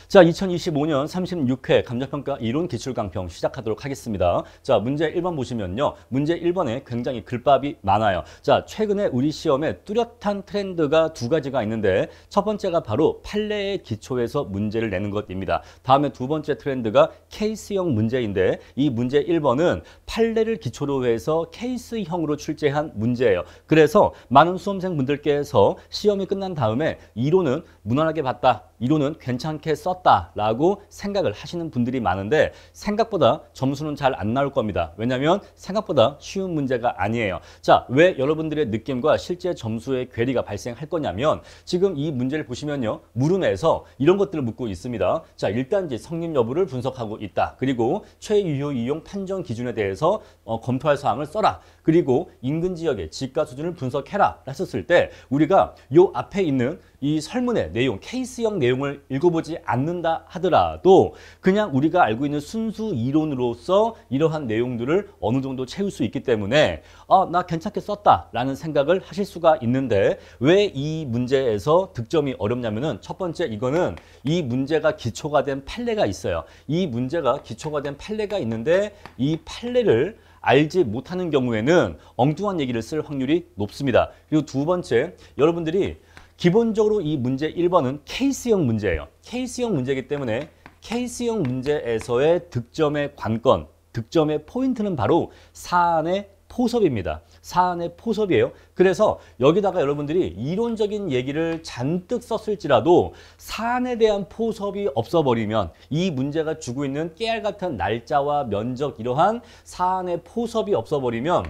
자, 2025년 36회 감정평가 이론 기출 강평 시작하도록 하겠습니다. 자, 문제 1번 보시면요. 문제 1번에 굉장히 글밥이 많아요. 자, 최근에 우리 시험에 뚜렷한 트렌드가 두 가지가 있는데 첫 번째가 바로 판례의 기초에서 문제를 내는 것입니다. 다음에 두 번째 트렌드가 케이스형 문제인데 이 문제 1번은 판례를 기초로 해서 케이스형으로 출제한 문제예요. 그래서 많은 수험생분들께서 시험이 끝난 다음에 이론은 무난하게 봤다. 이론은 괜찮게 썼다라고 생각을 하시는 분들이 많은데 생각보다 점수는 잘 안 나올 겁니다. 왜냐하면 생각보다 쉬운 문제가 아니에요. 자, 왜 여러분들의 느낌과 실제 점수의 괴리가 발생할 거냐면 지금 이 문제를 보시면요. 물음에서 이런 것들을 묻고 있습니다. 자, 일단지 성립 여부를 분석하고 있다. 그리고 최유효 이용 판정 기준에 대해서 검토할 사항을 써라. 그리고 인근 지역의 지가 수준을 분석해라 했었을 때 우리가 요 앞에 있는 이 설문의 내용, 케이스형 내용을 읽어보지 않는다 하더라도 그냥 우리가 알고 있는 순수 이론으로서 이러한 내용들을 어느 정도 채울 수 있기 때문에 나 괜찮게 썼다라는 생각을 하실 수가 있는데 왜 이 문제에서 득점이 어렵냐면은 첫 번째 이거는 이 문제가 기초가 된 판례가 있어요. 이 문제가 기초가 된 판례가 있는데 이 판례를 알지 못하는 경우에는 엉뚱한 얘기를 쓸 확률이 높습니다. 그리고 두 번째, 여러분들이 기본적으로 이 문제 1번은 케이스형 문제예요. 케이스형 문제이기 때문에 케이스형 문제에서의 득점의 관건, 득점의 포인트는 바로 사안의 포섭입니다. 사안의 포섭이에요. 그래서 여기다가 여러분들이 이론적인 얘기를 잔뜩 썼을지라도 사안에 대한 포섭이 없어버리면 이 문제가 주고 있는 깨알 같은 날짜와 면적 이러한 사안의 포섭이 없어버리면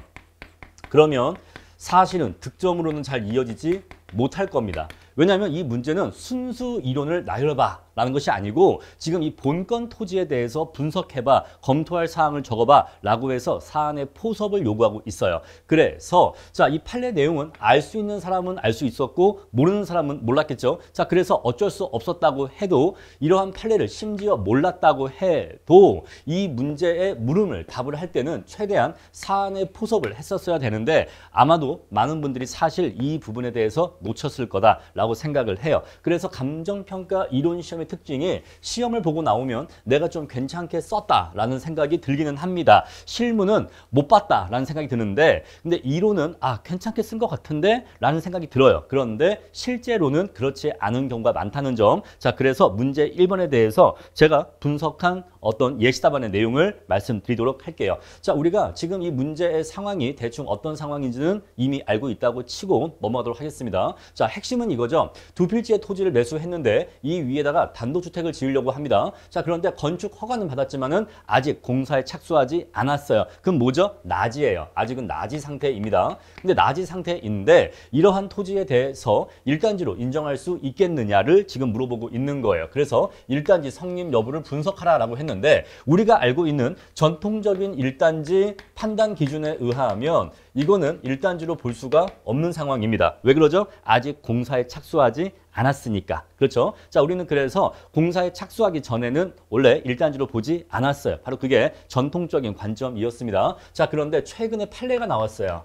그러면 사실은 득점으로는 잘 이어지지 못할 겁니다. 왜냐하면 이 문제는 순수 이론을 나열해봐 라는 것이 아니고 지금 이 본건 토지에 대해서 분석해봐, 검토할 사항을 적어봐 라고 해서 사안의 포섭을 요구하고 있어요. 그래서 자, 이 판례 내용은 알 수 있는 사람은 알 수 있었고 모르는 사람은 몰랐겠죠. 자, 그래서 어쩔 수 없었다고 해도 이러한 판례를 심지어 몰랐다고 해도 이 문제의 물음을 답을 할 때는 최대한 사안의 포섭을 했었어야 되는데 아마도 많은 분들이 사실 이 부분에 대해서 놓쳤을 거다라고 생각을 해요. 그래서 감정평가 이론 시험의 특징이 시험을 보고 나오면 내가 좀 괜찮게 썼다라는 생각이 들기는 합니다. 실무는 못 봤다라는 생각이 드는데 근데 이론은 괜찮게 쓴 것 같은데 라는 생각이 들어요. 그런데 실제로는 그렇지 않은 경우가 많다는 점. 자, 그래서 문제 1번에 대해서 제가 분석한 어떤 예시답안의 내용을 말씀드리도록 할게요. 자, 우리가 지금 이 문제의 상황이 대충 어떤 상황인지는 이미 알고 있다고 치고 넘어가도록 하겠습니다. 자, 핵심은 이거죠. 두 필지의 토지를 매수했는데 이 위에다가 단독주택을 지으려고 합니다. 자, 그런데 건축 허가는 받았지만은 아직 공사에 착수하지 않았어요. 그럼 뭐죠? 낮이에요. 아직은 낮이 상태입니다. 근데 낮이 상태인데 이러한 토지에 대해서 일단지로 인정할 수 있겠느냐를 지금 물어보고 있는 거예요. 그래서 일단지 성립 여부를 분석하라라고 했는데 우리가 알고 있는 전통적인 일단지 판단 기준에 의하면 이거는 일단지로 볼 수가 없는 상황입니다. 왜 그러죠? 아직 공사에 착수하지 않았으니까. 그렇죠? 자, 우리는 그래서 공사에 착수하기 전에는 원래 일단지로 보지 않았어요. 바로 그게 전통적인 관점이었습니다. 자, 그런데 최근에 판례가 나왔어요.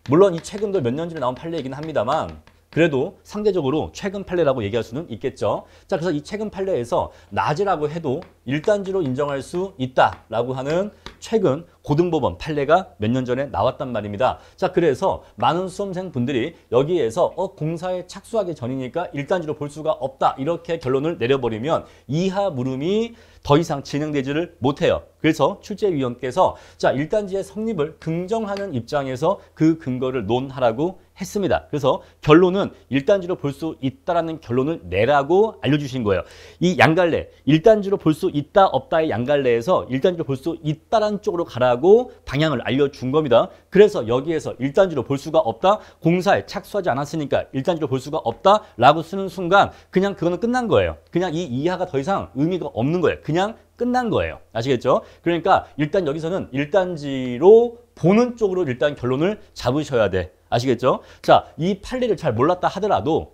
물론 이 최근도 몇 년 전에 나온 판례이긴 합니다만 그래도 상대적으로 최근 판례라고 얘기할 수는 있겠죠. 자, 그래서 이 최근 판례에서 낮이라고 해도 일단지로 인정할 수 있다라고 하는 최근 고등법원 판례가 몇 년 전에 나왔단 말입니다. 자, 그래서 많은 수험생분들이 여기에서 공사에 착수하기 전이니까 일단지로 볼 수가 없다 이렇게 결론을 내려버리면 이하 물음이 더 이상 진행되지를 못해요. 그래서 출제위원께서 자, 일단지의 성립을 긍정하는 입장에서 그 근거를 논하라고 했습니다. 그래서 결론은 일단지로 볼 수 있다라는 결론을 내라고 알려주신 거예요. 이 양갈래, 일단지로 볼 수 있다 없다의 양갈래에서 일단지로 볼 수 있다라는 쪽으로 가라고 방향을 알려준 겁니다. 그래서 여기에서 일단지로 볼 수가 없다, 공사에 착수하지 않았으니까 일단지로 볼 수가 없다라고 쓰는 순간 그냥 그거는 끝난 거예요. 그냥 이 이하가 더 이상 의미가 없는 거예요. 그냥 끝난 거예요. 아시겠죠? 그러니까 일단 여기서는 일단지로 보는 쪽으로 일단 결론을 잡으셔야 돼. 아시겠죠? 자, 이 판례를 잘 몰랐다 하더라도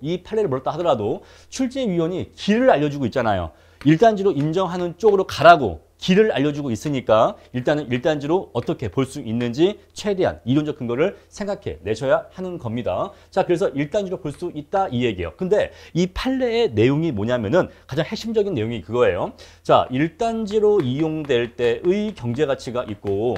출제위원이 길을 알려주고 있잖아요. 일단지로 인정하는 쪽으로 가라고 길을 알려주고 있으니까 일단은 일단지로 어떻게 볼 수 있는지 최대한 이론적 근거를 생각해 내셔야 하는 겁니다. 자, 그래서 일단지로 볼 수 있다 이 얘기예요. 근데 이 판례의 내용이 뭐냐면은 가장 핵심적인 내용이 그거예요. 자, 일단지로 이용될 때의 경제 가치가 있고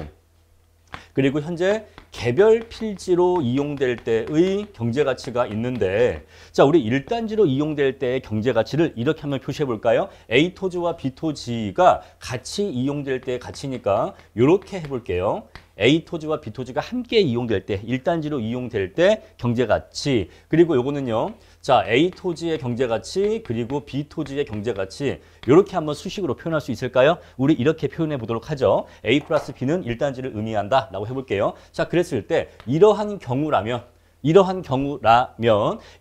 그리고 현재 개별 필지로 이용될 때의 경제 가치가 있는데 자, 우리 일단지로 이용될 때의 경제 가치를 이렇게 한번 표시해 볼까요? A 토지와 B 토지가 같이 이용될 때의 가치니까 이렇게 해 볼게요. A 토지와 B 토지가 함께 이용될 때, 일단지로 이용될 때 경제 가치. 그리고 요거는요. 자, A 토지의 경제 가치 그리고 B 토지의 경제 가치 이렇게 한번 수식으로 표현할 수 있을까요? 우리 이렇게 표현해 보도록 하죠. A 플러스 B는 일단지를 의미한다 라고 해볼게요. 자, 그랬을 때 이러한 경우라면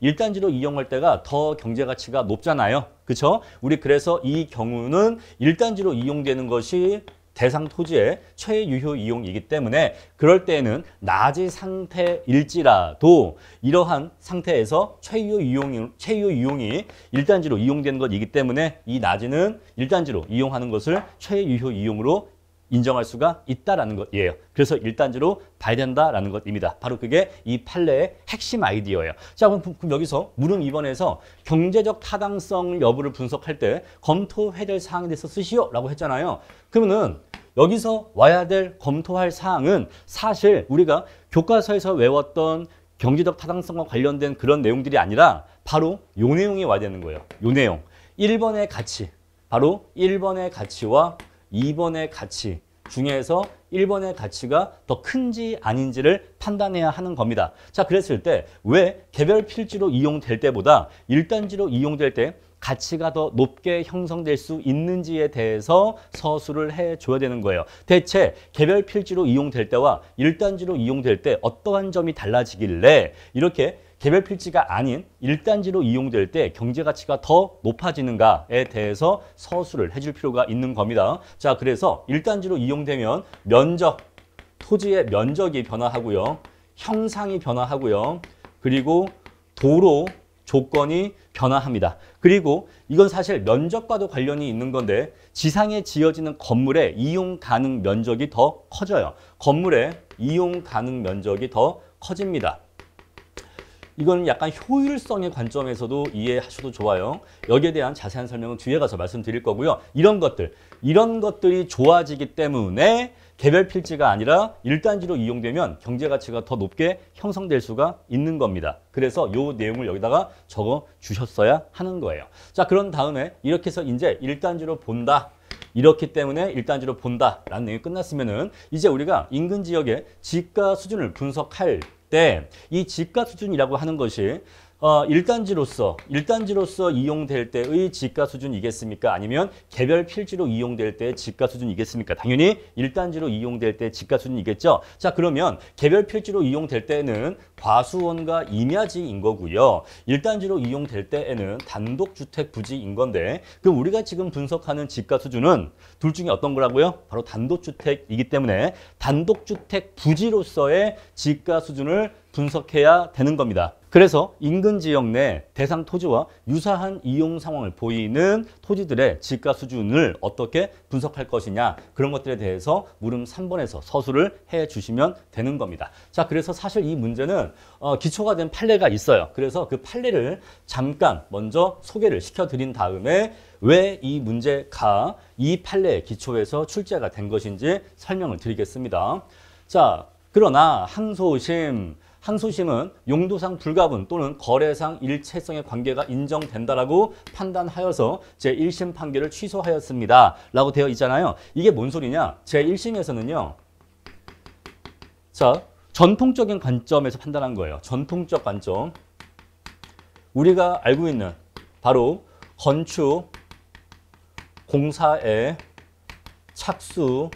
일단지로 이용할 때가 더 경제 가치가 높잖아요. 그렇죠? 우리 그래서 이 경우는 일단지로 이용되는 것이 대상 토지의 최유효 이용이기 때문에 그럴 때에는 낮은 상태일지라도 이러한 상태에서 최유효 이용이 일단지로 이용되는 것이기 때문에 이 낮은 일단지로 이용하는 것을 최유효 이용으로 인정할 수가 있다라는 것이에요. 그래서 일단지로 봐야 된다라는 것입니다. 바로 그게 이 판례의 핵심 아이디어예요. 자, 그럼 여기서 물음 2번에서 경제적 타당성 여부를 분석할 때 검토해야 될 사항에 대해서 쓰시오라고 했잖아요. 그러면은 여기서 와야 될 검토할 사항은 사실 우리가 교과서에서 외웠던 경제적 타당성과 관련된 그런 내용들이 아니라 바로 요 내용이 와야 되는 거예요. 요 내용. 1번의 가치. 바로 1번의 가치와 2번의 가치 중에서 1번의 가치가 더 큰지 아닌지를 판단해야 하는 겁니다. 자, 그랬을 때 왜 개별 필지로 이용될 때보다 일단지로 이용될 때 가치가 더 높게 형성될 수 있는지에 대해서 서술을 해줘야 되는 거예요. 대체 개별 필지로 이용될 때와 일단지로 이용될 때 어떠한 점이 달라지길래 이렇게 개별 필지가 아닌 일단지로 이용될 때 경제 가치가 더 높아지는가에 대해서 서술을 해줄 필요가 있는 겁니다. 자, 그래서 일단지로 이용되면 면적, 토지의 면적이 변화하고요. 형상이 변화하고요. 그리고 도로 조건이 변화합니다. 그리고 이건 사실 면적과도 관련이 있는 건데 지상에 지어지는 건물의 이용 가능 면적이 더 커져요. 건물의 이용 가능 면적이 더 커집니다. 이건 약간 효율성의 관점에서도 이해하셔도 좋아요. 여기에 대한 자세한 설명은 뒤에 가서 말씀드릴 거고요. 이런 것들이 좋아지기 때문에 개별 필지가 아니라 일단지로 이용되면 경제 가치가 더 높게 형성될 수가 있는 겁니다. 그래서 이 내용을 여기다가 적어 주셨어야 하는 거예요. 자, 그런 다음에 이렇게 해서 이제 일단지로 본다. 이렇기 때문에 일단지로 본다라는 내용이 끝났으면은 이제 우리가 인근 지역의 지가 수준을 분석할 때 이 지가 수준이라고 하는 것이 일단지로서 이용될 때의 지가 수준이겠습니까? 아니면 개별 필지로 이용될 때의 지가 수준이겠습니까? 당연히 일단지로 이용될 때 지가 수준이겠죠. 자, 그러면 개별 필지로 이용될 때는 과수원과 임야지인 거고요. 일단지로 이용될 때에는 단독주택 부지인 건데 그럼 우리가 지금 분석하는 지가 수준은 둘 중에 어떤 거라고요? 바로 단독주택이기 때문에 단독주택 부지로서의 지가 수준을 분석해야 되는 겁니다. 그래서 인근 지역 내 대상 토지와 유사한 이용 상황을 보이는 토지들의 지가 수준을 어떻게 분석할 것이냐 그런 것들에 대해서 물음 3번에서 서술을 해 주시면 되는 겁니다. 자, 그래서 사실 이 문제는 기초가 된 판례가 있어요. 그래서 그 판례를 잠깐 먼저 소개를 시켜드린 다음에 왜 이 문제가 이 판례의 기초에서 출제가 된 것인지 설명을 드리겠습니다. 자, 그러나 항소심은 용도상 불가분 또는 거래상 일체성의 관계가 인정된다라고 판단하여서 제1심 판결을 취소하였습니다. 라고 되어 있잖아요. 이게 뭔 소리냐? 제1심에서는요. 자, 전통적인 관점에서 판단한 거예요. 전통적 관점. 우리가 알고 있는 바로 건축, 공사의 착수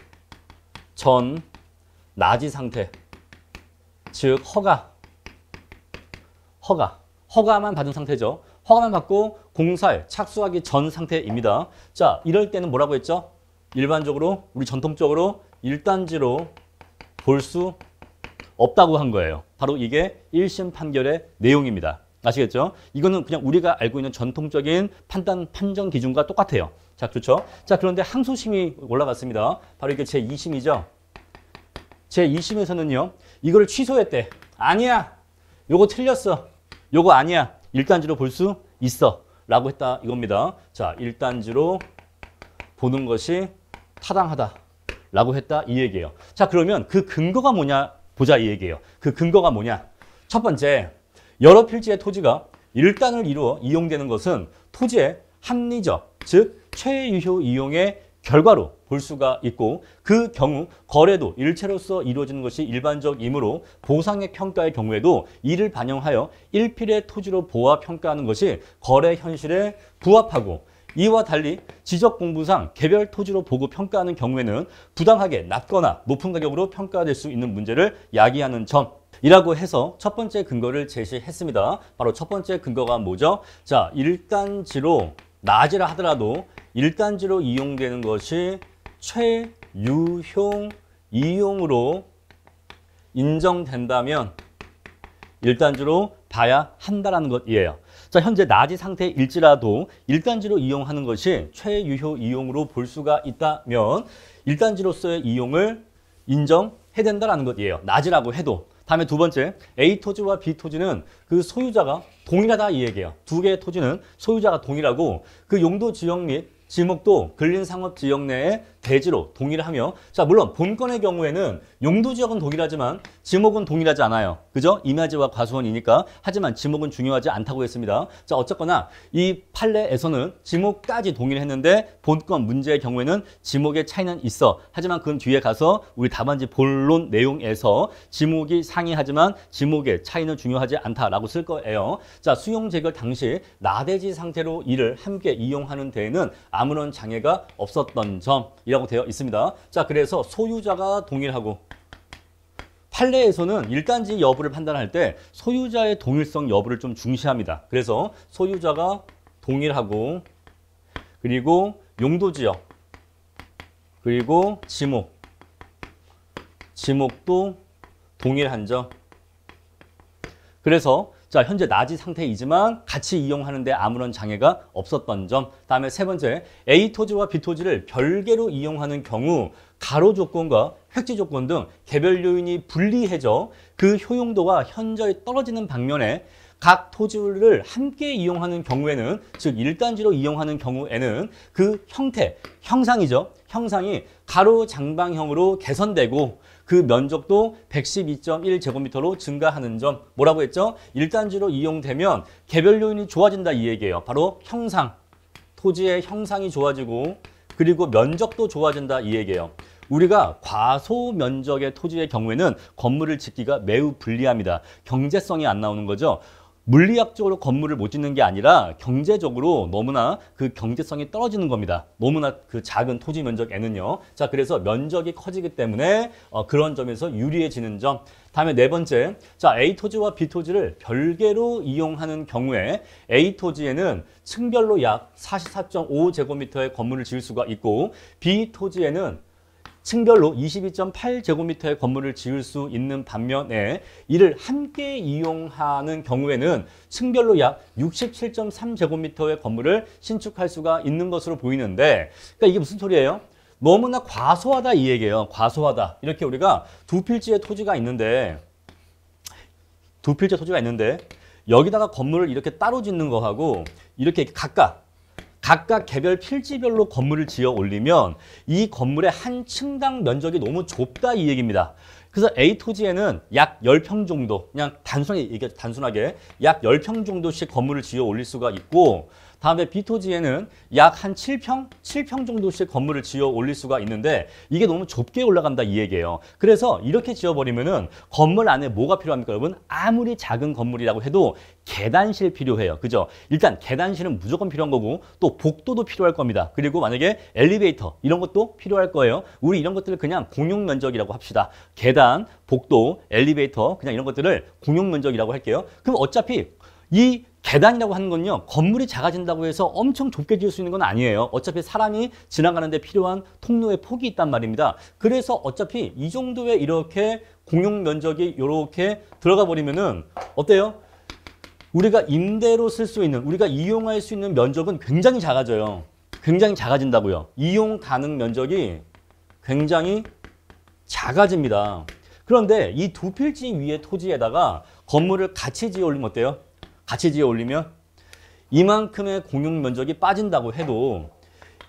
전 나지 상태. 즉 허가만 받은 상태죠. 허가만 받고 공사에 착수하기 전 상태입니다. 자, 이럴 때는 뭐라고 했죠? 일반적으로 우리 전통적으로 일단지로 볼 수 없다고 한 거예요. 바로 이게 1심 판결의 내용입니다. 아시겠죠? 이거는 그냥 우리가 알고 있는 전통적인 판정 기준과 똑같아요. 자, 그렇죠? 자, 그런데 항소심이 올라갔습니다. 바로 이게 제2심이죠. 제2심에서는요, 이거를 취소했대. 아니야. 요거 틀렸어. 요거 아니야. 일단지로 볼 수 있어. 라고 했다 이겁니다. 자, 일단지로 보는 것이 타당하다. 라고 했다 이 얘기예요. 자, 그러면 그 근거가 뭐냐 보자 이 얘기예요. 그 근거가 뭐냐? 첫 번째, 여러 필지의 토지가 일단을 이루어 이용되는 것은 토지의 합리적, 즉 최유효 이용의 결과로 볼 수가 있고 그 경우 거래도 일체로서 이루어지는 것이 일반적이므로 보상액 평가의 경우에도 이를 반영하여 일필의 토지로 보아 평가하는 것이 거래 현실에 부합하고 이와 달리 지적공부상 개별 토지로 보고 평가하는 경우에는 부당하게 낮거나 높은 가격으로 평가될 수 있는 문제를 야기하는 점이라고 해서 첫 번째 근거를 제시했습니다. 바로 첫 번째 근거가 뭐죠? 자, 일단지로 낮이라 하더라도 일단지로 이용되는 것이 최유효 이용으로 인정된다면 일단지로 봐야 한다라는 것이에요. 자, 현재 낮이 상태일지라도 일단지로 이용하는 것이 최유효 이용으로 볼 수가 있다면 일단지로서의 이용을 인정해야 된다는 것이에요. 낮이라고 해도. 다음에 두 번째, A 토지와 B 토지는 그 소유자가 동일하다 이 얘기예요. 두 개의 토지는 소유자가 동일하고 그 용도 지역 및 지목도 근린상업지역 내의 대지로 동일하며 자, 물론 본건의 경우에는 용도 지역은 동일하지만 지목은 동일하지 않아요. 그죠? 임야지와 과수원이니까. 하지만 지목은 중요하지 않다고 했습니다. 자, 어쨌거나 이 판례에서는 지목까지 동일했는데 본건 문제의 경우에는 지목의 차이는 있어. 하지만 그 뒤에 가서 우리 답안지 본론 내용에서 지목이 상이하지만 지목의 차이는 중요하지 않다라고 쓸 거예요. 자, 수용 재결 당시 나대지 상태로 이를 함께 이용하는 데에는 아무런 장애가 없었던 점이라고 되어 있습니다. 자, 그래서 소유자가 동일하고 판례에서는 일단지 여부를 판단할 때 소유자의 동일성 여부를 좀 중시합니다. 그래서 소유자가 동일하고 그리고 용도지역 그리고 지목도 동일한 점. 그래서 자, 현재 낮이 상태이지만 같이 이용하는데 아무런 장애가 없었던 점. 다음에 세 번째, A 토지와 B 토지를 별개로 이용하는 경우 가로 조건과 획지 조건 등 개별 요인이 불리해져 그 효용도가 현저히 떨어지는 방면에 각 토지를 함께 이용하는 경우에는 즉 일단지로 이용하는 경우에는 그 형상이죠. 형상이 가로 장방형으로 개선되고 그 면적도 112.1제곱미터로 증가하는 점. 뭐라고 했죠? 일단지로 이용되면 개별 요인이 좋아진다 이 얘기예요. 바로 형상, 토지의 형상이 좋아지고 그리고 면적도 좋아진다 이 얘기예요. 우리가 과소 면적의 토지의 경우에는 건물을 짓기가 매우 불리합니다. 경제성이 안 나오는 거죠. 물리학적으로 건물을 못 짓는 게 아니라 경제적으로 너무나 그 경제성이 떨어지는 겁니다. 너무나 그 작은 토지 면적에는요. 자, 그래서 면적이 커지기 때문에 그런 점에서 유리해지는 점. 다음에 네 번째, 자, A 토지와 B 토지를 별개로 이용하는 경우에 A 토지에는 층별로 약 44.5제곱미터의 건물을 지을 수가 있고 B 토지에는 층별로 22.8제곱미터의 건물을 지을 수 있는 반면에 이를 함께 이용하는 경우에는 층별로 약 67.3제곱미터의 건물을 신축할 수가 있는 것으로 보이는데 그러니까 이게 무슨 소리예요? 너무나 과소하다 이 얘기예요. 과소하다. 이렇게 우리가 두 필지의 토지가 있는데 여기다가 건물을 이렇게 따로 짓는 거하고 이렇게 각각 개별 필지별로 건물을 지어 올리면 이 건물의 한 층당 면적이 너무 좁다 이 얘기입니다. 그래서 A 토지에는 약 10평 정도, 그냥 단순하게 약 10평 정도씩 건물을 지어 올릴 수가 있고 다음에 B 토지에는 약 한 7평 정도씩 건물을 지어 올릴 수가 있는데 이게 너무 좁게 올라간다 이 얘기예요. 그래서 이렇게 지어버리면은 건물 안에 뭐가 필요합니까 여러분? 아무리 작은 건물이라고 해도 계단실 필요해요. 그죠? 일단 계단실은 무조건 필요한 거고 또 복도도 필요할 겁니다. 그리고 만약에 엘리베이터 이런 것도 필요할 거예요. 우리 이런 것들을 그냥 공용 면적이라고 합시다. 계단, 복도, 엘리베이터 그냥 이런 것들을 공용 면적이라고 할게요. 그럼 어차피 이 계단이라고 하는 건요. 건물이 작아진다고 해서 엄청 좁게 지을 수 있는 건 아니에요. 어차피 사람이 지나가는 데 필요한 통로의 폭이 있단 말입니다. 그래서 어차피 이 정도의 이렇게 공용 면적이 이렇게 들어가 버리면은 어때요? 우리가 임대로 쓸 수 있는, 우리가 이용할 수 있는 면적은 굉장히 작아져요. 굉장히 작아진다고요. 이용 가능 면적이 굉장히 작아집니다. 그런데 이 두 필지 위의 토지에다가 건물을 같이 지어 올리면 어때요? 같이 지어 올리면 이만큼의 공용 면적이 빠진다고 해도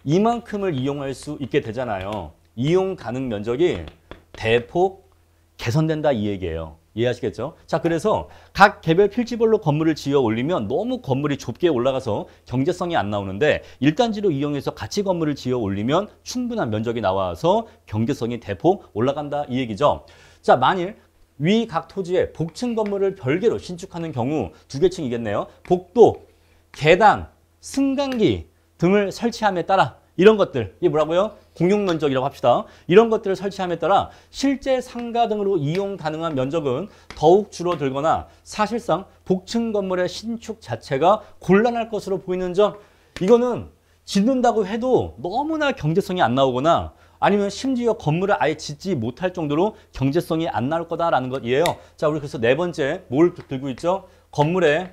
이만큼을 이용할 수 있게 되잖아요. 이용 가능 면적이 대폭 개선된다 이 얘기예요. 이해하시겠죠? 자, 그래서 각 개별 필지별로 건물을 지어 올리면 너무 건물이 좁게 올라가서 경제성이 안 나오는데 1단지로 이용해서 같이 건물을 지어 올리면 충분한 면적이 나와서 경제성이 대폭 올라간다 이 얘기죠. 자, 만일 위 각 토지에 복층 건물을 별개로 신축하는 경우 두 개 층이겠네요. 복도, 계단, 승강기 등을 설치함에 따라 이런 것들, 이게 뭐라고요? 공용 면적이라고 합시다. 이런 것들을 설치함에 따라 실제 상가 등으로 이용 가능한 면적은 더욱 줄어들거나 사실상 복층 건물의 신축 자체가 곤란할 것으로 보이는 점, 이거는 짓는다고 해도 너무나 경제성이 안 나오거나 아니면 심지어 건물을 아예 짓지 못할 정도로 경제성이 안 나올 거다라는 것이에요. 자, 우리 그래서 네 번째 뭘 들고 있죠? 건물의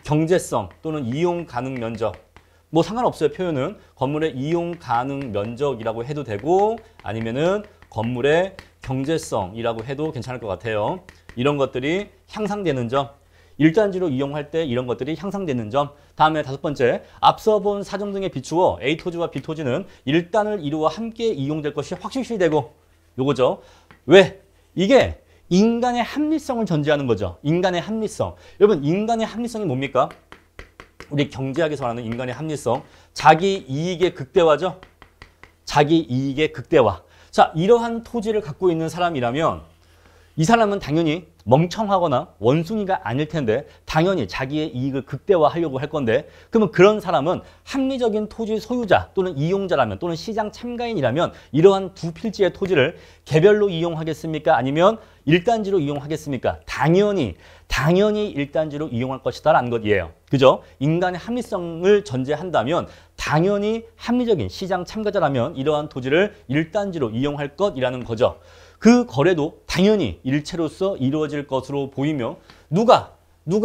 경제성 또는 이용 가능 면적. 뭐 상관없어요. 표현은 건물의 이용 가능 면적이라고 해도 되고 아니면은 건물의 경제성이라고 해도 괜찮을 것 같아요. 이런 것들이 향상되는 점. 1단지로 이용할 때 이런 것들이 향상되는 점. 다음에 다섯 번째, 앞서 본 사정 등에 비추어 A토지와 B토지는 1단을 이루어 함께 이용될 것이 확실시되고 요거죠. 왜? 이게 인간의 합리성을 전제하는 거죠. 인간의 합리성. 여러분, 인간의 합리성이 뭡니까? 우리 경제학에서 말하는 인간의 합리성. 자기 이익의 극대화죠. 자기 이익의 극대화. 자, 이러한 토지를 갖고 있는 사람이라면 이 사람은 당연히 멍청하거나 원숭이가 아닐 텐데 당연히 자기의 이익을 극대화하려고 할 건데 그러면 그런 사람은 합리적인 토지 소유자 또는 이용자라면 또는 시장 참가인이라면 이러한 두 필지의 토지를 개별로 이용하겠습니까? 아니면 1단지로 이용하겠습니까? 당연히 1단지로 이용할 것이다 라는 것이에요. 그죠? 인간의 합리성을 전제한다면 당연히 합리적인 시장 참가자라면 이러한 토지를 1단지로 이용할 것이라는 거죠. 그 거래도 당연히 일체로서 이루어질 것으로 보이며 누가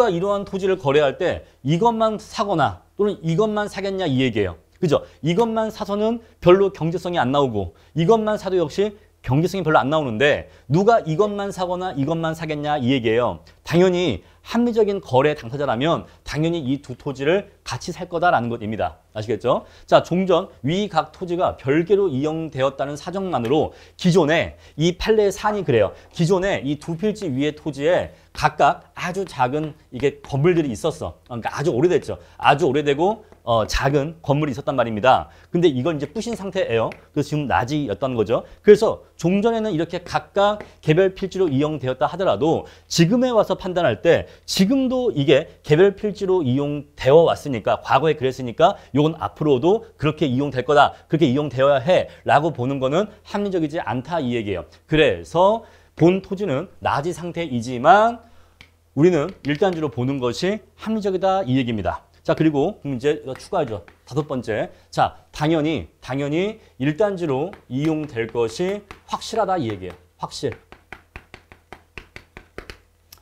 이러한 토지를 거래할 때 이것만 사거나 또는 이것만 사겠냐 이 얘기예요. 그죠? 이것만 사서는 별로 경제성이 안 나오고 이것만 사도 역시 경제성이 별로 안 나오는데 누가 이것만 사거나 이것만 사겠냐 이 얘기예요. 당연히 합리적인 거래 당사자라면 당연히 이 두 토지를 같이 살 거다라는 것입니다. 아시겠죠? 자, 종전 위 각 토지가 별개로 이용되었다는 사정만으로 기존에 이 판례의 사안이 그래요. 기존에 이 두 필지 위의 토지에 각각 아주 작은 이게 건물들이 있었어. 그러니까 아주 오래됐죠. 아주 오래되고 작은 건물이 있었단 말입니다. 근데 이건 이제 부신 상태예요. 그래서 지금 낮이였던 거죠. 그래서 종전에는 이렇게 각각 개별 필지로 이용되었다 하더라도 지금에 와서 판단할 때 지금도 이게 개별 필지로 이용되어 왔으니까 과거에 그랬으니까 이건 앞으로도 그렇게 이용될 거다. 그렇게 이용되어야 해 라고 보는 거는 합리적이지 않다 이 얘기예요. 그래서 본 토지는 낮이 상태이지만 우리는 1단지로 보는 것이 합리적이다 이 얘기입니다. 자, 그리고 이제 추가하죠. 다섯 번째. 자, 당연히 1단지로 이용될 것이 확실하다 이 얘기예요. 확실.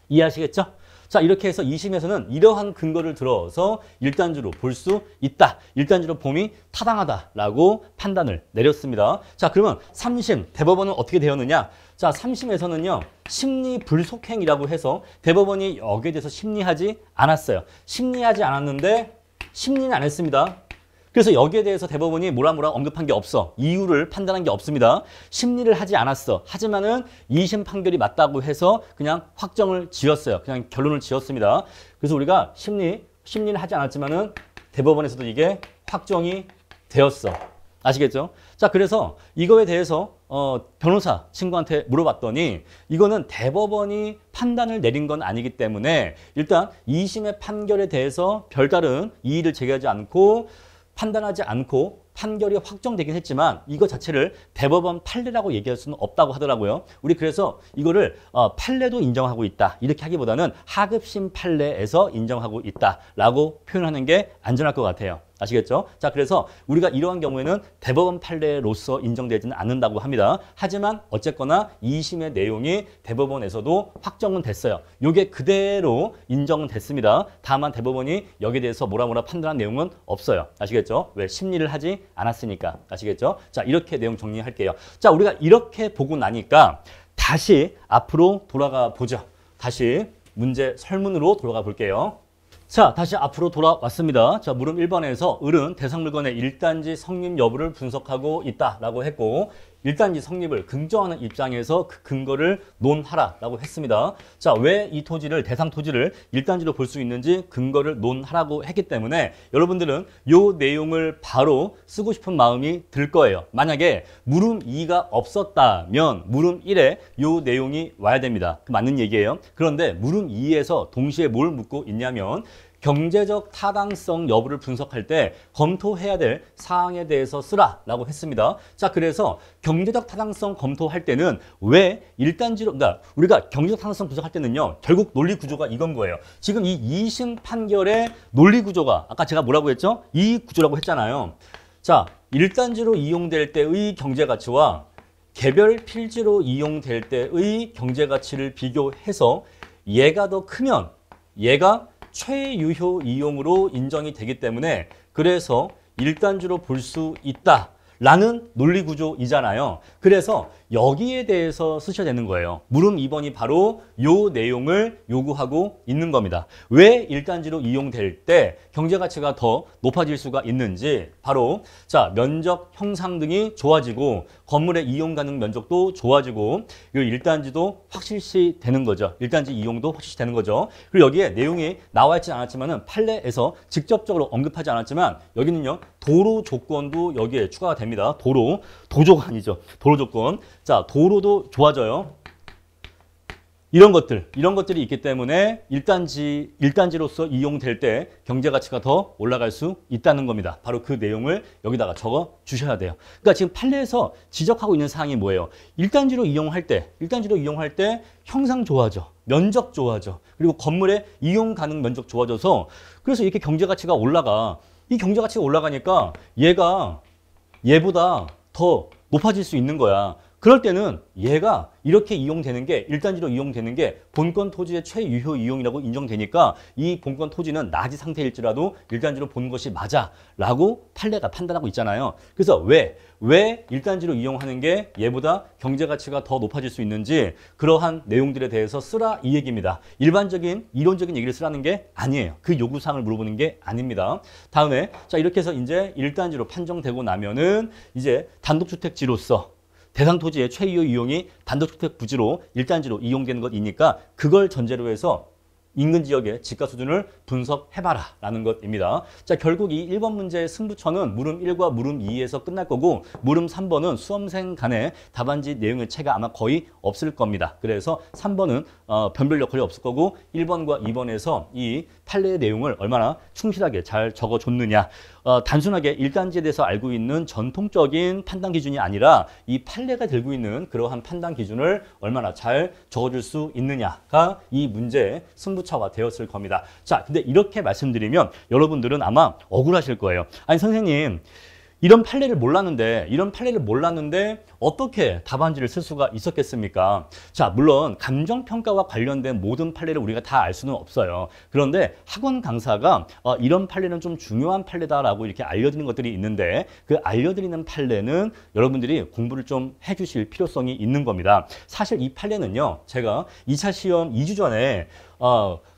이해하시겠죠? 자, 이렇게 해서 2심에서는 이러한 근거를 들어서 1단지로 볼 수 있다. 1단지로 봄이 타당하다라고 판단을 내렸습니다. 자, 그러면 3심 대법원은 어떻게 되었느냐? 자, 3심에서는요. 심리 불속행이라고 해서 대법원이 여기에 대해서 심리하지 않았어요. 심리하지 않았는데 심리는 안 했습니다. 그래서 여기에 대해서 대법원이 뭐라 언급한 게 없어. 이유를 판단한 게 없습니다. 심리를 하지 않았어. 하지만은 2심 판결이 맞다고 해서 그냥 확정을 지었어요. 그냥 결론을 지었습니다. 그래서 우리가 심리는 하지 않았지만은 대법원에서도 이게 확정이 되었어. 아시겠죠? 자, 그래서 이거에 대해서 변호사 친구한테 물어봤더니 이거는 대법원이 판단을 내린 건 아니기 때문에 일단 2심의 판결에 대해서 별다른 이의를 제기하지 않고 판단하지 않고 판결이 확정되긴 했지만 이거 자체를 대법원 판례라고 얘기할 수는 없다고 하더라고요. 우리 그래서 이거를 판례도 인정하고 있다. 이렇게 하기보다는 하급심 판례에서 인정하고 있다라고 표현하는 게 안전할 것 같아요. 아시겠죠? 자, 그래서 우리가 이러한 경우에는 대법원 판례로서 인정되지는 않는다고 합니다. 하지만 어쨌거나 2심의 내용이 대법원에서도 확정은 됐어요. 이게 그대로 인정은 됐습니다. 다만 대법원이 여기에 대해서 뭐라 판단한 내용은 없어요. 아시겠죠? 왜? 심리를 하지 않았으니까. 아시겠죠? 자, 이렇게 내용 정리할게요. 자, 우리가 이렇게 보고 나니까 다시 앞으로 돌아가 보죠. 다시 문제 설문으로 돌아가 볼게요. 자, 다시 앞으로 돌아왔습니다. 자, 물음 1번에서 을은 대상 물건의 1단지 성립 여부를 분석하고 있다라고 했고 1단지 성립을 긍정하는 입장에서 그 근거를 논하라라고 했습니다. 자, 왜 이 토지를 대상 토지를 1단지로 볼 수 있는지 근거를 논하라고 했기 때문에 여러분들은 이 내용을 바로 쓰고 싶은 마음이 들 거예요. 만약에 물음 2가 없었다면 물음 1에 이 내용이 와야 됩니다. 그 맞는 얘기예요. 그런데 물음 2에서 동시에 뭘 묻고 있냐면 경제적 타당성 여부를 분석할 때 검토해야 될 사항에 대해서 쓰라라고 했습니다. 자, 그래서 경제적 타당성 검토할 때는 왜 1단지로, 그러니까 우리가 경제적 타당성 분석할 때는요, 결국 논리 구조가 이건 거예요. 지금 이 2심 판결의 논리 구조가 아까 제가 뭐라고 했죠? 이 구조라고 했잖아요. 자, 1단지로 이용될 때의 경제 가치와 개별 필지로 이용될 때의 경제 가치를 비교해서 얘가 더 크면 얘가 최유효 이용으로 인정이 되기 때문에 그래서 1단지로 볼 수 있다라는 논리 구조이잖아요. 그래서 여기에 대해서 쓰셔야 되는 거예요. 물음 2번이 바로 요 내용을 요구하고 있는 겁니다. 왜 1단지로 이용될 때 경제가치가 더 높아질 수가 있는지 바로 자, 면적 형상 등이 좋아지고 건물의 이용 가능 면적도 좋아지고 이 1단지도 확실시 되는 거죠. 1단지 이용도 확실시 되는 거죠. 그리고 여기에 내용이 나와 있지 않았지만은 판례에서 직접적으로 언급하지 않았지만 여기는요. 도로 조건도 여기에 추가가 됩니다. 도조가 아니죠. 도로 조건. 자, 도로도 좋아져요. 이런 것들이 있기 때문에 1단지로서 이용될 때 경제가치가 더 올라갈 수 있다는 겁니다. 바로 그 내용을 여기다가 적어 주셔야 돼요. 그러니까 지금 판례에서 지적하고 있는 사항이 뭐예요? 1단지로 이용할 때 형상 좋아져, 면적 좋아져, 그리고 건물의 이용 가능 면적 좋아져서 그래서 이렇게 경제가치가 올라가. 이 경제가치가 올라가니까 얘보다 더 높아질 수 있는 거야. 그럴 때는 얘가 이렇게 이용되는 게 1단지로 이용되는 게 본권 토지의 최유효 이용이라고 인정되니까 이 본권 토지는 나지 상태일지라도 1단지로 보는 것이 맞아 라고 판례가 판단하고 있잖아요. 그래서 왜 1단지로 이용하는 게 얘보다 경제가치가 더 높아질 수 있는지 그러한 내용들에 대해서 쓰라 이 얘기입니다. 일반적인 이론적인 얘기를 쓰라는 게 아니에요. 그 요구사항을 물어보는 게 아닙니다. 다음에 자, 이렇게 해서 이제 1단지로 판정되고 나면은 이제 단독주택지로서 대상 토지의 최유효 이용이 단독주택 부지로 1단지로 이용되는 것이니까 그걸 전제로 해서 인근 지역의 집가 수준을 분석해봐라 라는 것입니다. 자, 결국 이 1번 문제의 승부처는 물음 1과 물음 2에서 끝날 거고 물음 3번은 수험생 간의 답안지 내용의 차이가 아마 거의 없을 겁니다. 그래서 3번은 변별력 거의 없을 거고 1번과 2번에서 이 판례의 내용을 얼마나 충실하게 잘 적어줬느냐. 단순하게 1단지에 대해서 알고 있는 전통적인 판단 기준이 아니라 이 판례가 들고 있는 그러한 판단 기준을 얼마나 잘 적어줄 수 있느냐가 이 문제의 승부처가 되었을 겁니다. 자, 근데 이렇게 말씀드리면 여러분들은 아마 억울하실 거예요. 아니 선생님, 이런 판례를 몰랐는데 어떻게 답안지를 쓸 수가 있었겠습니까? 자, 물론 감정평가와 관련된 모든 판례를 우리가 다 알 수는 없어요. 그런데 학원 강사가 이런 판례는 좀 중요한 판례다라고 이렇게 알려드리는 것들이 있는데 그 알려드리는 판례는 여러분들이 공부를 좀 해주실 필요성이 있는 겁니다. 사실 이 판례는요, 제가 2차 시험 2주 전에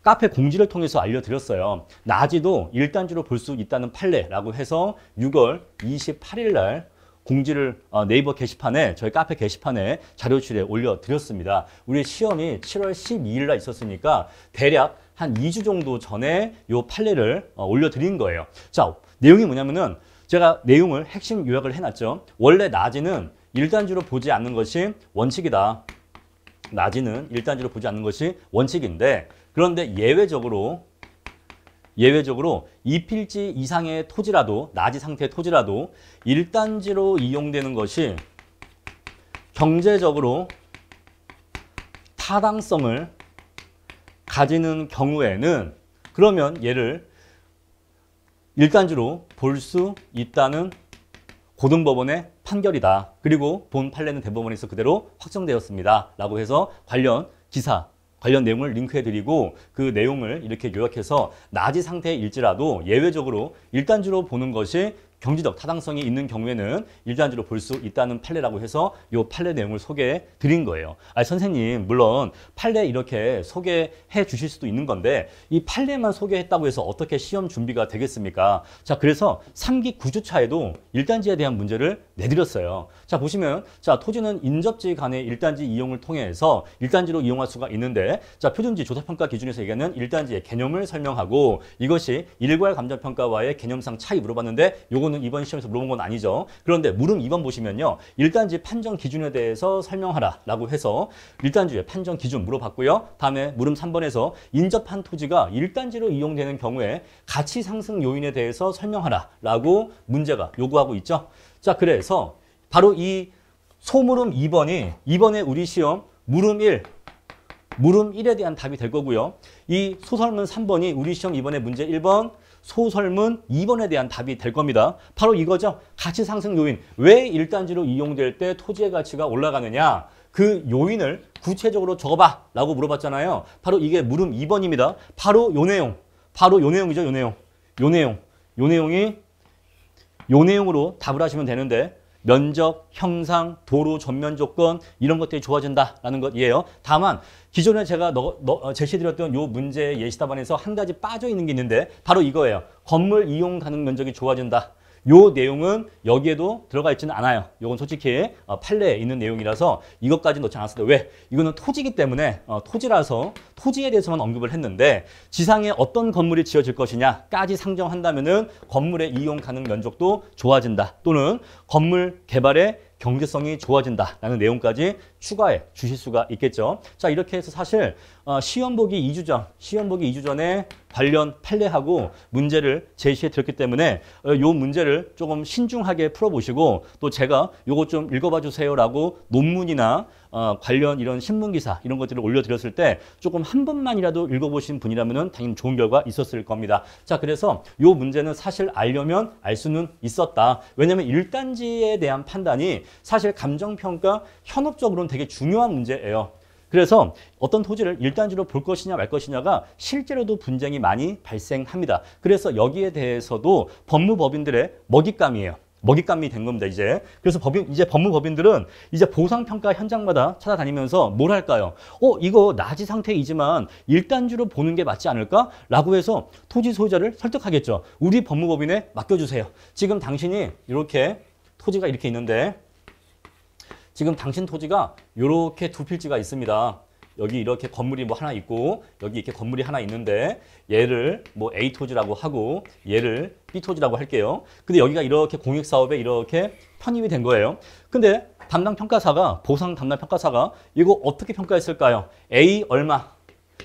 카페 공지를 통해서 알려드렸어요. 낮이도 1단지로 볼 수 있다는 판례라고 해서 6월 28일 날 공지를 네이버 게시판에 저희 카페 게시판에 자료실에 올려드렸습니다. 우리 시험이 7월 12일 날 있었으니까 대략 한 2주 정도 전에 이 판례를 올려드린 거예요. 자, 내용이 뭐냐면은 제가 내용을 핵심 요약을 해놨죠. 원래 낮이는 1단지로 보지 않는 것이 원칙이다. 낮이는 1단지로 보지 않는 것이 원칙인데 그런데 예외적으로 2필지 이상의 토지라도 낮이 상태의 토지라도 1단지로 이용되는 것이 경제적으로 타당성을 가지는 경우에는 그러면 얘를 일단주로 볼 수 있다는 고등법원의 판결이다. 그리고 본 판례는 대법원에서 그대로 확정되었습니다. 라고 해서 관련 기사, 관련 내용을 링크해드리고 그 내용을 이렇게 요약해서 나지 상태일지라도 예외적으로 일단주로 보는 것이 경제적 타당성이 있는 경우에는 일단주로 볼 수 있다는 판례라고 해서 이 판례 내용을 소개해 드린 거예요. 선생님, 물론 판례 이렇게 소개해 주실 수도 있는 건데 이 판례만 소개했다고 해서 어떻게 시험 준비가 되겠습니까? 자, 그래서 3기 9주차에도 일단지에 대한 문제를 내드렸어요. 자, 보시면 자, 토지는 인접지 간의 일단지 이용을 통해서 일단지로 이용할 수가 있는데 자, 표준지 조사평가 기준에서 얘기하는 일단지의 개념을 설명하고 이것이 일괄 감정평가와의 개념상 차이 물어봤는데 요거는 이번 시험에서 물어본 건 아니죠. 그런데 물음 2번 보시면요. 일단지 판정 기준에 대해서 설명하라 라고 해서 일단지의 판정 기준 물어봤고요. 다음에 물음 3번에서 인접한 토지가 일단지로 이용되는 경우에 가치 상승 요인에 대해서 설명하라 라고 문제가 요구하고 있죠. 자, 그래서 바로 이 소물음 2번이 이번에 우리 시험 물음 1, 물음 1에 대한 답이 될 거고요. 이 소설문 3번이 우리 시험 이번에 문제 1번, 소설문 2번에 대한 답이 될 겁니다. 바로 이거죠. 가치 상승 요인. 왜 일단지로 이용될 때 토지의 가치가 올라가느냐. 그 요인을 구체적으로 적어봐 라고 물어봤잖아요. 바로 이게 물음 2번입니다. 바로 요 내용. 바로 요 내용이죠. 요 내용. 요 내용. 요 내용이 요 내용으로 답을 하시면 되는데 면적, 형상, 도로 전면 조건 이런 것들이 좋아진다라는 것이에요. 다만 기존에 제가 제시해드렸던 요 문제 예시답안에서 한 가지 빠져있는 게 있는데 바로 이거예요. 건물 이용 가능 면적이 좋아진다. 요 내용은 여기에도 들어가 있지는 않아요. 요건 솔직히 판례에 있는 내용이라서 이것까지 넣지 않았어요. 왜? 이거는 토지이기 때문에 토지라서 토지에 대해서만 언급을 했는데 지상에 어떤 건물이 지어질 것이냐까지 상정한다면은 건물의 이용 가능 면적도 좋아진다. 또는 건물 개발의 경제성이 좋아진다라는 내용까지 추가해 주실 수가 있겠죠. 자, 이렇게 해서 사실 시험 보기 2주 전에 관련 판례하고 문제를 제시해 드렸기 때문에 요 문제를 조금 신중하게 풀어보시고 또 제가 요거 좀 읽어봐 주세요라고 논문이나 관련 이런 신문기사 이런 것들을 올려드렸을 때 조금 한 번만이라도 읽어보신 분이라면 당연히 좋은 결과 있었을 겁니다. 자, 그래서 요 문제는 사실 알려면 알 수는 있었다. 왜냐하면 일단지에 대한 판단이 사실 감정평가 현업적으로는 되게 중요한 문제예요. 그래서 어떤 토지를 일단지로 볼 것이냐 말 것이냐가 실제로도 분쟁이 많이 발생합니다. 그래서 여기에 대해서도 법무법인들의 먹잇감이에요. 먹잇감이 된 겁니다, 이제. 그래서 이제 법무법인들은 이제 보상평가 현장마다 찾아다니면서 뭘 할까요? 이거 나지 상태이지만 일단주로 보는 게 맞지 않을까? 라고 해서 토지 소유자를 설득하겠죠. 우리 법무법인에 맡겨주세요. 지금 당신이 이렇게 토지가 이렇게 있는데 지금 당신 토지가 이렇게 두 필지가 있습니다. 여기 이렇게 건물이 뭐 하나 있고 여기 이렇게 건물이 하나 있는데 얘를 뭐 A 토지라고 하고 얘를 B 토지라고 할게요. 근데 여기가 이렇게 공익사업에 이렇게 편입이 된 거예요. 근데 담당 평가사가 보상 담당 평가사가 이거 어떻게 평가했을까요? A 얼마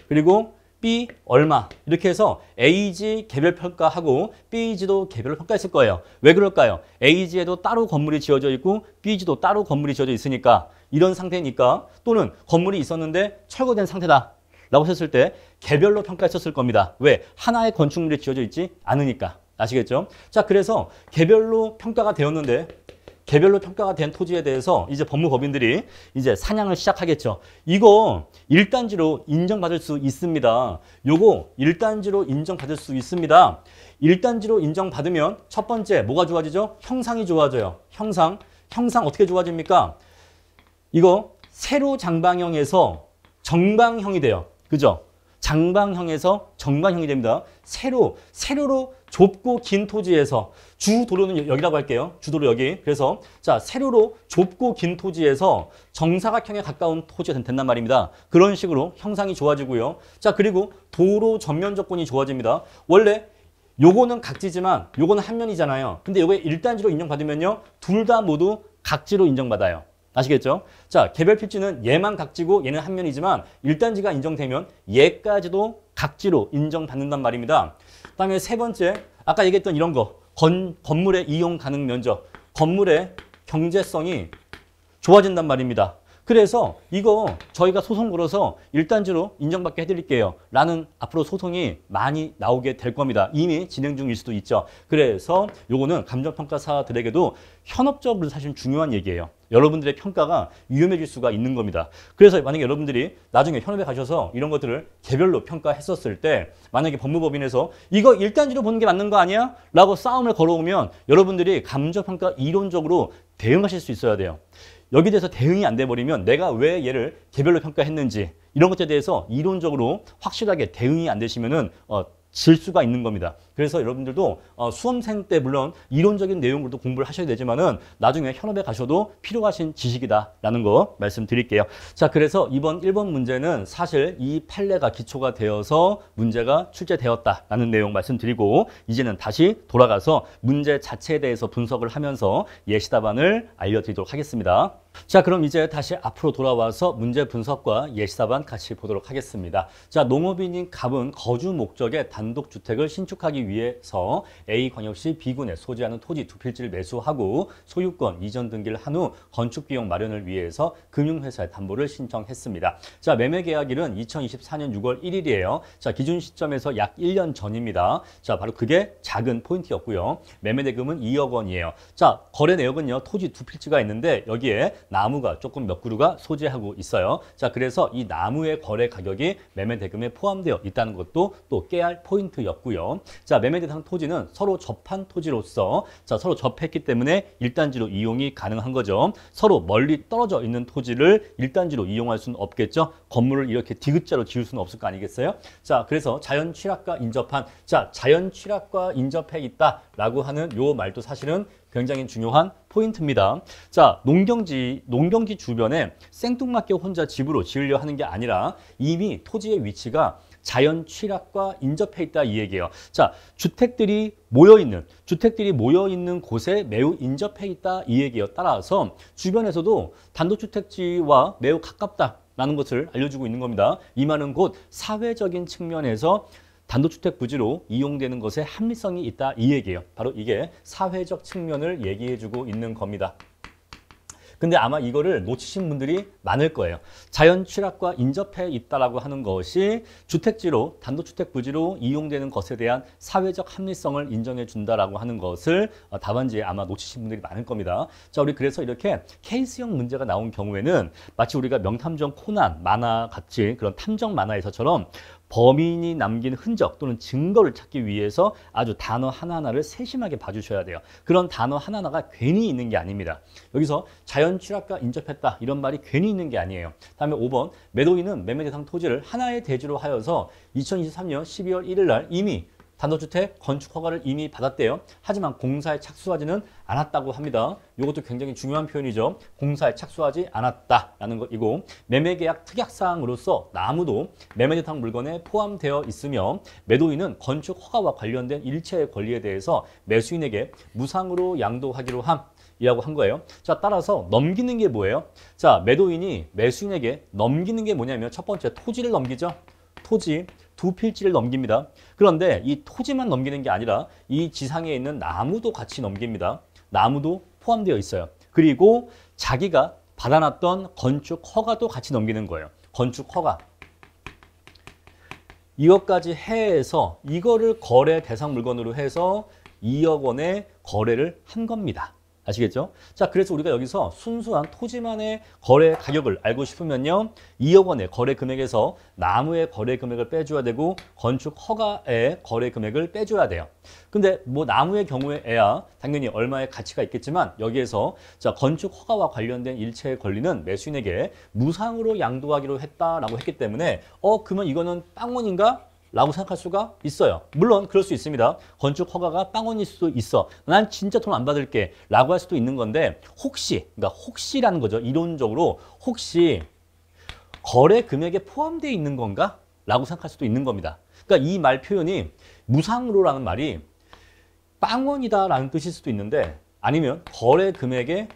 그리고 B 얼마 이렇게 해서 A지 개별 평가하고 B지도 개별로 평가했을 거예요. 왜 그럴까요? A지에도 따로 건물이 지어져 있고 B지도 따로 건물이 지어져 있으니까 이런 상태니까 또는 건물이 있었는데 철거된 상태다 라고 했을 때 개별로 평가했었을 겁니다. 왜? 하나의 건축물이 지어져 있지 않으니까. 아시겠죠? 자, 그래서 개별로 평가가 되었는데 개별로 평가가 된 토지에 대해서 이제 법무법인들이 이제 사냥을 시작하겠죠. 이거 일단지로 인정받을 수 있습니다. 요거 일단지로 인정받을 수 있습니다. 일단지로 인정받으면 첫 번째 뭐가 좋아지죠? 형상이 좋아져요. 형상 어떻게 좋아집니까? 이거 세로 장방형에서 정방형이 돼요. 그죠? 장방형에서 정방형이 됩니다. 세로로 좁고 긴 토지에서 주도로는 여기라고 할게요. 주도로 여기. 그래서 자, 세로로 좁고 긴 토지에서 정사각형에 가까운 토지가 된단 말입니다. 그런 식으로 형상이 좋아지고요. 자, 그리고 도로 전면 조건이 좋아집니다. 원래 요거는 각지지만 요거는 한면이잖아요. 근데 요게 일단지로 인정받으면요. 둘 다 모두 각지로 인정받아요. 아시겠죠? 자, 개별 필지는 얘만 각지고 얘는 한면이지만 일단지가 인정되면 얘까지도 각지로 인정받는단 말입니다. 그다음에 세 번째, 아까 얘기했던 이런 거, 건물의 이용 가능 면적, 건물의 경제성이 좋아진단 말입니다. 그래서 이거 저희가 소송 걸어서 일단주로 인정받게 해드릴게요. 라는 앞으로 소송이 많이 나오게 될 겁니다. 이미 진행 중일 수도 있죠. 그래서 요거는 감정평가사들에게도 현업적으로 사실 중요한 얘기예요. 여러분들의 평가가 위험해질 수가 있는 겁니다. 그래서 만약에 여러분들이 나중에 현업에 가셔서 이런 것들을 개별로 평가했었을 때 만약에 법무법인에서 이거 일단주로 보는 게 맞는 거 아니야? 라고 싸움을 걸어오면 여러분들이 감정평가 이론적으로 대응하실 수 있어야 돼요. 여기에 대해서 대응이 안 돼버리면 내가 왜 얘를 개별로 평가했는지 이런 것에 대해서 이론적으로 확실하게 대응이 안 되시면은 질 수가 있는 겁니다. 그래서 여러분들도 수험생 때 물론 이론적인 내용으로도 공부를 하셔야 되지만은 나중에 현업에 가셔도 필요하신 지식이다라는 거 말씀드릴게요. 자, 그래서 이번 1번 문제는 사실 이 판례가 기초가 되어서 문제가 출제되었다라는 내용 말씀드리고 이제는 다시 돌아가서 문제 자체에 대해서 분석을 하면서 예시 답안을 알려드리도록 하겠습니다. 자, 그럼 이제 다시 앞으로 돌아와서 문제 분석과 예시 답안 같이 보도록 하겠습니다. 자, 농업인인 갑은 거주 목적의 단독주택을 신축하기 위해서 A광역시 B군에 소재하는 토지 두 필지를 매수하고 소유권 이전 등기를 한 후 건축비용 마련을 위해서 금융회사에 담보를 신청했습니다. 자, 매매계약일은 2024년 6월 1일이에요. 자, 기준 시점에서 약 1년 전입니다. 자, 바로 그게 작은 포인트였고요. 매매대금은 2억 원이에요. 자, 거래 내역은요, 토지 두 필지가 있는데 여기에 나무가 조금 몇 그루가 소재하고 있어요. 자, 그래서 이 나무의 거래 가격이 매매 대금에 포함되어 있다는 것도 또 깨알 포인트였고요. 자, 매매 대상 토지는 서로 접한 토지로서 자, 서로 접했기 때문에 일단지로 이용이 가능한 거죠. 서로 멀리 떨어져 있는 토지를 일단지로 이용할 수는 없겠죠. 건물을 이렇게 디귿자로 지을 수는 없을 거 아니겠어요? 자, 그래서 자연 취락과 인접한 자, 자연 취락과 인접해 있다라고 하는 요 말도 사실은 굉장히 중요한 포인트입니다. 자, 농경지 주변에 생뚱맞게 혼자 집으로 지으려 하는 게 아니라 이미 토지의 위치가 자연 취락과 인접해 있다 이 얘기예요. 자, 주택들이 모여 있는 곳에 매우 인접해 있다 이 얘기예요. 따라서 주변에서도 단독주택지와 매우 가깝다라는 것을 알려주고 있는 겁니다. 이 말은 곧 사회적인 측면에서 단독주택 부지로 이용되는 것에 합리성이 있다 이 얘기예요. 바로 이게 사회적 측면을 얘기해주고 있는 겁니다. 근데 아마 이거를 놓치신 분들이 많을 거예요. 자연 취락과 인접해 있다라고 하는 것이 주택지로 단독주택 부지로 이용되는 것에 대한 사회적 합리성을 인정해 준다라고 하는 것을 답안지에 아마 놓치신 분들이 많을 겁니다. 자, 우리 그래서 이렇게 케이스형 문제가 나온 경우에는 마치 우리가 명탐정 코난 만화 같이 그런 탐정 만화에서처럼 범인이 남긴 흔적 또는 증거를 찾기 위해서 아주 단어 하나하나를 세심하게 봐주셔야 돼요. 그런 단어 하나하나가 괜히 있는 게 아닙니다. 여기서 자연 취락과 인접했다 이런 말이 괜히 있는 게 아니에요. 다음에 5번 매도인은 매매 대상 토지를 하나의 대지로 하여서 2023년 12월 1일 날 이미 단독주택 건축 허가를 이미 받았대요. 하지만 공사에 착수하지는 않았다고 합니다. 이것도 굉장히 중요한 표현이죠. 공사에 착수하지 않았다라는 것이고 매매계약 특약사항으로서 나무도 매매대상 물건에 포함되어 있으며 매도인은 건축 허가와 관련된 일체의 권리에 대해서 매수인에게 무상으로 양도하기로 이라고 한 거예요. 자, 따라서 넘기는 게 뭐예요? 자, 매도인이 매수인에게 넘기는 게 뭐냐면 첫 번째 토지를 넘기죠. 토지 두 필지를 넘깁니다. 그런데 이 토지만 넘기는 게 아니라 이 지상에 있는 나무도 같이 넘깁니다. 나무도 포함되어 있어요. 그리고 자기가 받아놨던 건축 허가도 같이 넘기는 거예요. 건축 허가. 이것까지 해서 이거를 거래 대상 물건으로 해서 2억 원의 거래를 한 겁니다. 아시겠죠? 자, 그래서 우리가 여기서 순수한 토지만의 거래 가격을 알고 싶으면요. 2억 원의 거래 금액에서 나무의 거래 금액을 빼줘야 되고 건축 허가의 거래 금액을 빼줘야 돼요. 근데 뭐 나무의 경우에야 당연히 얼마의 가치가 있겠지만 여기에서 자, 건축 허가와 관련된 일체의 권리는 매수인에게 무상으로 양도하기로 했다라고 했기 때문에 그러면 이거는 빵원인가? 라고 생각할 수가 있어요. 물론 그럴 수 있습니다. 건축 허가가 빵원일 수도 있어. 난 진짜 돈 안 받을게 라고 할 수도 있는 건데 그러니까 혹시라는 거죠. 이론적으로 혹시 거래 금액에 포함되어 있는 건가? 라고 생각할 수도 있는 겁니다. 그러니까 이 말 표현이 무상으로라는 말이 빵원이다 라는 뜻일 수도 있는데 아니면 거래 금액에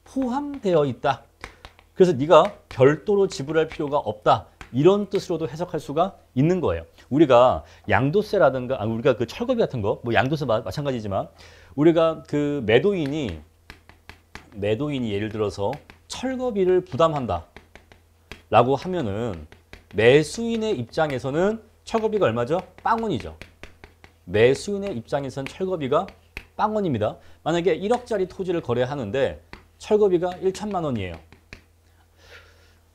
포함되어 있다. 그래서 네가 별도로 지불할 필요가 없다. 이런 뜻으로도 해석할 수가 있는 거예요. 우리가 양도세라든가, 우리가 그 철거비 같은 거, 뭐 양도세 마찬가지지만, 우리가 그 매도인이 예를 들어서 철거비를 부담한다 라고 하면은 매수인의 입장에서는 철거비가 얼마죠? 빵원이죠. 매수인의 입장에서는 철거비가 빵원입니다. 만약에 1억짜리 토지를 거래하는데 철거비가 1천만 원이에요.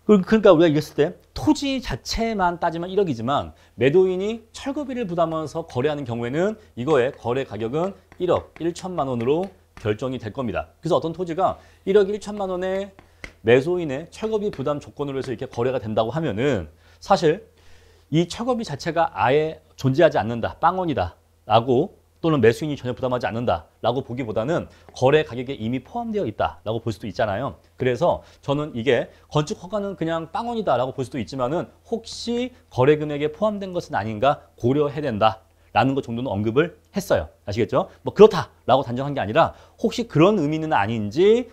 그러니까 우리가 얘기했을 때 토지 자체만 따지면 1억이지만 매도인이 철거비를 부담하면서 거래하는 경우에는 이거의 거래 가격은 1억 1천만 원으로 결정이 될 겁니다. 그래서 어떤 토지가 1억 1천만 원에 매수인의 철거비 부담 조건으로 해서 이렇게 거래가 된다고 하면은 사실 이 철거비 자체가 아예 존재하지 않는다, 빵원이다 라고 또는 매수인이 전혀 부담하지 않는다라고 보기보다는 거래 가격에 이미 포함되어 있다라고 볼 수도 있잖아요. 그래서 저는 이게 건축 허가는 그냥 빵원이다라고 볼 수도 있지만은 혹시 거래 금액에 포함된 것은 아닌가 고려해야 된다라는 것 정도는 언급을 했어요. 아시겠죠? 뭐 그렇다라고 단정한 게 아니라 혹시 그런 의미는 아닌지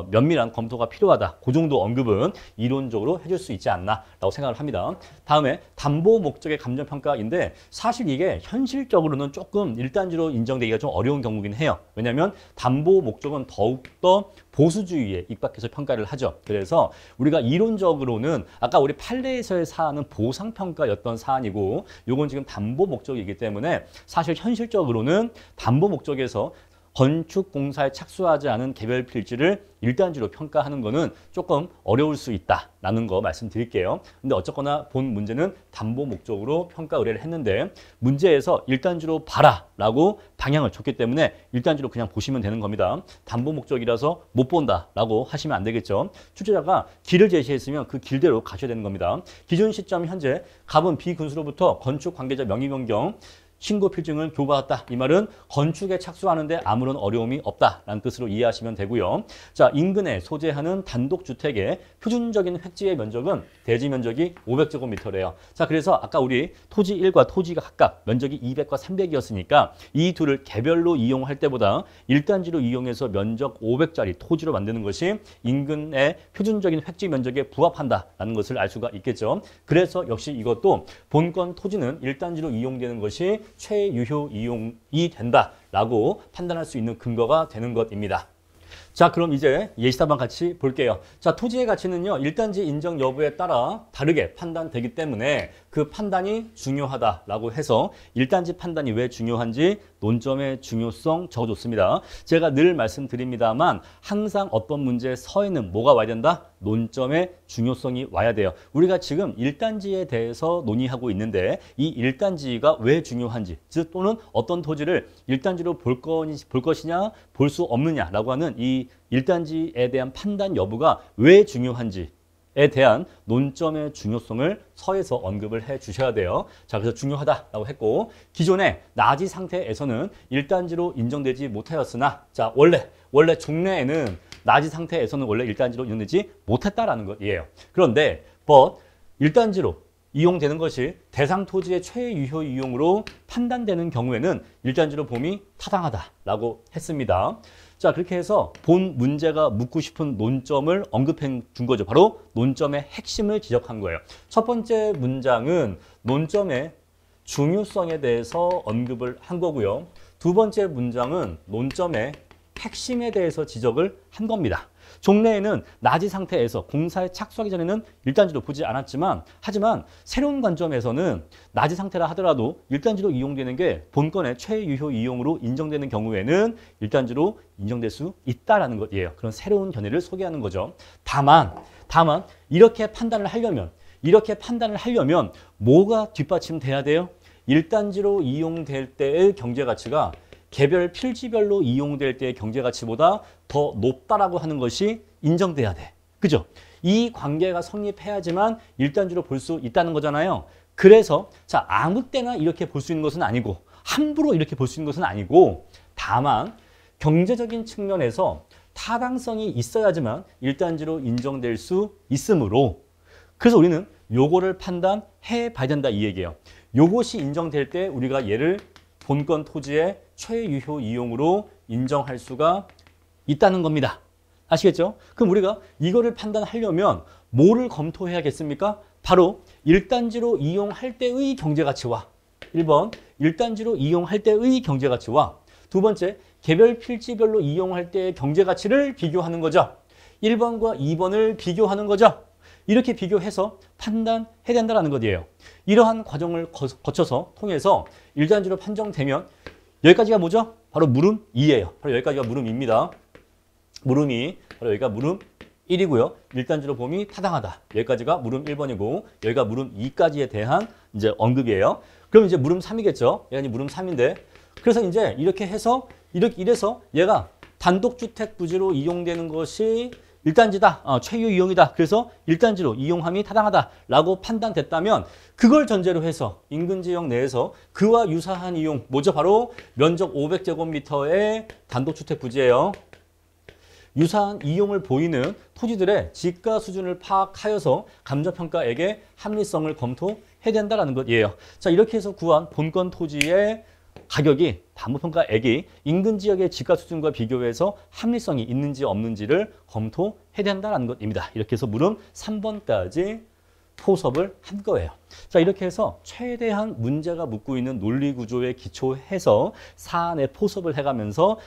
면밀한 검토가 필요하다. 그 정도 언급은 이론적으로 해줄 수 있지 않나라고 생각을 합니다. 다음에 담보 목적의 감정평가인데 사실 이게 현실적으로는 조금 일단지로 인정되기가 좀 어려운 경우긴 해요. 왜냐하면 담보 목적은 더욱더 보수주의에 입각해서 평가를 하죠. 그래서 우리가 이론적으로는 아까 우리 판례에서의 사안은 보상평가였던 사안이고 요건 지금 담보 목적이기 때문에 사실 현실적으로는 담보 목적에서 건축공사에 착수하지 않은 개별 필지를 일단지로 평가하는 거는 조금 어려울 수 있다라는 거 말씀드릴게요. 근데 어쨌거나 본 문제는 담보 목적으로 평가 의뢰를 했는데 문제에서 일단지로 봐라라고 방향을 줬기 때문에 일단지로 그냥 보시면 되는 겁니다. 담보 목적이라서 못 본다라고 하시면 안 되겠죠. 출제자가 길을 제시했으면 그 길대로 가셔야 되는 겁니다. 기준 시점 현재 갑은 B군수로부터 건축 관계자 명의 변경 신고 필증을 교부받았다. 이 말은 건축에 착수하는데 아무런 어려움이 없다라는 뜻으로 이해하시면 되고요. 자, 인근에 소재하는 단독주택의 표준적인 획지의 면적은 대지 면적이 500제곱미터래요. 자, 그래서 아까 우리 토지 1과 토지가 각각 면적이 200과 300이었으니까 이 둘을 개별로 이용할 때보다 일단지로 이용해서 면적 500짜리 토지로 만드는 것이 인근의 표준적인 획지 면적에 부합한다라는 것을 알 수가 있겠죠. 그래서 역시 이것도 본건 토지는 일단지로 이용되는 것이 최유효 이용이 된다라고 판단할 수 있는 근거가 되는 것입니다. 자, 그럼 이제 예시답안 같이 볼게요. 자, 토지의 가치는요, 일단지 인정 여부에 따라 다르게 판단되기 때문에 그 판단이 중요하다라고 해서 일단지 판단이 왜 중요한지 논점의 중요성 적어줬습니다. 제가 늘 말씀드립니다만 항상 어떤 문제의 서에는 뭐가 와야 된다? 논점의 중요성이 와야 돼요. 우리가 지금 일단지에 대해서 논의하고 있는데 이 일단지가 왜 중요한지, 즉 또는 어떤 토지를 일단지로 볼 것이냐, 볼 수 없느냐라고 하는 이 일단지에 대한 판단 여부가 왜 중요한지에 대한 논점의 중요성을 서에서 언급을 해 주셔야 돼요. 자, 그래서 중요하다라고 했고 기존의 나지 상태에서는 일단지로 인정되지 못하였으나 자, 원래 종래에는 나지 상태에서는 원래 일단지로 인정되지 못했다라는 것이에요. 그런데 일단지로 이용되는 것이 대상 토지의 최유효 이용으로 판단되는 경우에는 일단지로 봄이 타당하다라고 했습니다. 자, 그렇게 해서 본 문제가 묻고 싶은 논점을 언급해 준 거죠. 바로 논점의 핵심을 지적한 거예요. 첫 번째 문장은 논점의 중요성에 대해서 언급을 한 거고요. 두 번째 문장은 논점의 핵심에 대해서 지적을 한 겁니다. 종래에는 나지 상태에서 공사에 착수하기 전에는 일단지로 보지 않았지만 하지만 새로운 관점에서는 나지 상태라 하더라도 일단지로 이용되는 게 본건의 최유효 이용으로 인정되는 경우에는 일단지로 인정될 수 있다라는 것이에요. 그런 새로운 견해를 소개하는 거죠. 다만 이렇게 판단을 하려면 뭐가 뒷받침돼야 돼요? 일단지로 이용될 때의 경제가치가 개별 필지별로 이용될 때의 경제가치보다 더 높다라고 하는 것이 인정돼야 돼. 그죠? 이 관계가 성립해야지만 일단지로 볼 수 있다는 거잖아요. 그래서 자, 아무 때나 이렇게 볼 수 있는 것은 아니고 함부로 이렇게 볼 수 있는 것은 아니고 다만 경제적인 측면에서 타당성이 있어야지만 일단지로 인정될 수 있으므로 그래서 우리는 요거를 판단해 봐야 된다 이 얘기예요. 요것이 인정될 때 우리가 얘를 본건 토지의 최유효 이용으로 인정할 수가 있다는 겁니다. 아시겠죠? 그럼 우리가 이거를 판단하려면 뭐를 검토해야겠습니까? 바로 일단지로 이용할 때의 경제가치와 1번 일단지로 이용할 때의 경제가치와 두 번째 개별 필지별로 이용할 때의 경제가치를 비교하는 거죠. 1번과 2번을 비교하는 거죠. 이렇게 비교해서 판단해야 된다는 것이에요. 이러한 과정을 거쳐서 통해서 일단지로 판정되면 여기까지가 뭐죠? 바로 물음 2예요. 바로 여기까지가 물음 2입니다. 물음 2, 바로 여기가 물음 1이고요. 일단지로 봄이 타당하다. 여기까지가 물음 1번이고 여기가 물음 2까지에 대한 이제 언급이에요. 그럼 이제 물음 3이겠죠. 얘가 이제 물음 3인데 그래서 이제 이렇게 해서 이래서 얘가 단독주택 부지로 이용되는 것이 일단지다. 최유 이용이다. 그래서 일단지로 이용함이 타당하다라고 판단됐다면 그걸 전제로 해서 인근 지역 내에서 그와 유사한 이용 뭐죠? 바로 면적 500제곱미터의 단독주택 부지예요. 유사한 이용을 보이는 토지들의 지가 수준을 파악하여서 감정평가액의 합리성을 검토해야 된다는 것이에요. 자, 이렇게 해서 구한 본건 토지의 가격이 담보평가액이 인근 지역의 지가 수준과 비교해서 합리성이 있는지 없는지를 검토해야 된다는 것입니다. 이렇게 해서 물음 3번까지 포섭을 한 거예요. 자, 이렇게 해서 최대한 문제가 묻고 있는 논리구조에 기초해서 사안의 포섭을 해가면서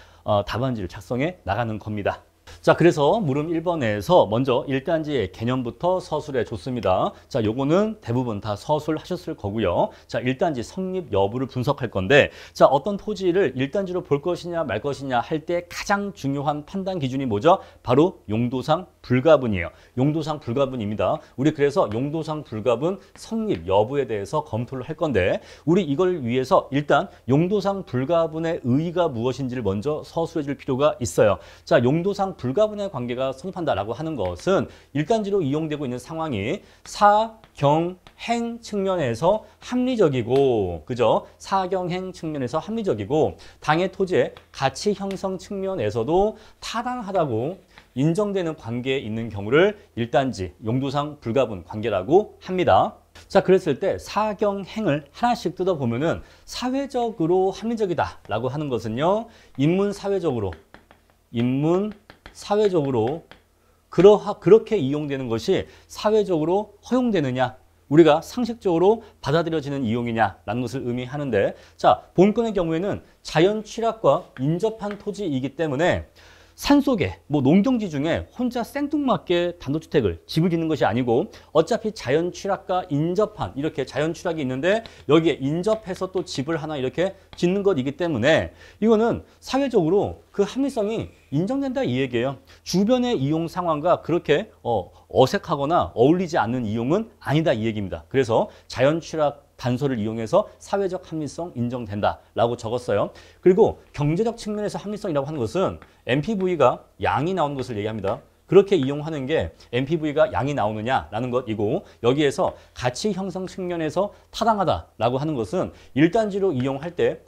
답안지를 작성해 나가는 겁니다. 자, 그래서 물음 1번에서 먼저 일단지의 개념부터 서술해 줬습니다. 자, 요거는 대부분 다 서술하셨을 거고요. 자, 일단지 성립 여부를 분석할 건데, 자, 어떤 토지를 일단지로 볼 것이냐 말 것이냐 할 때 가장 중요한 판단 기준이 뭐죠? 바로 용도상 불가분이에요. 용도상 불가분입니다. 우리 그래서 용도상 불가분 성립 여부에 대해서 검토를 할 건데, 우리 이걸 위해서 일단 용도상 불가분의 의의가 무엇인지를 먼저 서술해 줄 필요가 있어요. 자, 용도상 불가분의 관계가 성립한다라고 하는 것은 일단지로 이용되고 있는 상황이 사경행 측면에서 합리적이고, 그죠? 사경행 측면에서 합리적이고, 당해 토지의 가치 형성 측면에서도 타당하다고 인정되는 관계에 있는 경우를 일단지 용도상 불가분 관계라고 합니다. 자, 그랬을 때 사경행을 하나씩 뜯어보면은 사회적으로 합리적이다라고 하는 것은요, 인문사회적으로 그렇게 이용되는 것이 사회적으로 허용되느냐, 우리가 상식적으로 받아들여지는 이용이냐라는 것을 의미하는데, 자, 본건의 경우에는 자연 취락과 인접한 토지이기 때문에 산속에 농경지 중에 혼자 생뚱맞게 단독주택을 집을 짓는 것이 아니고 어차피 자연 취락과 인접한 이렇게 자연 취락이 있는데 여기에 인접해서 또 집을 하나 이렇게 짓는 것이기 때문에 이거는 사회적으로 그 합리성이 인정된다 이 얘기예요. 주변의 이용 상황과 그렇게 어색하거나 어울리지 않는 이용은 아니다 이 얘기입니다. 그래서 자연 취락 단서를 이용해서 사회적 합리성 인정된다라고 적었어요. 그리고 경제적 측면에서 합리성이라고 하는 것은 NPV가 양이 나오는 것을 얘기합니다. 그렇게 이용하는 게 NPV가 양이 나오느냐라는 것이고, 여기에서 가치 형성 측면에서 타당하다라고 하는 것은 일단지로 이용할 때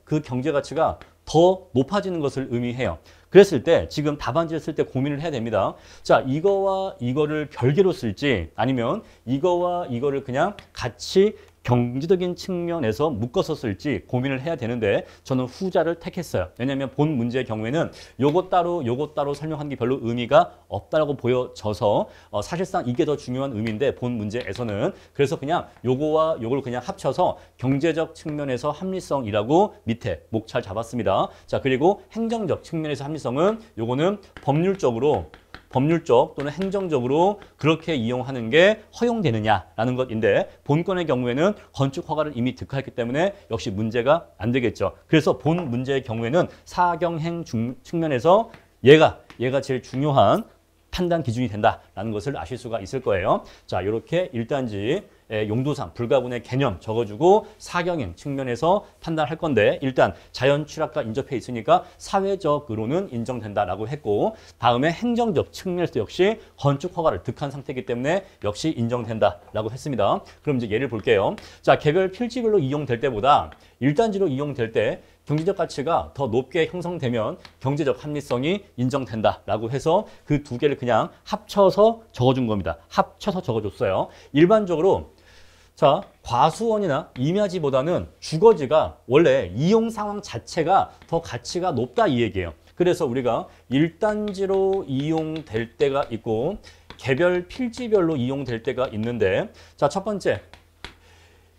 그 경제 가치가 더 높아지는 것을 의미해요. 그랬을 때 지금 답안지를 쓸 때 고민을 해야 됩니다. 자, 이거와 이거를 별개로 쓸지 아니면 이거와 이거를 그냥 같이 경제적인 측면에서 묶어서 쓸지 고민을 해야 되는데 저는 후자를 택했어요. 왜냐하면 본 문제의 경우에는 요것 따로 설명하는 게 별로 의미가 없다라고 보여져서 사실상 이게 더 중요한 의미인데 본 문제에서는 그래서 그냥 요거와 요걸 그냥 합쳐서 경제적 측면에서 합리성이라고 밑에 목차를 잡았습니다. 자, 그리고 행정적 측면에서 합리성은 요거는 법률적 또는 행정적으로 그렇게 이용하는 게 허용되느냐라는 것인데 본건의 경우에는 건축 허가를 이미 득하였기 때문에 역시 문제가 안 되겠죠. 그래서 본 문제의 경우에는 사경행 측면에서 얘가 제일 중요한 판단 기준이 된다라는 것을 아실 수가 있을 거예요. 자, 이렇게 일단지 용도상 불가분의 개념 적어주고 사경행 측면에서 판단할 건데 일단 자연 취락과 인접해 있으니까 사회적으로는 인정된다라고 했고, 다음에 행정적 측면에서 역시 건축 허가를 득한 상태이기 때문에 역시 인정된다라고 했습니다. 그럼 이제 예를 볼게요. 자, 개별 필지별로 이용될 때보다 일단지로 이용될 때 경제적 가치가 더 높게 형성되면 경제적 합리성이 인정된다라고 해서 그 두 개를 그냥 합쳐서 적어준 겁니다. 합쳐서 적어줬어요. 일반적으로 자, 과수원이나 임야지보다는 주거지가 원래 이용 상황 자체가 더 가치가 높다 이 얘기예요. 그래서 우리가 일단지로 이용될 때가 있고 개별 필지별로 이용될 때가 있는데, 자, 첫 번째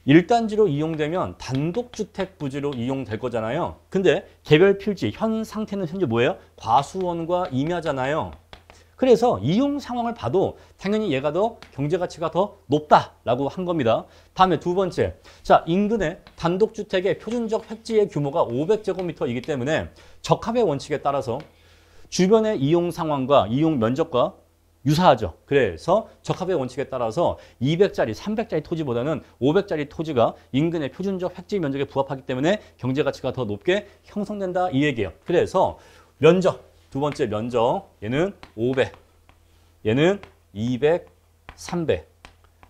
일단지로 이용되면 단독주택 부지로 이용될 거잖아요. 근데 개별 필지 현 상태는 현재 뭐예요? 과수원과 임야잖아요. 그래서 이용 상황을 봐도 당연히 얘가 더 경제 가치가 더 높다라고 한 겁니다. 다음에 두 번째, 자, 인근의 단독주택의 표준적 획지의 규모가 500제곱미터이기 때문에 적합의 원칙에 따라서 주변의 이용 상황과 이용 면적과 유사하죠. 그래서 적합의 원칙에 따라서 200짜리, 300짜리 토지보다는 500짜리 토지가 인근의 표준적 획지 면적에 부합하기 때문에 경제 가치가 더 높게 형성된다 이 얘기예요. 그래서 면적, 두 번째 면적, 얘는 500, 얘는 200, 300.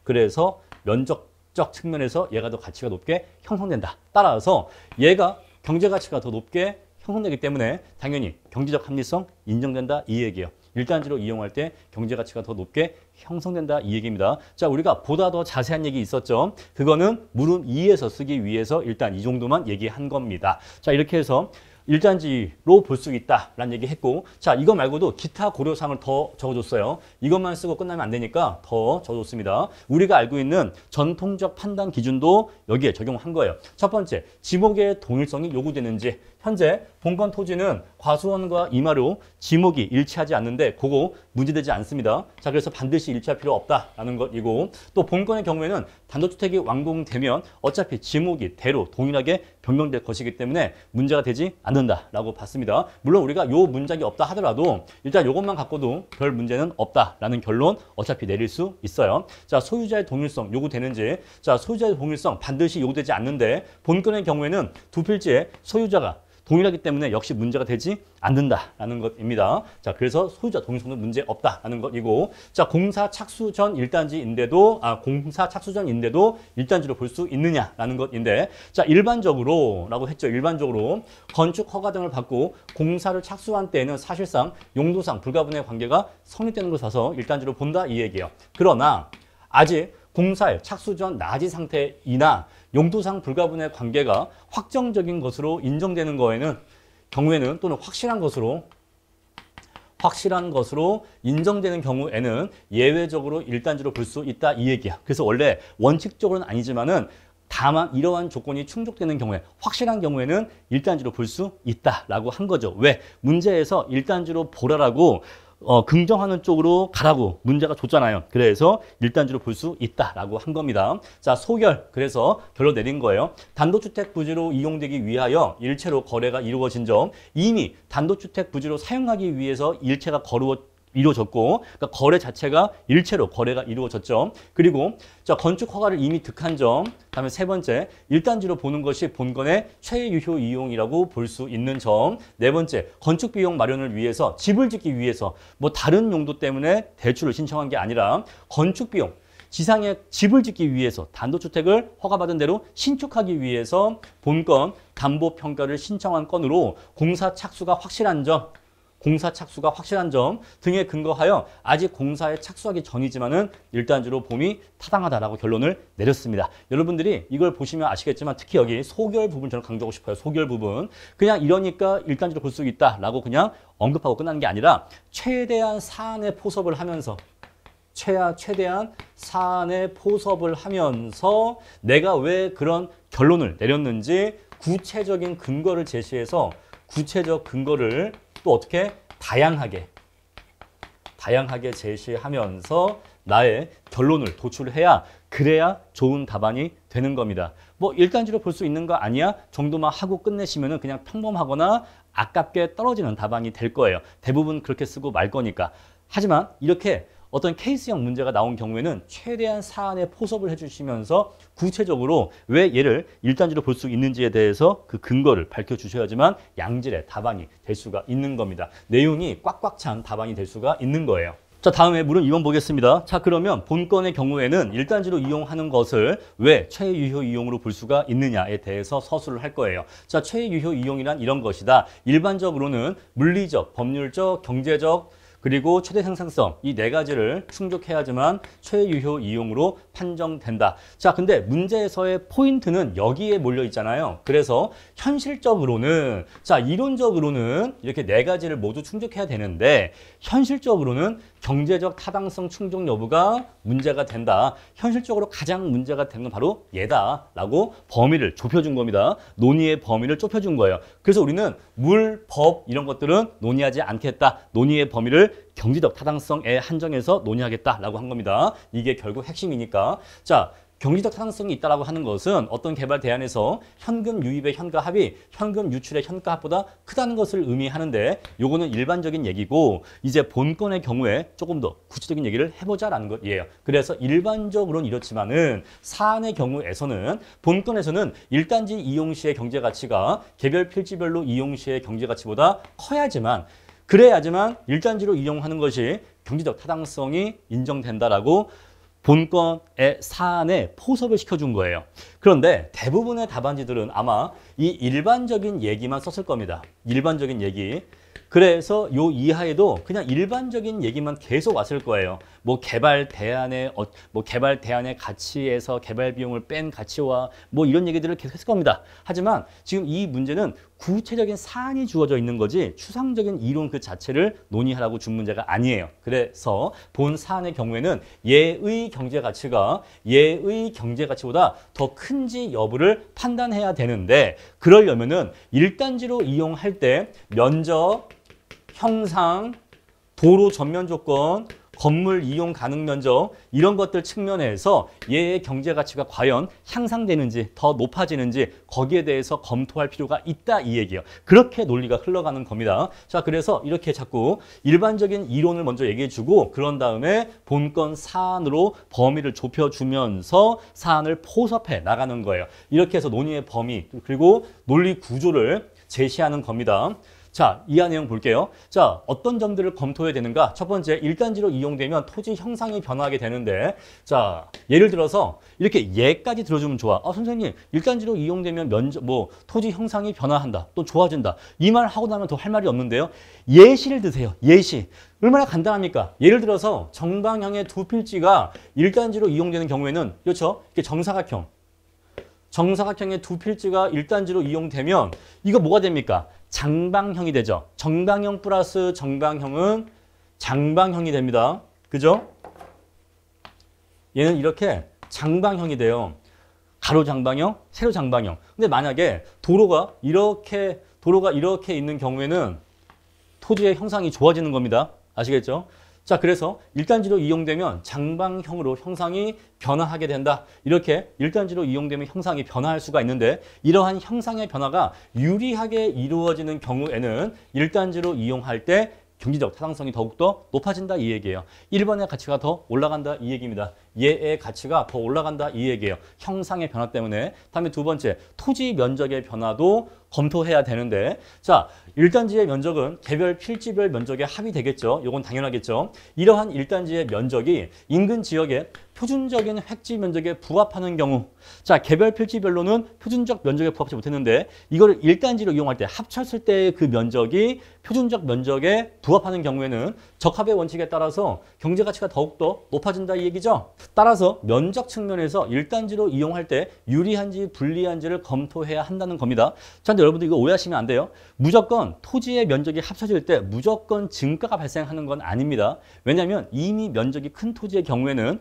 그래서 면적적 측면에서 얘가 더 가치가 높게 형성된다. 따라서 얘가 경제 가치가 더 높게 형성되기 때문에 당연히 경제적 합리성 인정된다 이 얘기예요. 일단지로 이용할 때 경제 가치가 더 높게 형성된다 이 얘기입니다. 자, 우리가 보다 더 자세한 얘기 있었죠. 그거는 물음 2에서 쓰기 위해서 일단 이 정도만 얘기한 겁니다. 자, 이렇게 해서 일단지로 볼 수 있다라는 얘기 했고, 자, 이거 말고도 기타 고려사항을 더 적어줬어요. 이것만 쓰고 끝나면 안 되니까 더 적어줬습니다. 우리가 알고 있는 전통적 판단 기준도 여기에 적용한 거예요. 첫 번째, 지목의 동일성이 요구되는지. 현재 본건 토지는 과수원과 임야로 지목이 일치하지 않는데 그거 문제되지 않습니다. 자, 그래서 반드시 일치할 필요 없다라는 것이고, 또 본건의 경우에는 단독주택이 완공되면 어차피 지목이 대로 동일하게 변경될 것이기 때문에 문제가 되지 않는다라고 봤습니다. 물론 우리가 요 문장이 없다 하더라도 일단 요것만 갖고도 별 문제는 없다라는 결론 어차피 내릴 수 있어요. 자, 소유자의 동일성 요구되는지. 자, 소유자의 동일성 반드시 요구되지 않는데 본건의 경우에는 두 필지의 소유자가 동일하기 때문에 역시 문제가 되지 않는다라는 것입니다. 자, 그래서 소유자 동일성도 문제 없다라는 것이고, 자, 공사 착수 전인데도 일단지로 볼 수 있느냐라는 것인데, 자, 일반적으로라고 했죠. 일반적으로 건축 허가 등을 받고 공사를 착수한 때에는 사실상 용도상 불가분의 관계가 성립되는 것을 봐서 일단지로 본다 이 얘기예요. 그러나 아직 공사의 착수 전 나지 상태이나 용도상 불가분의 관계가 확정적인 것으로 인정되는 경우에는 또는 확실한 것으로 인정되는 경우에는 예외적으로 일단지로 볼 수 있다 이 얘기야. 그래서 원래 원칙적으로는 아니지만은 다만 이러한 조건이 충족되는 경우에, 확실한 경우에는 일단지로 볼 수 있다라고 한 거죠. 왜? 문제에서 일단지로 보라라고 긍정하는 쪽으로 가라고 문제가 줬잖아요. 그래서 일단지로 볼 수 있다라고 한 겁니다. 자, 소결. 그래서 결론 내린 거예요. 단독주택 부지로 이용되기 위하여 일체로 거래가 이루어진 점, 이미 단독주택 부지로 사용하기 위해서 일체가 이루어졌고, 그러니까 거래 자체가 일체로 거래가 이루어졌죠. 그리고 자, 건축 허가를 이미 득한 점. 다음에 세 번째, 일단지로 보는 것이 본건의 최유효 이용이라고 볼 수 있는 점. 네 번째, 건축 비용 마련을 위해서, 집을 짓기 위해서 뭐 다른 용도 때문에 대출을 신청한 게 아니라 건축 비용, 지상에 집을 짓기 위해서 등록주택을 허가받은 대로 신축하기 위해서 본건 담보평가를 신청한 건으로 공사 착수가 확실한 점 등에 근거하여 아직 공사에 착수하기 전이지만은 일단지로 봄이 타당하다라고 결론을 내렸습니다. 여러분들이 이걸 보시면 아시겠지만 특히 여기 소결 부분 저는 강조하고 싶어요. 소결 부분. 그냥 이러니까 일단지로 볼 수 있다라고 그냥 언급하고 끝나는 게 아니라 최대한 사안에 포섭을 하면서 내가 왜 그런 결론을 내렸는지 구체적인 근거를 제시해서 구체적 근거를 또 어떻게 다양하게 제시하면서 나의 결론을 도출해야 그래야 좋은 답안이 되는 겁니다. 뭐 일단지로 볼 수 있는 거 아니야 정도만 하고 끝내시면은 그냥 평범하거나 아깝게 떨어지는 답안이 될 거예요. 대부분 그렇게 쓰고 말 거니까. 하지만 이렇게 어떤 케이스형 문제가 나온 경우에는 최대한 사안에 포섭을 해주시면서 구체적으로 왜 얘를 일단지로 볼 수 있는지에 대해서 그 근거를 밝혀주셔야지만 양질의 답안이 될 수가 있는 겁니다. 내용이 꽉꽉 찬 답안이 될 수가 있는 거예요. 자, 다음에 물음 2번 보겠습니다. 자, 그러면 본건의 경우에는 일단지로 이용하는 것을 왜 최유효 이용으로 볼 수가 있느냐에 대해서 서술을 할 거예요. 자, 최유효 이용이란 이런 것이다. 일반적으로는 물리적, 법률적, 경제적, 그리고 최대 생산성 이 네 가지를 충족해야지만 최유효 이용으로 판정된다. 자, 근데 문제에서의 포인트는 여기에 몰려 있잖아요. 그래서 현실적으로는, 자, 이론적으로는 이렇게 네 가지를 모두 충족해야 되는데 현실적으로는 경제적 타당성 충족 여부가 문제가 된다. 현실적으로 가장 문제가 되는 건 바로 얘다라고 범위를 좁혀준 겁니다. 논의의 범위를 좁혀준 거예요. 그래서 우리는 물, 법 이런 것들은 논의하지 않겠다. 논의의 범위를 이거를 경제적 타당성에 한정해서 논의하겠다라고 한 겁니다. 이게 결국 핵심이니까. 자, 경제적 타당성이 있다라고 하는 것은 어떤 개발 대안에서 현금 유입의 현가합이 현금 유출의 현가합보다 크다는 것을 의미하는데 요거는 일반적인 얘기고 이제 본건의 경우에 조금 더 구체적인 얘기를 해보자라는 것이에요. 그래서 일반적으로는 이렇지만은 사안의 경우에서는 본건에서는 1단지 이용 시의 경제 가치가 개별 필지별로 이용 시의 경제 가치보다 커야지만 그래야지만 1단지로 이용하는 것이 경제적 타당성이 인정된다라고 본건의 사안에 포섭을 시켜준 거예요. 그런데 대부분의 답안지들은 아마 이 일반적인 얘기만 썼을 겁니다. 일반적인 얘기. 그래서 요 이하에도 그냥 일반적인 얘기만 계속 왔을 거예요. 뭐 개발 대안의 가치에서 개발 비용을 뺀 가치와 뭐 이런 얘기들을 계속 했을 겁니다. 하지만 지금 이 문제는 구체적인 사안이 주어져 있는 거지 추상적인 이론 그 자체를 논의하라고 준 문제가 아니에요. 그래서 본 사안의 경우에는 얘의 경제 가치가 얘의 경제 가치보다 더 큰지 여부를 판단해야 되는데 그러려면은 1단지로 이용할 때 면적, 형상, 도로 전면 조건, 건물 이용 가능 면적 이런 것들 측면에서 얘의 경제 가치가 과연 향상되는지 더 높아지는지 거기에 대해서 검토할 필요가 있다 이 얘기예요. 그렇게 논리가 흘러가는 겁니다. 자, 그래서 이렇게 자꾸 일반적인 이론을 먼저 얘기해 주고 그런 다음에 본건 사안으로 범위를 좁혀주면서 사안을 포섭해 나가는 거예요. 이렇게 해서 논의의 범위 그리고 논리 구조를 제시하는 겁니다. 자, 이하 내용 볼게요. 자, 어떤 점들을 검토해야 되는가? 첫 번째, 1단지로 이용되면 토지 형상이 변화하게 되는데 자, 예를 들어서 이렇게 예까지 들어주면 좋아. 선생님, 1단지로 이용되면 토지 형상이 변화한다. 또 좋아진다. 이 말 하고 나면 더 할 말이 없는데요. 예시를 드세요. 예시. 얼마나 간단합니까? 예를 들어서 정방향의 두 필지가 1단지로 이용되는 경우에는 그렇죠? 이렇게 정사각형의 두 필지가 1단지로 이용되면 이거 뭐가 됩니까? 장방형이 되죠. 정방형 플러스 정방형은 장방형이 됩니다. 그죠? 얘는 이렇게 장방형이 돼요. 가로 장방형, 세로 장방형. 근데 만약에 도로가 이렇게 있는 경우에는 토지의 형상이 좋아지는 겁니다. 아시겠죠? 자, 그래서 1단지로 이용되면 장방형으로 형상이 변화하게 된다. 이렇게 1단지로 이용되면 형상이 변화할 수가 있는데 이러한 형상의 변화가 유리하게 이루어지는 경우에는 1단지로 이용할 때 경제적 타당성이 더욱더 높아진다 이 얘기예요. 1번의 가치가 더 올라간다 이 얘기입니다. 얘의 가치가 더 올라간다 이 얘기예요. 형상의 변화 때문에. 다음에 두 번째, 토지 면적의 변화도 검토해야 되는데 자, 1단지의 면적은 개별 필지별 면적의 합이 되겠죠. 이건 당연하겠죠. 이러한 1단지의 면적이 인근 지역의 표준적인 획지 면적에 부합하는 경우 자, 개별 필지별로는 표준적 면적에 부합하지 못했는데 이거를 1단지로 이용할 때 합쳤을 때 그 면적이 표준적 면적에 부합하는 경우에는 적합의 원칙에 따라서 경제 가치가 더욱더 높아진다 이 얘기죠. 따라서 면적 측면에서 1단지로 이용할 때 유리한지 불리한지를 검토해야 한다는 겁니다. 자, 근데 여러분들 이거 오해하시면 안 돼요. 무조건 토지의 면적이 합쳐질 때 무조건 증가가 발생하는 건 아닙니다. 왜냐하면 이미 면적이 큰 토지의 경우에는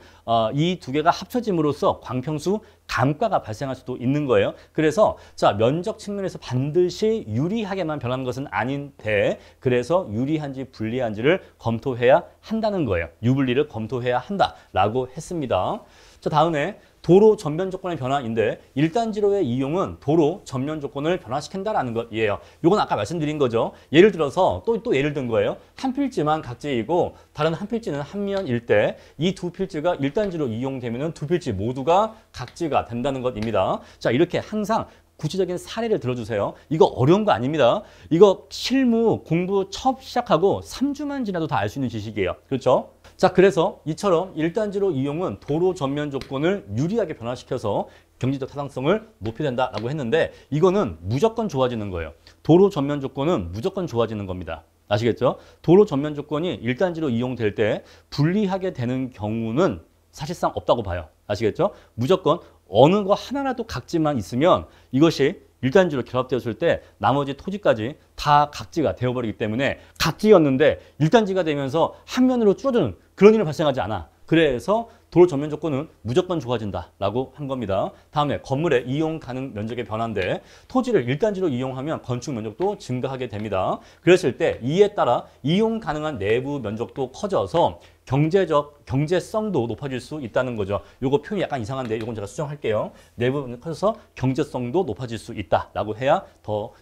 이 두 개가 합쳐짐으로써 광평수 감가가 발생할 수도 있는 거예요. 그래서 자, 면적 측면에서 반드시 유리하게만 변하는 것은 아닌데 그래서 유리한지 불리한지를 검토해야 한다는 거예요. 유불리를 검토해야 한다라고 했습니다. 자, 다음에 도로 전면 조건의 변화인데 1단지로의 이용은 도로 전면 조건을 변화시킨다라는 것이에요. 이건 아까 말씀드린 거죠. 예를 들어서 또 예를 든 거예요. 한 필지만 각지이고 다른 한 필지는 한면일 때 이 두 필지가 1단지로 이용되면 두 필지 모두가 각지가 된다는 것입니다. 자, 이렇게 항상 구체적인 사례를 들어주세요. 이거 어려운 거 아닙니다. 이거 실무 공부 처음 시작하고 3주만 지나도 다 알 수 있는 지식이에요. 그렇죠? 자, 그래서 이처럼 1단지로 이용은 도로 전면 조건을 유리하게 변화시켜서 경제적 타당성을 높여야 된다라고 했는데 이거는 무조건 좋아지는 거예요. 도로 전면 조건은 무조건 좋아지는 겁니다. 아시겠죠? 도로 전면 조건이 1단지로 이용될 때 불리하게 되는 경우는 사실상 없다고 봐요. 아시겠죠? 무조건 어느 거 하나라도 각지만 있으면 이것이 1단지로 결합되었을 때 나머지 토지까지 다 각지가 되어버리기 때문에 각지였는데 1단지가 되면서 한 면으로 줄어드는 그런 일은 발생하지 않아. 그래서 도로 전면 조건은 무조건 좋아진다라고 한 겁니다. 다음에 건물의 이용 가능 면적의 변화인데 토지를 1단지로 이용하면 건축 면적도 증가하게 됩니다. 그랬을 때 이에 따라 이용 가능한 내부 면적도 커져서 경제성도 높아질 수 있다는 거죠. 요거 표현이 약간 이상한데 요건 제가 수정할게요. 내부 면적이 커져서 경제성도 높아질 수 있다라고 해야 더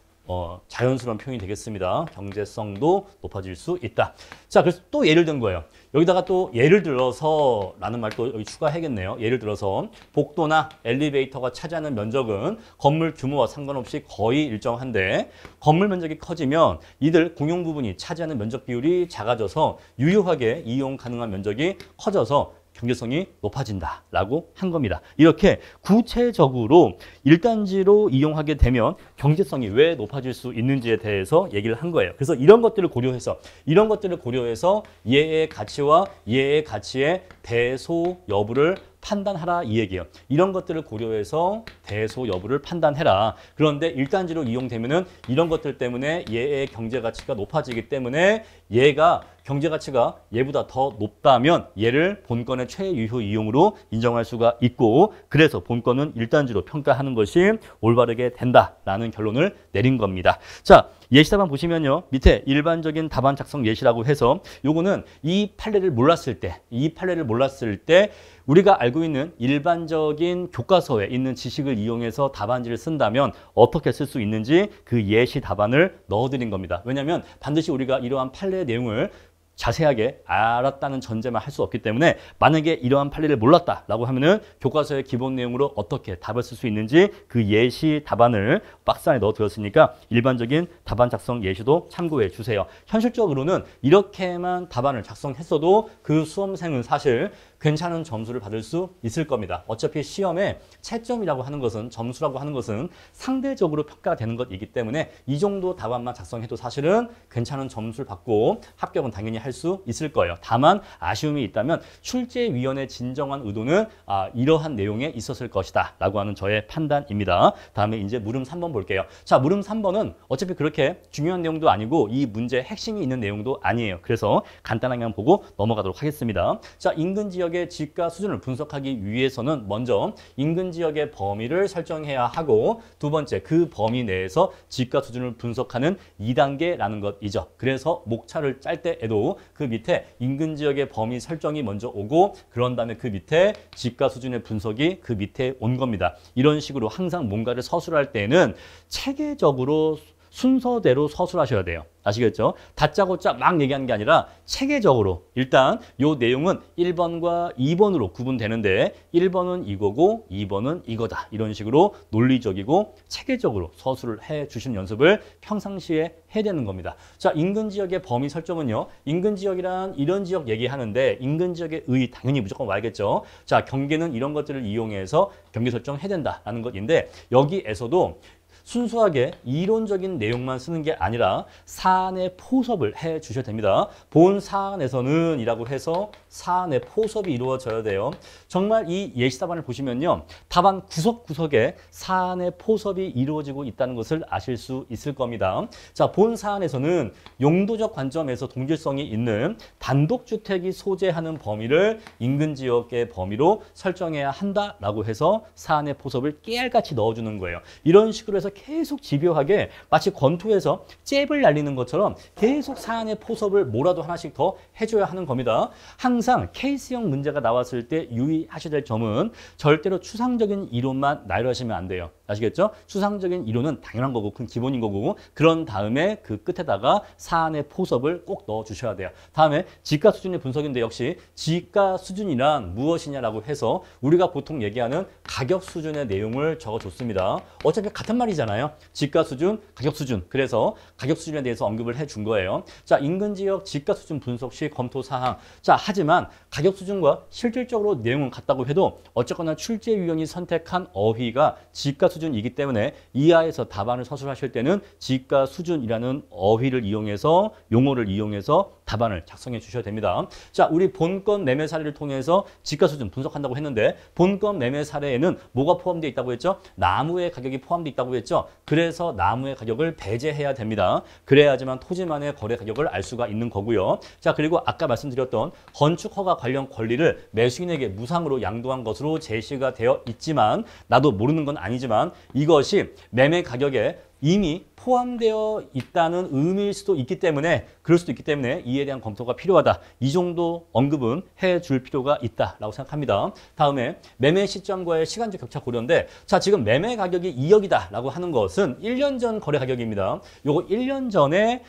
자연스러운 표현이 되겠습니다. 경제성도 높아질 수 있다. 자, 그래서 또 예를 든 거예요. 여기다가 또 예를 들어서 라는 말도 여기 추가해야겠네요. 예를 들어서 복도나 엘리베이터가 차지하는 면적은 건물 규모와 상관없이 거의 일정한데 건물 면적이 커지면 이들 공용 부분이 차지하는 면적 비율이 작아져서 유효하게 이용 가능한 면적이 커져서 경제성이 높아진다라고 한 겁니다. 이렇게 구체적으로 1단지로 이용하게 되면 경제성이 왜 높아질 수 있는지에 대해서 얘기를 한 거예요. 그래서 이런 것들을 고려해서 얘의 가치와 얘의 가치의 대소 여부를 판단하라 이 얘기예요. 이런 것들을 고려해서 대소 여부를 판단해라. 그런데 1단지로 이용되면은 이런 것들 때문에 얘의 경제 가치가 높아지기 때문에 얘가 경제 가치가 얘보다 더 높다면 얘를 본건의 최유효 이용으로 인정할 수가 있고 그래서 본건은 1단지로 평가하는 것이 올바르게 된다라는 결론을 내린 겁니다. 자, 예시 답안 보시면요. 밑에 일반적인 답안 작성 예시라고 해서 요거는 이 판례를 몰랐을 때 우리가 알고 있는 일반적인 교과서에 있는 지식을 이용해서 답안지를 쓴다면 어떻게 쓸 수 있는지 그 예시 답안을 넣어드린 겁니다. 왜냐하면 반드시 우리가 이러한 판례의 내용을 자세하게 알았다는 전제만 할 수 없기 때문에 만약에 이러한 판례를 몰랐다라고 하면은 교과서의 기본 내용으로 어떻게 답을 쓸 수 있는지 그 예시 답안을 박스 안에 넣어드렸으니까 일반적인 답안 작성 예시도 참고해 주세요. 현실적으로는 이렇게만 답안을 작성했어도 그 수험생은 사실 괜찮은 점수를 받을 수 있을 겁니다. 어차피 시험에 채점이라고 하는 것은 점수라고 하는 것은 상대적으로 평가가 되는 것이기 때문에 이 정도 답안만 작성해도 사실은 괜찮은 점수를 받고 합격은 당연히 할 수 있을 거예요. 다만 아쉬움이 있다면 출제위원회 진정한 의도는 이러한 내용에 있었을 것이다 라고 하는 저의 판단입니다. 다음에 이제 물음 3번 볼게요. 자, 물음 3번은 어차피 그렇게 중요한 내용도 아니고 이 문제의 핵심이 있는 내용도 아니에요. 그래서 간단하게만 보고 넘어가도록 하겠습니다. 자, 인근 지역의 지가 수준을 분석하기 위해서는 먼저 인근 지역의 범위를 설정해야 하고 두 번째 그 범위 내에서 지가 수준을 분석하는 2단계라는 것이죠. 그래서 목차를 짤 때에도 그 밑에 인근 지역의 범위 설정이 먼저 오고 그런 다음에 그 밑에 지가 수준의 분석이 그 밑에 온 겁니다. 이런 식으로 항상 뭔가를 서술할 때는 체계적으로 순서대로 서술하셔야 돼요. 아시겠죠? 다짜고짜 막 얘기하는 게 아니라 체계적으로 일단 이 내용은 1번과 2번으로 구분되는데 1번은 이거고 2번은 이거다. 이런 식으로 논리적이고 체계적으로 서술을 해 주시는 연습을 평상시에 해야 되는 겁니다. 자, 인근 지역의 범위 설정은요. 인근 지역이란 이런 지역 얘기하는데 인근 지역의 의 당연히 무조건 와야겠죠. 자, 경계는 이런 것들을 이용해서 경계 설정해야 된다라는 것인데 여기에서도 순수하게 이론적인 내용만 쓰는 게 아니라 사안의 포섭을 해 주셔야 됩니다. 본 사안에서는 이라고 해서 사안의 포섭이 이루어져야 돼요. 정말 이 예시 답안을 보시면요. 답안 구석구석에 사안의 포섭이 이루어지고 있다는 것을 아실 수 있을 겁니다. 자, 본 사안에서는 용도적 관점에서 동질성이 있는 단독주택이 소재하는 범위를 인근 지역의 범위로 설정해야 한다라고 해서 사안의 포섭을 깨알같이 넣어주는 거예요. 이런 식으로 해서 계속 집요하게 마치 권투에서 잽을 날리는 것처럼 계속 사안의 포섭을 뭐라도 하나씩 더 해줘야 하는 겁니다. 항상 케이스형 문제가 나왔을 때 유의하셔야 될 점은 절대로 추상적인 이론만 나열하시면 안 돼요. 아시겠죠? 추상적인 이론은 당연한 거고 그건 기본인 거고 그런 다음에 그 끝에다가 사안의 포섭을 꼭 넣어주셔야 돼요. 다음에 지가 수준의 분석인데 역시 지가 수준이란 무엇이냐라고 해서 우리가 보통 얘기하는 가격 수준의 내용을 적어줬습니다. 어차피 같은 말이잖아요. 지가 수준, 가격 수준. 그래서 가격 수준에 대해서 언급을 해준 거예요. 자, 인근 지역 지가 수준 분석 시 검토 사항. 자, 하지만 가격 수준과 실질적으로 내용은 같다고 해도 어쨌거나 출제위원이 선택한 어휘가 지가 수준이기 때문에 이하에서 답안을 서술하실 때는 지가 수준이라는 어휘를 이용해서 용어를 이용해서 답안을 작성해 주셔야 됩니다. 자, 우리 본건 매매 사례를 통해서 지가 수준 분석한다고 했는데 본건 매매 사례에는 뭐가 포함되어 있다고 했죠? 나무의 가격이 포함되어 있다고 했죠? 그래서 나무의 가격을 배제해야 됩니다. 그래야지만 토지만의 거래 가격을 알 수가 있는 거고요. 자, 그리고 아까 말씀드렸던 건축 허가 관련 권리를 매수인에게 무상으로 양도한 것으로 제시가 되어 있지만 나도 모르는 건 아니지만 이것이 매매 가격에 이미 포함되어 있다는 의미일 수도 있기 때문에 그럴 수도 있기 때문에 이에 대한 검토가 필요하다. 이 정도 언급은 해줄 필요가 있다라고 생각합니다. 다음에 매매 시점과의 시간적 격차 고려인데 자 지금 매매 가격이 2억이다라고 하는 것은 1년 전 거래 가격입니다. 요거 1년 전에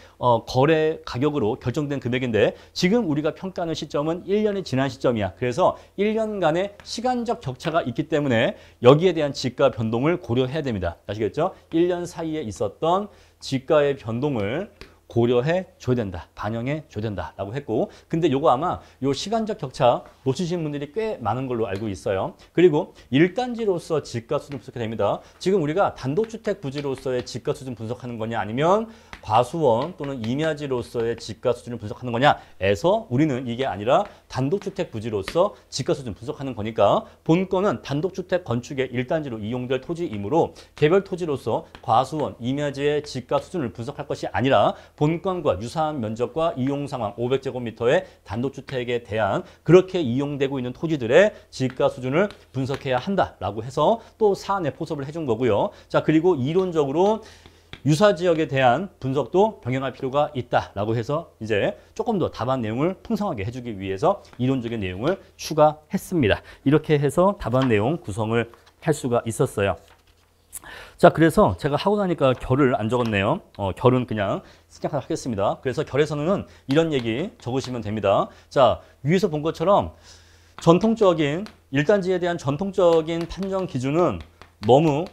거래 가격으로 결정된 금액인데 지금 우리가 평가하는 시점은 1년이 지난 시점이야. 그래서 1년간의 시간적 격차가 있기 때문에 여기에 대한 지가 변동을 고려해야 됩니다. 아시겠죠? 1년 사이에 있었던 지가의 변동을 고려해 줘야 된다. 반영해 줘야 된다라고 했고 근데 요거 아마 요 시간적 격차 놓치신 분들이 꽤 많은 걸로 알고 있어요. 그리고 1단지로서 지가 수준 분석이 됩니다. 지금 우리가 단독주택 부지로서의 지가 수준 분석하는 거냐 아니면 과수원 또는 임야지로서의 지가 수준을 분석하는 거냐에서 우리는 이게 아니라 단독주택 부지로서 지가 수준 분석하는 거니까 본건은 단독주택 건축의 1단지로 이용될 토지이므로 개별 토지로서 과수원, 임야지의 지가 수준을 분석할 것이 아니라 본건과 유사한 면적과 이용 상황 500제곱미터의 단독주택에 대한 그렇게 이용되고 있는 토지들의 지가 수준을 분석해야 한다라고 해서 또 사안에 포섭을 해준 거고요. 자, 그리고 이론적으로 유사 지역에 대한 분석도 병행할 필요가 있다라고 해서 이제 조금 더 답안 내용을 풍성하게 해주기 위해서 이론적인 내용을 추가했습니다. 이렇게 해서 답안 내용 구성을 할 수가 있었어요. 자, 그래서 제가 하고 나니까 결을 안 적었네요. 결은 그냥 생략하겠습니다. 그래서 결에서는 이런 얘기 적으시면 됩니다. 자, 위에서 본 것처럼 전통적인 1단지에 대한 전통적인 판정 기준은 너무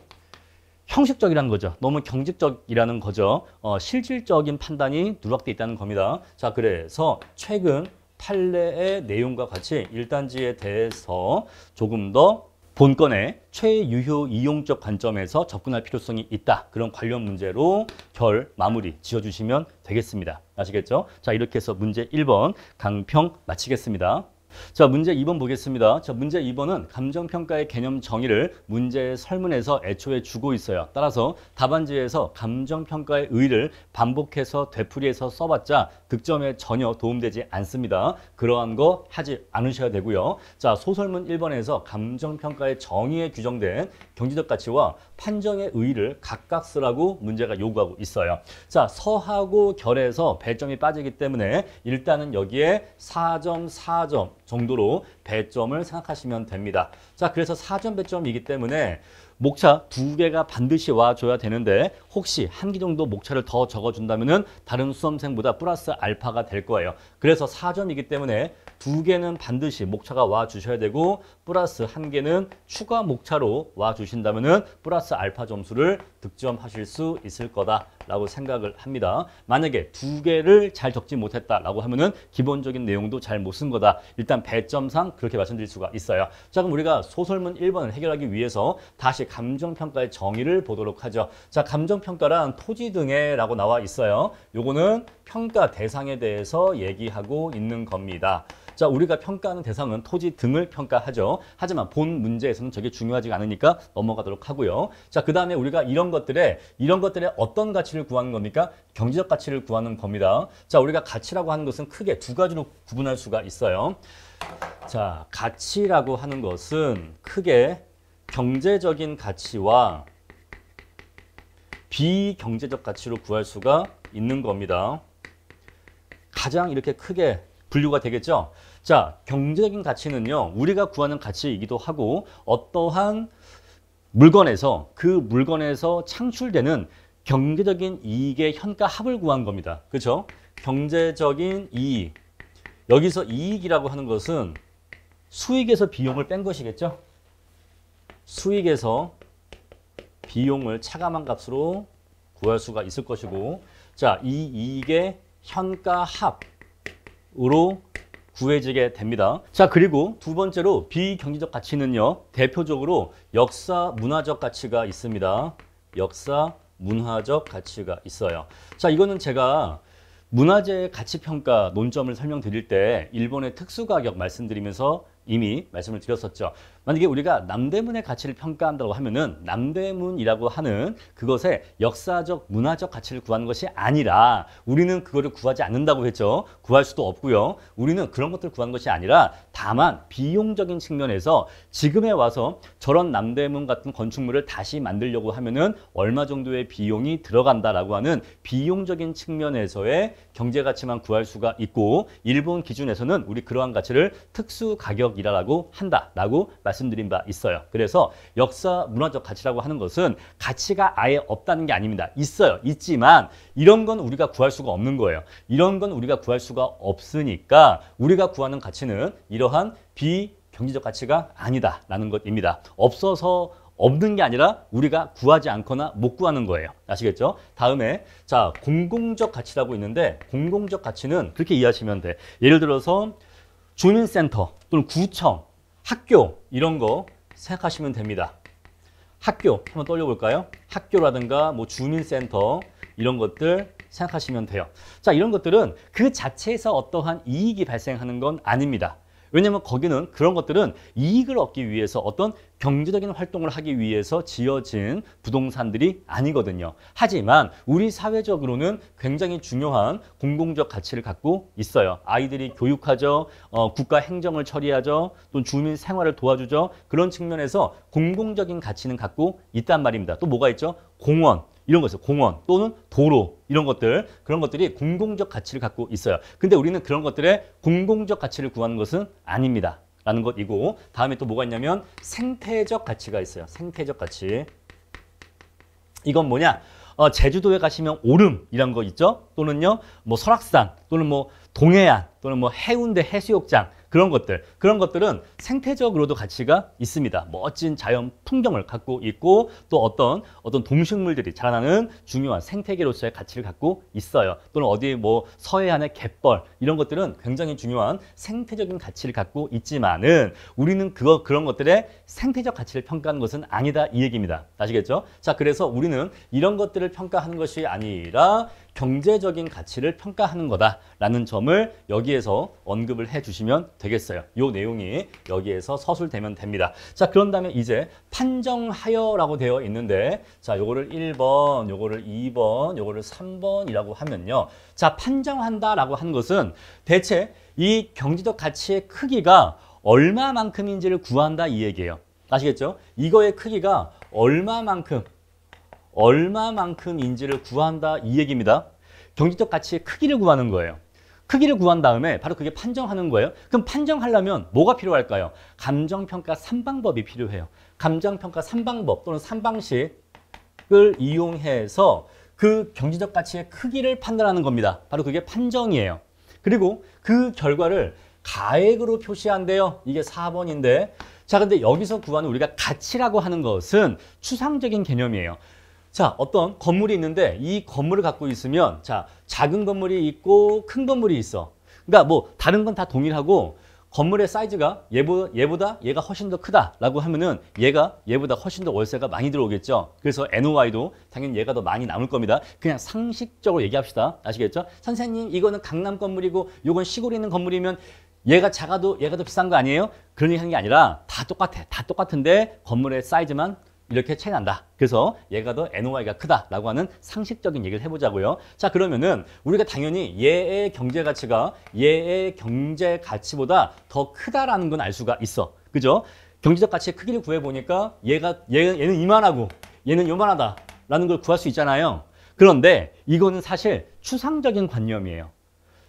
형식적이라는 거죠. 너무 경직적이라는 거죠. 실질적인 판단이 누락돼 있다는 겁니다. 자, 그래서 최근 판례의 내용과 같이 1단지에 대해서 조금 더 본건의 최유효 이용적 관점에서 접근할 필요성이 있다. 그런 관련 문제로 결 마무리 지어주시면 되겠습니다. 아시겠죠? 자, 이렇게 해서 문제 1번 강평 마치겠습니다. 자, 문제 2번 보겠습니다. 자, 문제 2번은 감정평가의 개념 정의를 문제의 설문에서 애초에 주고 있어요. 따라서 답안지에서 감정평가의 의의를 반복해서 되풀이해서 써봤자 득점에 전혀 도움되지 않습니다. 그러한 거 하지 않으셔야 되고요. 자, 소설문 1번에서 감정평가의 정의에 규정된 경제적 가치와 판정의 의의를 각각 쓰라고 문제가 요구하고 있어요. 자, 서하고 결에서 배점이 빠지기 때문에 일단은 여기에 4점, 4점 정도로 배점을 생각하시면 됩니다. 자, 그래서 4점 배점이기 때문에 목차 2개가 반드시 와줘야 되는데 혹시 1개 정도 목차를 더 적어준다면 다른 수험생보다 플러스 알파가 될 거예요. 그래서 4점이기 때문에 2개는 반드시 목차가 와주셔야 되고 플러스 1개는 추가 목차로 와주신다면 플러스 알파 점수를 득점하실 수 있을 거다라고 생각을 합니다. 만약에 2개를 잘 적지 못했다라고 하면은 기본적인 내용도 잘 못 쓴 거다. 일단 배점상 그렇게 말씀드릴 수가 있어요. 자, 그럼 우리가 소설문 1번을 해결하기 위해서 다시 감정평가의 정의를 보도록 하죠. 자, 감정평가란 토지 등에 라고 나와 있어요. 요거는 평가 대상에 대해서 얘기하고 있는 겁니다. 자, 우리가 평가하는 대상은 토지 등을 평가하죠. 하지만 본 문제에서는 저게 중요하지 않으니까 넘어가도록 하고요. 자, 그 다음에 우리가 이런 것들에 어떤 가치를 구하는 겁니까? 경제적 가치를 구하는 겁니다. 자, 우리가 가치라고 하는 것은 크게 두 가지로 구분할 수가 있어요. 자, 가치라고 하는 것은 크게 경제적인 가치와 비경제적 가치로 구할 수가 있는 겁니다. 가장 이렇게 크게 분류가 되겠죠. 자, 경제적인 가치는요, 우리가 구하는 가치이기도 하고 어떠한 물건에서 그 물건에서 창출되는 경제적인 이익의 현가 합을 구한 겁니다. 그렇죠? 경제적인 이익. 여기서 이익이라고 하는 것은 수익에서 비용을 뺀 것이겠죠. 수익에서 비용을 차감한 값으로 구할 수가 있을 것이고, 자, 이 이익의 현가 합으로 구해지게 됩니다. 자, 그리고 두 번째로 비경제적 가치는요, 대표적으로 역사 문화적 가치가 있습니다. 역사 문화적 가치가 있어요. 자, 이거는 제가 문화재 가치평가 논점을 설명드릴 때 일본의 특수가격 말씀드리면서 이미 말씀을 드렸었죠. 만약에 우리가 남대문의 가치를 평가한다고 하면은 남대문이라고 하는 그것의 역사적, 문화적 가치를 구하는 것이 아니라 우리는 그거를 구하지 않는다고 했죠. 구할 수도 없고요. 우리는 그런 것들을 구하는 것이 아니라 다만 비용적인 측면에서 지금에 와서 저런 남대문 같은 건축물을 다시 만들려고 하면은 얼마 정도의 비용이 들어간다라고 하는 비용적인 측면에서의 경제 가치만 구할 수가 있고 일본 기준에서는 우리 그러한 가치를 특수 가격이라고 한다라고 말씀드린 바 있어요. 그래서 역사 문화적 가치라고 하는 것은 가치가 아예 없다는 게 아닙니다. 있어요. 있지만 이런 건 우리가 구할 수가 없는 거예요. 이런 건 우리가 구할 수가 없으니까 우리가 구하는 가치는 이러한 비경제적 가치가 아니다라는 것입니다. 없어서 없는 게 아니라 우리가 구하지 않거나 못 구하는 거예요. 아시겠죠? 다음에 자 공공적 가치라고 있는데 공공적 가치는 그렇게 이해하시면 돼. 예를 들어서 주민센터 또는 구청, 학교 이런 거 생각하시면 됩니다. 학교 한번 떠올려볼까요? 학교라든가 뭐 주민센터 이런 것들 생각하시면 돼요. 자 이런 것들은 그 자체에서 어떠한 이익이 발생하는 건 아닙니다. 왜냐하면 거기는 그런 것들은 이익을 얻기 위해서 어떤 경제적인 활동을 하기 위해서 지어진 부동산들이 아니거든요. 하지만 우리 사회적으로는 굉장히 중요한 공공적 가치를 갖고 있어요. 아이들이 교육하죠. 국가 행정을 처리하죠. 또 주민 생활을 도와주죠. 그런 측면에서 공공적인 가치는 갖고 있단 말입니다. 또 뭐가 있죠? 공원. 이런 거 있어요. 공원 또는 도로 이런 것들 그런 것들이 공공적 가치를 갖고 있어요. 근데 우리는 그런 것들의 공공적 가치를 구하는 것은 아닙니다. 라는 것이고 다음에 또 뭐가 있냐면 생태적 가치가 있어요. 생태적 가치. 이건 뭐냐? 제주도에 가시면 오름이란 거 있죠? 또는요, 뭐 설악산 또는 뭐 동해안 또는 뭐 해운대 해수욕장 그런 것들은 생태적으로도 가치가 있습니다. 멋진 자연 풍경을 갖고 있고 또 어떤 동식물들이 자라나는 중요한 생태계로서의 가치를 갖고 있어요. 또는 어디 뭐 서해안의 갯벌 이런 것들은 굉장히 중요한 생태적인 가치를 갖고 있지만은 우리는 그런 것들의 생태적 가치를 평가하는 것은 아니다 이 얘기입니다. 아시겠죠? 자, 그래서 우리는 이런 것들을 평가하는 것이 아니라 경제적인 가치를 평가하는 거다라는 점을 여기에서 언급을 해주시면 되겠어요. 이 내용이 여기에서 서술되면 됩니다. 자, 그런 다음에 이제 판정하여라고 되어 있는데 자, 요거를 1번, 요거를 2번, 요거를 3번이라고 하면요. 자, 판정한다라고 하는 것은 대체 이 경제적 가치의 크기가 얼마만큼인지를 구한다 이 얘기예요. 아시겠죠? 이거의 크기가 얼마만큼인지를 구한다 이 얘기입니다. 경제적 가치의 크기를 구하는 거예요. 크기를 구한 다음에 바로 그게 판정하는 거예요. 그럼 판정하려면 뭐가 필요할까요? 감정평가 3방법이 필요해요. 감정평가 3방법 또는 3방식을 이용해서 그 경제적 가치의 크기를 판단하는 겁니다. 바로 그게 판정이에요. 그리고 그 결과를 가액으로 표시한대요. 이게 4번인데 자, 근데 여기서 구하는 우리가 가치라고 하는 것은 추상적인 개념이에요. 자, 어떤 건물이 있는데 이 건물을 갖고 있으면 자, 작은 건물이 있고 큰 건물이 있어. 그러니까 뭐 다른 건 다 동일하고 건물의 사이즈가 얘보다 얘가 훨씬 더 크다라고 하면은 얘보다 훨씬 더 월세가 많이 들어오겠죠. 그래서 NOI도 당연히 얘가 더 많이 남을 겁니다. 그냥 상식적으로 얘기합시다. 아시겠죠? 선생님, 이거는 강남 건물이고 이건 시골에 있는 건물이면 얘가 작아도 얘가 더 비싼 거 아니에요? 그런 얘기 하는 게 아니라 다 똑같아. 다 똑같은데 건물의 사이즈만 이렇게 차이 난다. 그래서 얘가 더 NOI가 크다라고 하는 상식적인 얘기를 해보자고요. 자, 그러면은 우리가 당연히 얘의 경제 가치가 얘의 경제 가치보다 더 크다라는 건 알 수가 있어. 그죠? 경제적 가치의 크기를 구해보니까 얘는 이만하고 얘는 요만하다라는 걸 구할 수 있잖아요. 그런데 이거는 사실 추상적인 관념이에요.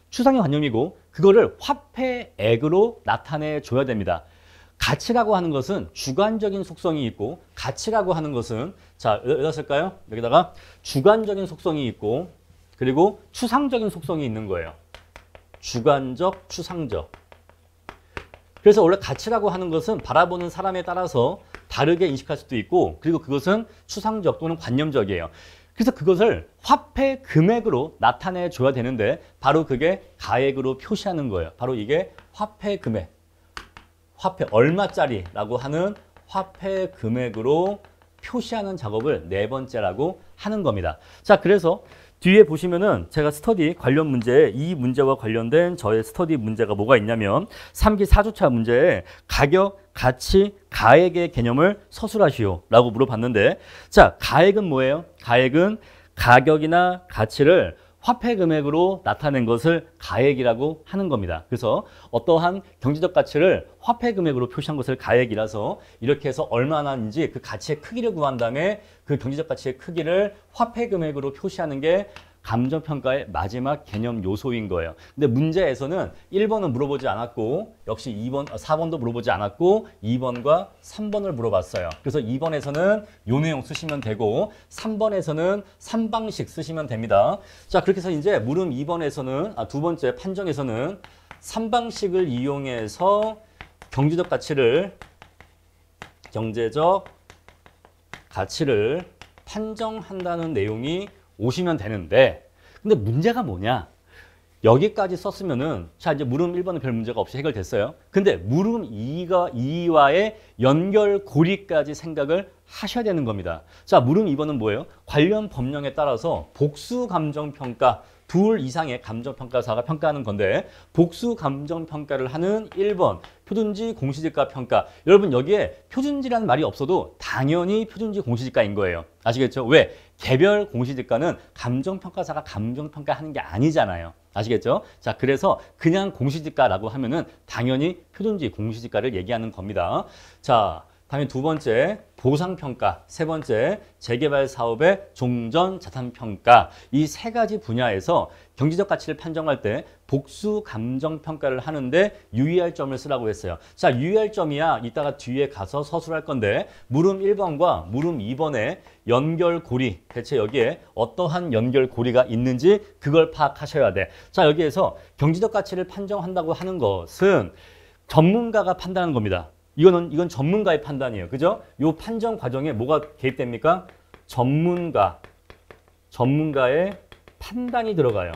추상의 관념이고 그거를 화폐액으로 나타내 줘야 됩니다. 가치라고 하는 것은 주관적인 속성이 있고 가치라고 하는 것은 자, 여기다 쓸까요? 여기다가 주관적인 속성이 있고 그리고 추상적인 속성이 있는 거예요. 주관적, 추상적. 그래서 원래 가치라고 하는 것은 바라보는 사람에 따라서 다르게 인식할 수도 있고 그리고 그것은 추상적 또는 관념적이에요. 그래서 그것을 화폐 금액으로 나타내 줘야 되는데 바로 그게 가액으로 표시하는 거예요. 바로 이게 화폐 금액. 화폐 얼마짜리라고 하는 화폐 금액으로 표시하는 작업을 네 번째라고 하는 겁니다. 자, 그래서 뒤에 보시면은 제가 스터디 관련 문제에 이 문제와 관련된 저의 스터디 문제가 뭐가 있냐면 3기 4주차 문제에 가격, 가치, 가액의 개념을 서술하시오 라고 물어봤는데, 자, 가액은 뭐예요? 가액은 가격이나 가치를 화폐 금액으로 나타낸 것을 가액이라고 하는 겁니다. 그래서 어떠한 경제적 가치를 화폐 금액으로 표시한 것을 가액이라서 이렇게 해서 얼마나인지 그 가치의 크기를 구한 다음에 그 경제적 가치의 크기를 화폐 금액으로 표시하는 게 감정평가의 마지막 개념 요소인 거예요. 근데 문제에서는 1번은 물어보지 않았고 역시 4번도 물어보지 않았고 2번과 3번을 물어봤어요. 그래서 2번에서는 요 내용 쓰시면 되고 3번에서는 3방식 쓰시면 됩니다. 자, 그렇게 해서 이제 물음 2번에서는 두 번째 판정에서는 3방식을 이용해서 경제적 가치를 판정한다는 내용이 오시면 되는데, 근데 문제가 뭐냐? 여기까지 썼으면은, 자, 이제 물음 1번은 별 문제가 없이 해결됐어요. 근데 물음 2와의 연결고리까지 생각을 하셔야 되는 겁니다. 자, 물음 2번은 뭐예요? 관련 법령에 따라서 복수감정평가, 둘 이상의 감정평가사가 평가하는 건데, 복수감정평가를 하는 1번 표준지 공시지가 평가. 여러분, 여기에 표준지라는 말이 없어도 당연히 표준지 공시지가인 거예요. 아시겠죠? 왜? 개별 공시지가는 감정평가사가 감정평가하는 게 아니잖아요. 아시겠죠? 자, 그래서 그냥 공시지가라고 하면은 당연히 표준지 공시지가를 얘기하는 겁니다. 자, 다음에 두 번째 보상평가, 세 번째 재개발 사업의 종전자산평가. 이 세 가지 분야에서 경제적 가치를 판정할 때 복수 감정평가를 하는데 유의할 점을 쓰라고 했어요. 자, 유의할 점이야 이따가 뒤에 가서 서술할 건데, 물음 1번과 물음 2번의 연결고리, 대체 여기에 어떠한 연결고리가 있는지 그걸 파악하셔야 돼. 자, 여기에서 경제적 가치를 판정한다고 하는 것은 전문가가 판단하는 겁니다. 이건 전문가의 판단이에요. 그죠? 요 판정 과정에 뭐가 개입됩니까? 전문가의 판단이 들어가요.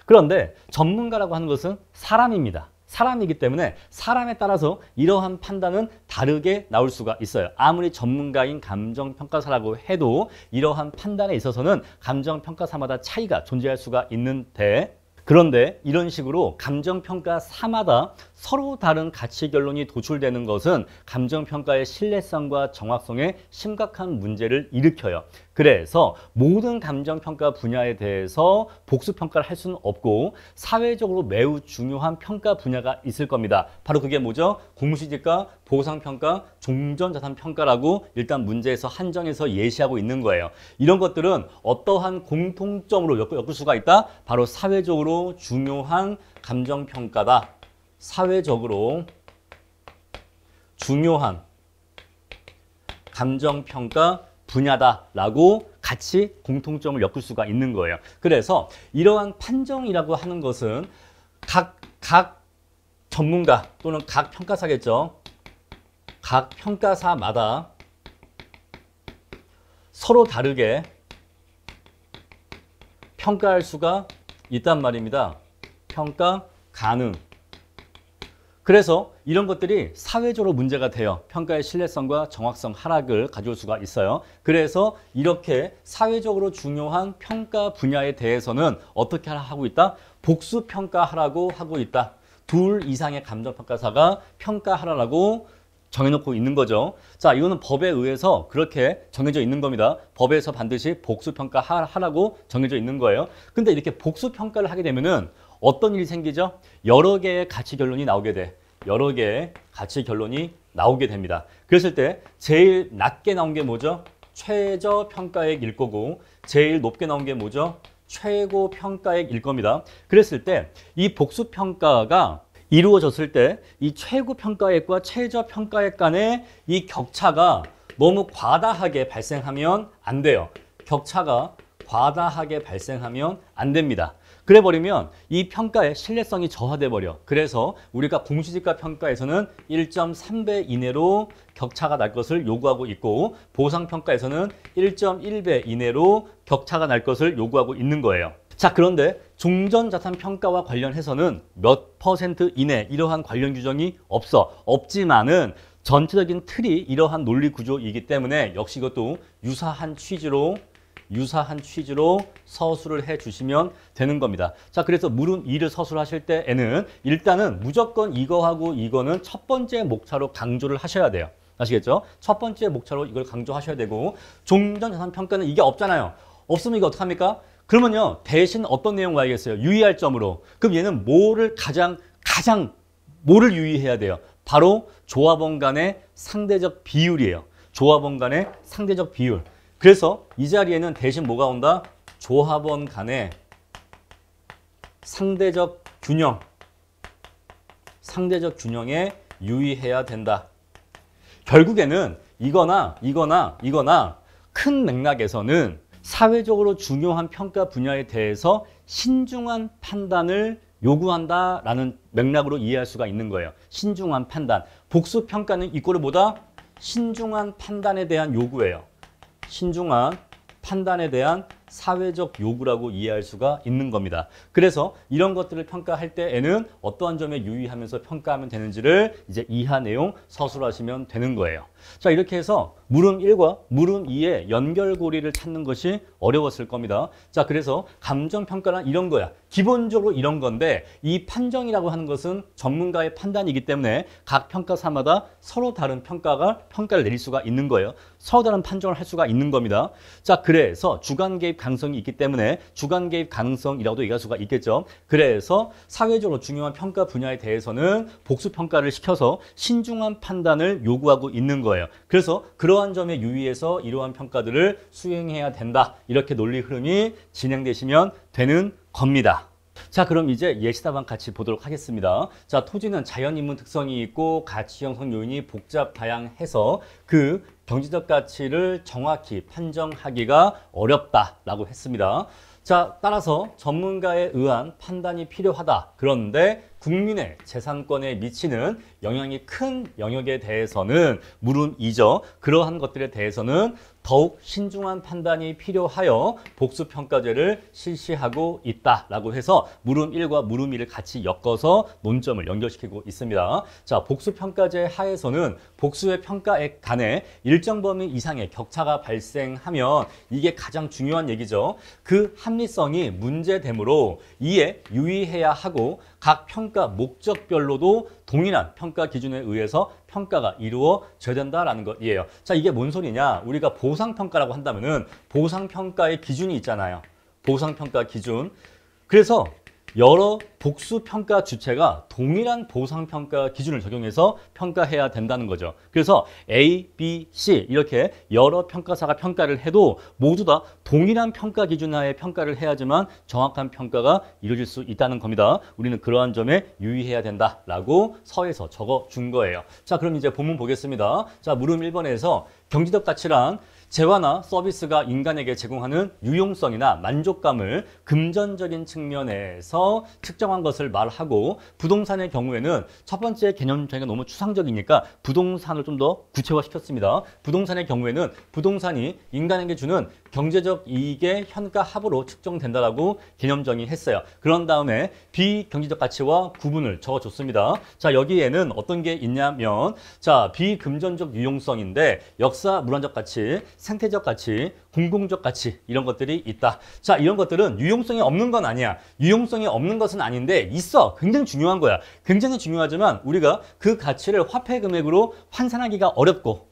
그런데 전문가라고 하는 것은 사람입니다. 사람이기 때문에 사람에 따라서 이러한 판단은 다르게 나올 수가 있어요. 아무리 전문가인 감정평가사라고 해도 이러한 판단에 있어서는 감정평가사마다 차이가 존재할 수가 있는데, 그런데 이런 식으로 감정평가사마다 서로 다른 가치 결론이 도출되는 것은 감정평가의 신뢰성과 정확성에 심각한 문제를 일으켜요. 그래서 모든 감정평가 분야에 대해서 복수평가를 할 수는 없고 사회적으로 매우 중요한 평가 분야가 있을 겁니다. 바로 그게 뭐죠? 공시지가, 보상평가, 종전자산평가라고 일단 문제에서 한정해서 예시하고 있는 거예요. 이런 것들은 어떠한 공통점으로 엮을 수가 있다? 바로 사회적으로 중요한 감정평가다. 사회적으로 중요한 감정평가 분야다라고 같이 공통점을 엮을 수가 있는 거예요. 그래서 이러한 판정이라고 하는 것은 각 전문가 또는 각 평가사겠죠. 각 평가사마다 서로 다르게 평가할 수가 있단 말입니다. 평가 가능. 그래서 이런 것들이 사회적으로 문제가 돼요. 평가의 신뢰성과 정확성 하락을 가져올 수가 있어요. 그래서 이렇게 사회적으로 중요한 평가 분야에 대해서는 어떻게 하고 있다? 복수평가하라고 하고 있다. 둘 이상의 감정평가사가 평가하라고 정해놓고 있는 거죠. 자, 이거는 법에 의해서 그렇게 정해져 있는 겁니다. 법에서 반드시 복수평가하라고 정해져 있는 거예요. 근데 이렇게 복수평가를 하게 되면은 어떤 일이 생기죠? 여러 개의 가치 결론이 나오게 돼. 여러 개의 가치 결론이 나오게 됩니다. 그랬을 때 제일 낮게 나온 게 뭐죠? 최저평가액일 거고, 제일 높게 나온 게 뭐죠? 최고평가액일 겁니다. 그랬을 때 이 복수평가가 이루어졌을 때 이 최고평가액과 최저평가액 간의 이 격차가 너무 과다하게 발생하면 안 돼요. 격차가 과다하게 발생하면 안 됩니다. 그래 버리면 이 평가의 신뢰성이 저하돼 버려. 그래서 우리가 공시지가 평가에서는 1.3배 이내로 격차가 날 것을 요구하고 있고, 보상평가에서는 1.1배 이내로 격차가 날 것을 요구하고 있는 거예요. 자, 그런데 종전자산평가와 관련해서는 몇 퍼센트 이내 이러한 관련 규정이 없지만은 전체적인 틀이 이러한 논리 구조이기 때문에 역시 이것도 유사한 취지로 유사한 취지로 서술을 해 주시면 되는 겁니다. 자, 그래서 물음 2를 서술하실 때에는 일단은 무조건 이거하고 이거는 첫 번째 목차로 강조를 하셔야 돼요. 아시겠죠? 첫 번째 목차로 이걸 강조하셔야 되고 종전 자산 평가는 이게 없잖아요. 없으면 이거 어떡합니까? 그러면요. 대신 어떤 내용 와야겠어요? 유의할 점으로. 그럼 얘는 뭐를 가장 뭐를 유의해야 돼요? 바로 조합원 간의 상대적 비율이에요. 조합원 간의 상대적 비율. 그래서 이 자리에는 대신 뭐가 온다? 조합원 간의 상대적 균형. 상대적 균형에 유의해야 된다. 결국에는 이거나 큰 맥락에서는 사회적으로 중요한 평가 분야에 대해서 신중한 판단을 요구한다라는 맥락으로 이해할 수가 있는 거예요. 신중한 판단. 복수 평가는 이꼴을 뭐다? 신중한 판단에 대한 요구예요. 신중한 판단에 대한 사회적 요구라고 이해할 수가 있는 겁니다. 그래서 이런 것들을 평가할 때에는 어떠한 점에 유의하면서 평가하면 되는지를 이제 이하 내용 서술하시면 되는 거예요. 자, 이렇게 해서 물음 1과 물음 2의 연결고리를 찾는 것이 어려웠을 겁니다. 자, 그래서 감정평가란 이런 거야. 기본적으로 이런 건데 이 판정이라고 하는 것은 전문가의 판단이기 때문에 각 평가사마다 서로 다른 평가를 내릴 수가 있는 거예요. 서로 다른 판정을 할 수가 있는 겁니다. 자, 그래서 주관 개입 가능성이 있기 때문에 주관 개입 가능성이라고도 얘기할 수가 있겠죠. 그래서 사회적으로 중요한 평가 분야에 대해서는 복수 평가를 시켜서 신중한 판단을 요구하고 있는 거예요. 그래서 그러한 점에 유의해서 이러한 평가들을 수행해야 된다. 이렇게 논리 흐름이 진행되시면 되는 겁니다. 자, 그럼 이제 예시답안 같이 보도록 하겠습니다. 자, 토지는 자연인문 특성이 있고 가치 형성 요인이 복잡 다양해서 그 경제적 가치를 정확히 판정하기가 어렵다라고 했습니다. 자, 따라서 전문가에 의한 판단이 필요하다. 그런데 국민의 재산권에 미치는 영향이 큰 영역에 대해서는 물음 2죠. 그러한 것들에 대해서는 더욱 신중한 판단이 필요하여 복수평가제를 실시하고 있다라고 해서 물음 1과 물음 2를 같이 엮어서 논점을 연결시키고 있습니다. 자, 복수평가제 하에서는 복수의 평가액 간에 일정 범위 이상의 격차가 발생하면 이게 가장 중요한 얘기죠. 그 합리성이 문제되므로 이에 유의해야 하고 각 평가 목적별로도 동일한 평가 기준에 의해서 평가가 이루어져야 된다라는 것이에요. 자, 이게 뭔 소리냐? 우리가 보상평가라고 한다면은 보상평가의 기준이 있잖아요. 보상평가 기준. 그래서 여러 복수평가 주체가 동일한 보상평가 기준을 적용해서 평가해야 된다는 거죠. 그래서 A, B, C 이렇게 여러 평가사가 평가를 해도 모두 다 동일한 평가 기준 하에 평가를 해야지만 정확한 평가가 이루어질 수 있다는 겁니다. 우리는 그러한 점에 유의해야 된다라고 서에서 적어준 거예요. 자, 그럼 이제 본문 보겠습니다. 자, 물음 1번에서 경제적 가치란 재화나 서비스가 인간에게 제공하는 유용성이나 만족감을 금전적인 측면에서 측정한 것을 말하고 부동산의 경우에는 첫 번째 개념 자체가 너무 추상적이니까 부동산을 좀 더 구체화시켰습니다. 부동산의 경우에는 부동산이 인간에게 주는 경제적 이익의 현가 합으로 측정된다라고 개념 정의했어요. 그런 다음에 비경제적 가치와 구분을 적어줬습니다. 자, 여기에는 어떤 게 있냐면 자, 비금전적 유용성인데 역사 물환적 가치, 생태적 가치, 공공적 가치 이런 것들이 있다. 자, 이런 것들은 유용성이 없는 건 아니야. 유용성이 없는 것은 아닌데 있어. 굉장히 중요한 거야. 굉장히 중요하지만 우리가 그 가치를 화폐 금액으로 환산하기가 어렵고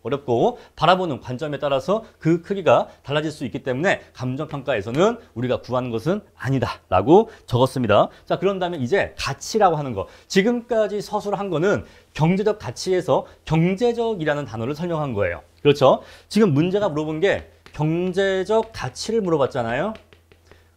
바라보는 관점에 따라서 그 크기가 달라질 수 있기 때문에 감정평가에서는 우리가 구하는 것은 아니다라고 적었습니다. 자, 그런 다음에 이제 가치라고 하는 거. 지금까지 서술한 거는 경제적 가치에서 경제적이라는 단어를 설명한 거예요. 그렇죠? 지금 문제가 물어본 게 경제적 가치를 물어봤잖아요.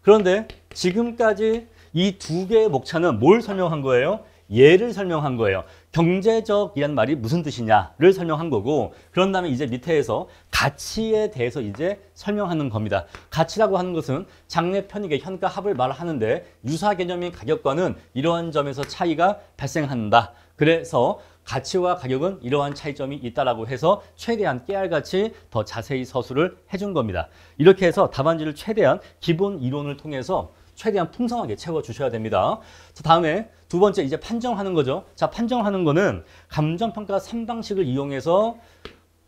그런데 지금까지 이 두 개의 목차는 뭘 설명한 거예요? 예를 설명한 거예요. 경제적이란 말이 무슨 뜻이냐를 설명한 거고, 그런 다음에 이제 밑에에서 가치에 대해서 이제 설명하는 겁니다. 가치라고 하는 것은 장래 편익의 현가 합을 말하는데 유사 개념인 가격과는 이러한 점에서 차이가 발생한다. 그래서 가치와 가격은 이러한 차이점이 있다라고 해서 최대한 깨알같이 더 자세히 서술을 해준 겁니다. 이렇게 해서 답안지를 최대한 기본 이론을 통해서 최대한 풍성하게 채워주셔야 됩니다. 자, 다음에 두 번째 이제 판정하는 거죠. 자, 판정하는 거는 감정평가 3방식을 이용해서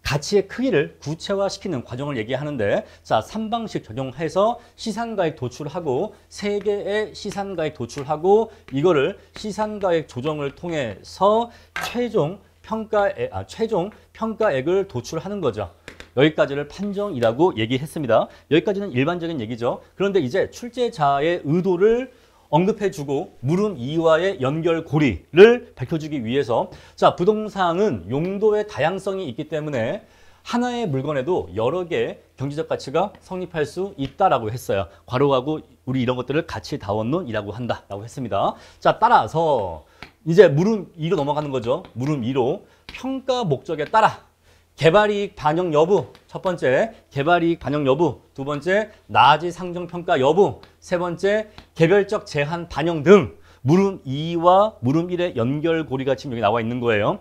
가치의 크기를 구체화시키는 과정을 얘기하는데, 자, 3방식 적용해서 시산가액 도출하고 3개의 시산가액 도출하고 이거를 시산가액 조정을 통해서 최종 평가액을 도출하는 거죠. 여기까지를 판정이라고 얘기했습니다. 여기까지는 일반적인 얘기죠. 그런데 이제 출제자의 의도를 언급해주고 물음 이와의 연결고리를 밝혀주기 위해서, 자, 부동산은 용도의 다양성이 있기 때문에 하나의 물건에도 여러 개의 경제적 가치가 성립할 수 있다라고 했어요. 괄호하고 우리 이런 것들을 가치 다원론이라고 한다라고 했습니다. 자, 따라서 이제 물음 2로 넘어가는 거죠. 물음 2로 평가 목적에 따라 개발이익 반영 여부, 첫 번째 개발이익 반영 여부, 두 번째 나아지 상정평가 여부, 세 번째 개별적 제한 반영 등 물음 2와 물음 1의 연결고리가 지금 여기 나와 있는 거예요.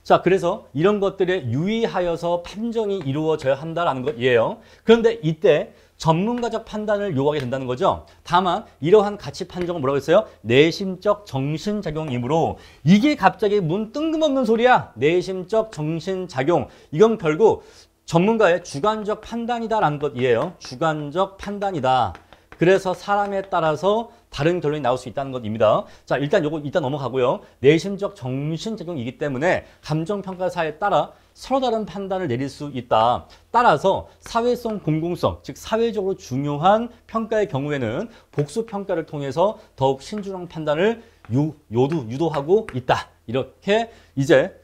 자, 그래서 이런 것들에 유의하여서 판정이 이루어져야 한다는 것이에요. 그런데 이때 전문가적 판단을 요구하게 된다는 거죠. 다만 이러한 가치 판정은 뭐라고 했어요? 내심적 정신작용이므로, 이게 갑자기 뭔 뜬금없는 소리야. 내심적 정신작용. 이건 결국 전문가의 주관적 판단이다라는 것이에요. 주관적 판단이다. 그래서 사람에 따라서 다른 결론이 나올 수 있다는 것입니다. 자, 일단 요거 일단 넘어가고요. 내심적 정신작용이기 때문에 감정평가사에 따라 서로 다른 판단을 내릴 수 있다. 따라서 사회성, 공공성, 즉 사회적으로 중요한 평가의 경우에는 복수평가를 통해서 더욱 신중한 판단을 유도하고 있다. 이렇게 이제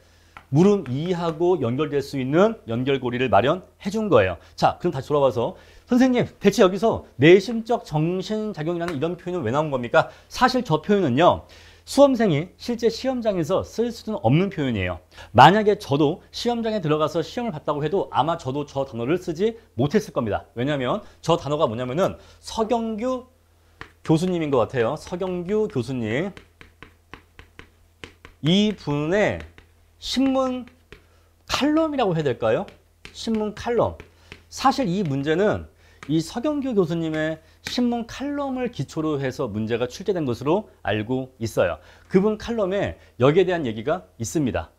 물음 2하고 연결될 수 있는 연결고리를 마련해 준 거예요. 자, 그럼 다시 돌아와서 선생님, 대체 여기서 내심적 정신작용이라는 이런 표현은 왜 나온 겁니까? 사실 저 표현은요, 수험생이 실제 시험장에서 쓸 수는 없는 표현이에요. 만약에 저도 시험장에 들어가서 시험을 봤다고 해도 아마 저도 저 단어를 쓰지 못했을 겁니다. 왜냐하면 저 단어가 뭐냐면은 서경규 교수님인 것 같아요. 서경규 교수님. 이분의 신문 칼럼이라고 해야 될까요? 신문 칼럼. 사실 이 문제는 이 서경규 교수님의 신문 칼럼을 기초로 해서 문제가 출제된 것으로 알고 있어요. 그분 칼럼에 여기에 대한 얘기가 있습니다.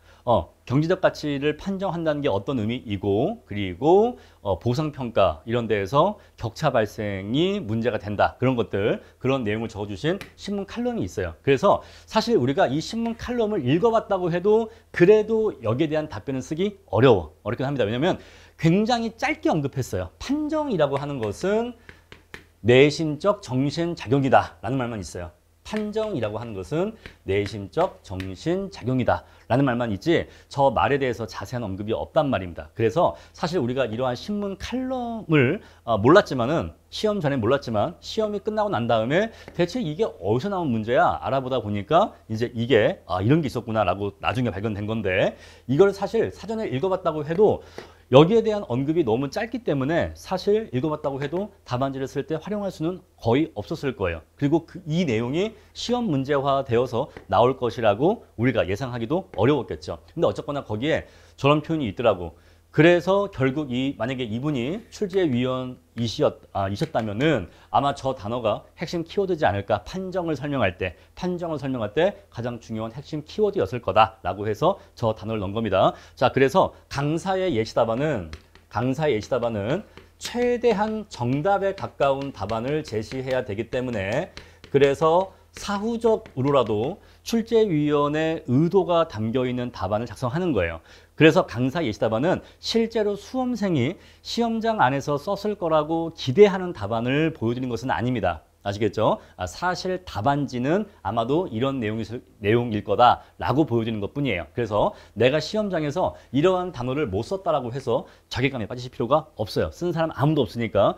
경제적 가치를 판정한다는 게 어떤 의미이고, 그리고 보상평가 이런 데에서 격차 발생이 문제가 된다. 그런 것들, 그런 내용을 적어주신 신문 칼럼이 있어요. 그래서 사실 우리가 이 신문 칼럼을 읽어봤다고 해도 그래도 여기에 대한 답변을 쓰기 어렵긴 합니다. 왜냐하면 굉장히 짧게 언급했어요. 판정이라고 하는 것은 내심적 정신작용이다 라는 말만 있어요. 판정이라고 하는 것은 내심적 정신작용이다 라는 말만 있지 저 말에 대해서 자세한 언급이 없단 말입니다. 그래서 사실 우리가 이러한 신문 칼럼을 몰랐지만은 시험 전에 몰랐지만 시험이 끝나고 난 다음에 대체 이게 어디서 나온 문제야 알아보다 보니까 이제 이게 이런 게 있었구나 라고 나중에 발견된 건데, 이걸 사실 사전에 읽어봤다고 해도 여기에 대한 언급이 너무 짧기 때문에 사실 읽어봤다고 해도 답안지를 쓸 때 활용할 수는 거의 없었을 거예요. 그리고 이 내용이 시험 문제화 되어서 나올 것이라고 우리가 예상하기도 어려웠겠죠. 근데 어쨌거나 거기에 저런 표현이 있더라고. 그래서 결국 만약에 이분이 출제위원이셨다면은 아마 저 단어가 핵심 키워드지 않을까. 판정을 설명할 때 가장 중요한 핵심 키워드였을 거다라고 해서 저 단어를 넣은 겁니다. 자, 그래서 강사의 예시 답안은 최대한 정답에 가까운 답안을 제시해야 되기 때문에, 그래서 사후적으로라도 출제위원의 의도가 담겨있는 답안을 작성하는 거예요. 그래서 강사 예시 답안은 실제로 수험생이 시험장 안에서 썼을 거라고 기대하는 답안을 보여드리는 것은 아닙니다. 아시겠죠? 사실 답안지는 아마도 이런 내용일 거다라고 보여주는 것뿐이에요. 그래서 내가 시험장에서 이러한 단어를 못 썼다라고 해서 자괴감에 빠지실 필요가 없어요. 쓴 사람 아무도 없으니까.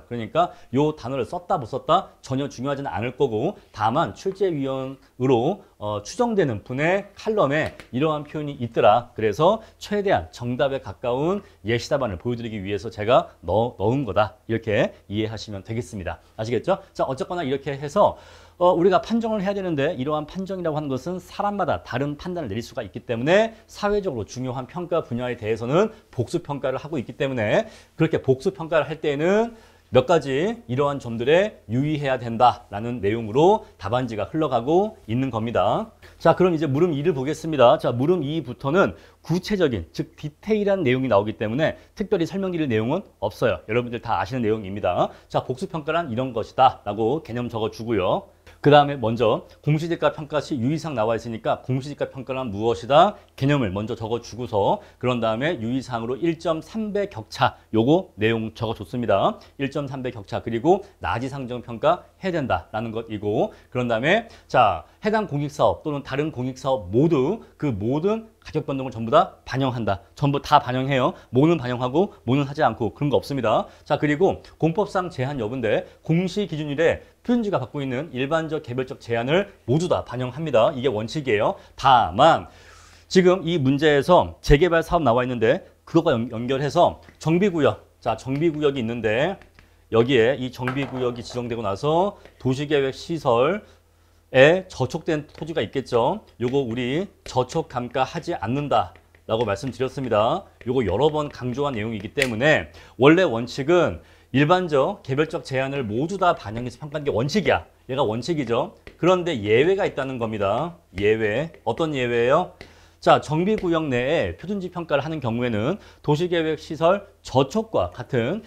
그러니까 이 단어를 썼다 못 썼다 전혀 중요하지는 않을 거고, 다만 출제위원으로 추정되는 분의 칼럼에 이러한 표현이 있더라. 그래서 최대한 정답에 가까운 예시 답안을 보여드리기 위해서 제가 넣은 거다. 이렇게 이해하시면 되겠습니다. 아시겠죠? 자, 어쨌거나 이렇게 해서 우리가 판정을 해야 되는데, 이러한 판정이라고 하는 것은 사람마다 다른 판단을 내릴 수가 있기 때문에 사회적으로 중요한 평가 분야에 대해서는 복수평가를 하고 있기 때문에, 그렇게 복수평가를 할 때에는 몇 가지 이러한 점들에 유의해야 된다라는 내용으로 답안지가 흘러가고 있는 겁니다. 자, 그럼 이제 물음 2를 보겠습니다. 자, 물음 2부터는 구체적인, 즉 디테일한 내용이 나오기 때문에 특별히 설명드릴 내용은 없어요. 여러분들 다 아시는 내용입니다. 자, 복수평가란 이런 것이다 라고 개념 적어주고요. 그 다음에 먼저 공시지가 평가시 유의사항 나와 있으니까 공시지가 평가란 무엇이다? 개념을 먼저 적어주고서 그런 다음에 유의사항으로 1.3배 격차 요거 내용 적어줬습니다. 1.3배 격차 그리고 나지상정평가 해야 된다라는 것이고 그런 다음에 자 해당 공익사업 또는 다른 공익사업 모두 그 모든 가격 변동을 전부 다 반영한다. 전부 다 반영해요. 뭐는 반영하고 뭐는 하지 않고 그런 거 없습니다. 자 그리고 공법상 제한 여부인데 공시기준일에 표준지가 갖고 있는 일반적 개별적 제한을 모두 다 반영합니다. 이게 원칙이에요. 다만 지금 이 문제에서 재개발 사업 나와 있는데 그것과 연결해서 정비구역 자 정비구역이 있는데 여기에 이 정비구역이 지정되고 나서 도시계획 시설에 저촉된 토지가 있겠죠. 요거 우리 저촉 감가하지 않는다 라고 말씀드렸습니다. 요거 여러 번 강조한 내용이기 때문에 원래 원칙은 일반적 개별적 제한을 모두 다 반영해서 평가하는 게 원칙이야. 얘가 원칙이죠. 그런데 예외가 있다는 겁니다. 예외. 어떤 예외예요? 자, 정비구역 내에 표준지 평가를 하는 경우에는 도시계획 시설 저촉과 같은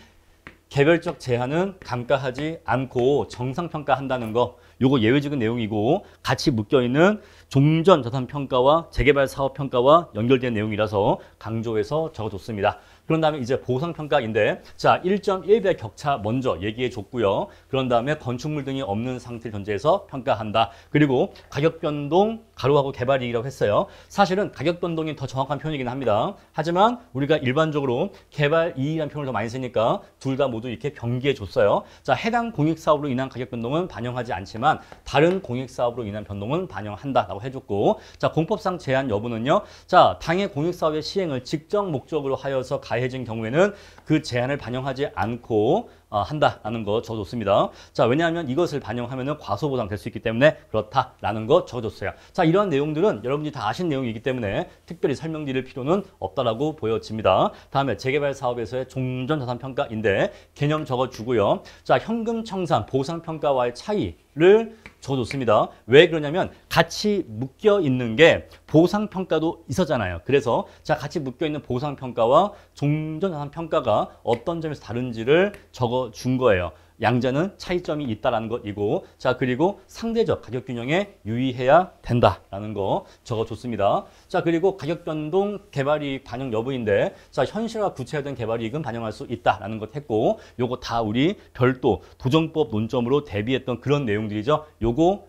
개별적 제한은 감가하지 않고 정상평가한다는 거. 요거 예외적인 내용이고 같이 묶여있는 종전자산평가와 재개발 사업평가와 연결된 내용이라서 강조해서 적어줬습니다. 그런 다음에 이제 보상평가인데 자 1.1배 격차 먼저 얘기해 줬고요. 그런 다음에 건축물 등이 없는 상태를 전제해서 평가한다. 그리고 가격 변동 가로하고 개발이익이라고 했어요. 사실은 가격 변동이 더 정확한 표현이긴 합니다. 하지만 우리가 일반적으로 개발이익이라는 표현을 더 많이 쓰니까 둘 다 모두 이렇게 병기해 줬어요. 자 해당 공익사업으로 인한 가격 변동은 반영하지 않지만 다른 공익사업으로 인한 변동은 반영한다라고 해줬고 자 공법상 제한 여부는요. 자 당해 공익사업의 시행을 직접 목적으로 하여서 가해진 경우에는 그 제한을 반영하지 않고 한다라는 거 적어줬습니다. 자 왜냐하면 이것을 반영하면 과소보상 될 수 있기 때문에 그렇다라는 거 적어줬어요. 자 이러한 내용들은 여러분들이 다 아신 내용이기 때문에 특별히 설명드릴 필요는 없다라고 보여집니다. 다음에 재개발 사업에서의 종전자산평가인데 개념 적어주고요. 자 현금 청산 보상평가와의 차이를 적어줬습니다. 왜 그러냐면 같이 묶여 있는 게 보상평가도 있었잖아요. 그래서 자 같이 묶여 있는 보상평가와 종전자산평가가 어떤 점에서 다른지를 적어준 거예요. 양자는 차이점이 있다라는 것이고 자 그리고 상대적 가격 균형에 유의해야 된다라는 거 적어줬습니다. 자 그리고 가격 변동 개발이익 반영 여부인데 자 현실화 구체화된 개발이익은 반영할 수 있다라는 것 했고 요거 다 우리 별도 도정법 논점으로 대비했던 그런 내용들이죠. 요거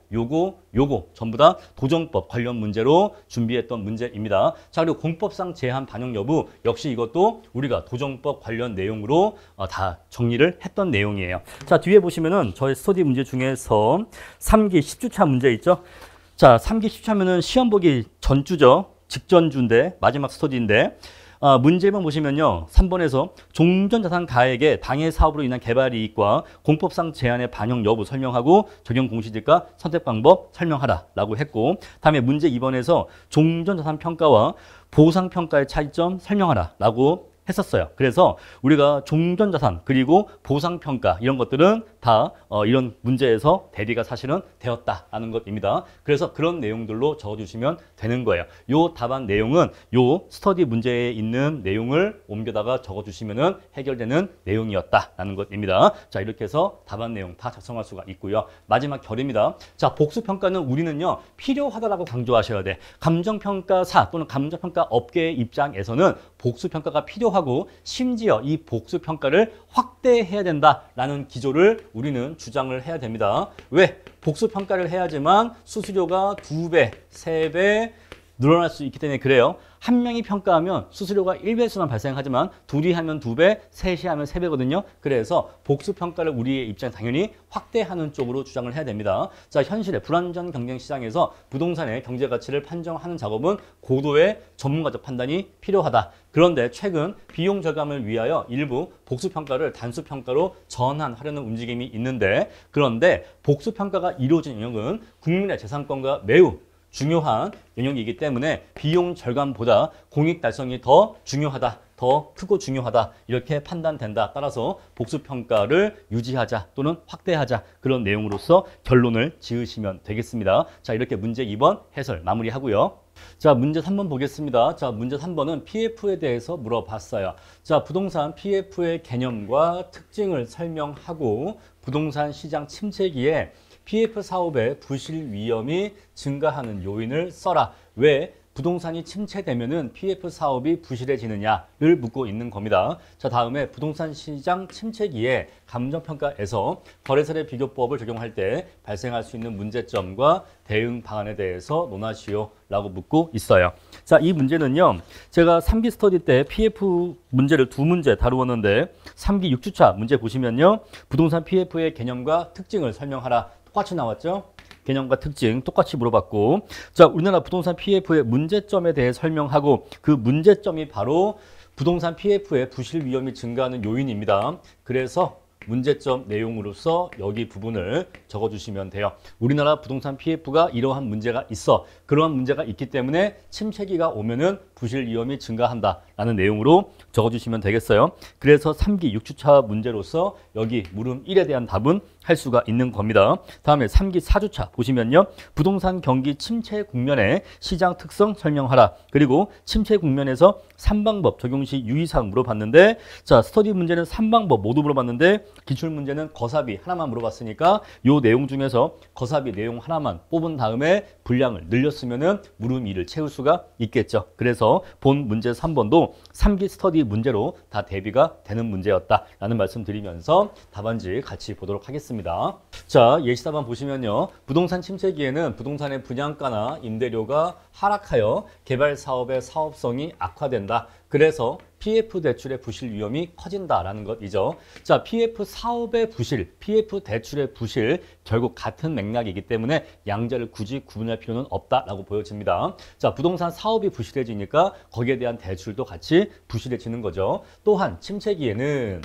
전부 다 도정법 관련 문제로 준비했던 문제입니다. 자 그리고 공법상 제한 반영 여부 역시 이것도 우리가 도정법 관련 내용으로 다 정리를 했던 내용이에요. 자 뒤에 보시면은 저희 스터디 문제 중에서 3기 10주차 문제 있죠. 자 3기 10주차면은 시험 보기 전주죠. 직전주인데 마지막 스터디인데 문제 1번 보시면요. 3번에서 종전자산 가액의 당해 사업으로 인한 개발이익과 공법상 제한의 반영 여부 설명하고 적용 공시지가 선택 방법 설명하라 라고 했고 다음에 문제 2번에서 종전자산 평가와 보상평가의 차이점 설명하라 라고 했었어요. 그래서 우리가 종전자산 그리고 보상평가 이런 것들은 다 이런 문제에서 대비가 사실은 되었다라는 것입니다. 그래서 그런 내용들로 적어주시면 되는 거예요. 요 답안 내용은 요 스터디 문제에 있는 내용을 옮겨다가 적어주시면 해결되는 내용이었다라는 것입니다. 자 이렇게 해서 답안 내용 다 작성할 수가 있고요. 마지막 결입니다. 자 복수평가는 우리는요 필요하다라고 강조하셔야 돼. 감정평가사 또는 감정평가 업계의 입장에서는 복수평가가 필요하고 심지어 이 복수평가를 확대해야 된다라는 기조를 우리는 주장을 해야 됩니다. 왜? 복수평가를 해야지만 수수료가 2배, 3배 늘어날 수 있기 때문에 그래요. 한 명이 평가하면 수수료가 1배수만 발생하지만 둘이 하면 2배, 셋이 하면 3배거든요. 그래서 복수평가를 우리의 입장 당연히 확대하는 쪽으로 주장을 해야 됩니다. 자, 현실의 불안전 경쟁 시장에서 부동산의 경제 가치를 판정하는 작업은 고도의 전문가적 판단이 필요하다. 그런데 최근 비용 절감을 위하여 일부 복수평가를 단수평가로 전환하려는 움직임이 있는데 그런데 복수평가가 이루어진 영역은 국민의 재산권과 매우 중요한 영역이기 때문에 비용 절감보다 공익 달성이 더 중요하다. 더 크고 중요하다 이렇게 판단된다. 따라서 복수평가를 유지하자 또는 확대하자 그런 내용으로서 결론을 지으시면 되겠습니다. 자, 이렇게 문제 2번 해설 마무리하고요. 자, 문제 3번 보겠습니다. 자, 문제 3번은 PF에 대해서 물어봤어요. 자, 부동산 PF의 개념과 특징을 설명하고 부동산 시장 침체기에 PF 사업의 부실 위험이 증가하는 요인을 써라. 왜 부동산이 침체되면은 PF 사업이 부실해지느냐를 묻고 있는 겁니다. 자, 다음에 부동산 시장 침체기에 감정평가에서 거래사례 비교법을 적용할 때 발생할 수 있는 문제점과 대응 방안에 대해서 논하시오 라고 묻고 있어요. 자, 이 문제는요, 제가 3기 스터디 때 PF 문제를 2문제 다루었는데 3기 6주차 문제 보시면요, 부동산 PF의 개념과 특징을 설명하라. 똑같이 나왔죠? 개념과 특징 똑같이 물어봤고, 자, 우리나라 부동산 PF의 문제점에 대해 설명하고 그 문제점이 바로 부동산 PF의 부실 위험이 증가하는 요인입니다. 그래서 문제점 내용으로서 여기 부분을 적어주시면 돼요. 우리나라 부동산 PF가 이러한 문제가 있어. 그러한 문제가 있기 때문에 침체기가 오면은 부실 위험이 증가한다 라는 내용으로 적어주시면 되겠어요. 그래서 3기 6주차 문제로서 여기 물음 1에 대한 답은 할 수가 있는 겁니다. 다음에 3기 4주차 보시면요, 부동산 경기 침체 국면의 시장 특성 설명하라. 그리고 침체 국면에서 3방법 적용 시 유의사항 물어봤는데, 자, 스터디 문제는 3방법 모두 물어봤는데 기출 문제는 거사비 하나만 물어봤으니까 요 내용 중에서 거사비 내용 하나만 뽑은 다음에 분량을 늘렸으면은 물음 2를 채울 수가 있겠죠. 그래서 본 문제 3번도 3기 스터디 문제로 다 대비가 되는 문제였다라는 말씀 드리면서 답안지 같이 보도록 하겠습니다. 자, 예시답안 보시면요, 부동산 침체기에는 부동산의 분양가나 임대료가 하락하여 개발 사업의 사업성이 악화된다. 그래서 PF 대출의 부실 위험이 커진다라는 것이죠. 자, PF 사업의 부실, PF 대출의 부실 결국 같은 맥락이기 때문에 양자를 굳이 구분할 필요는 없다라고 보여집니다. 자, 부동산 사업이 부실해지니까 거기에 대한 대출도 같이 부실해지는 거죠. 또한 침체기에는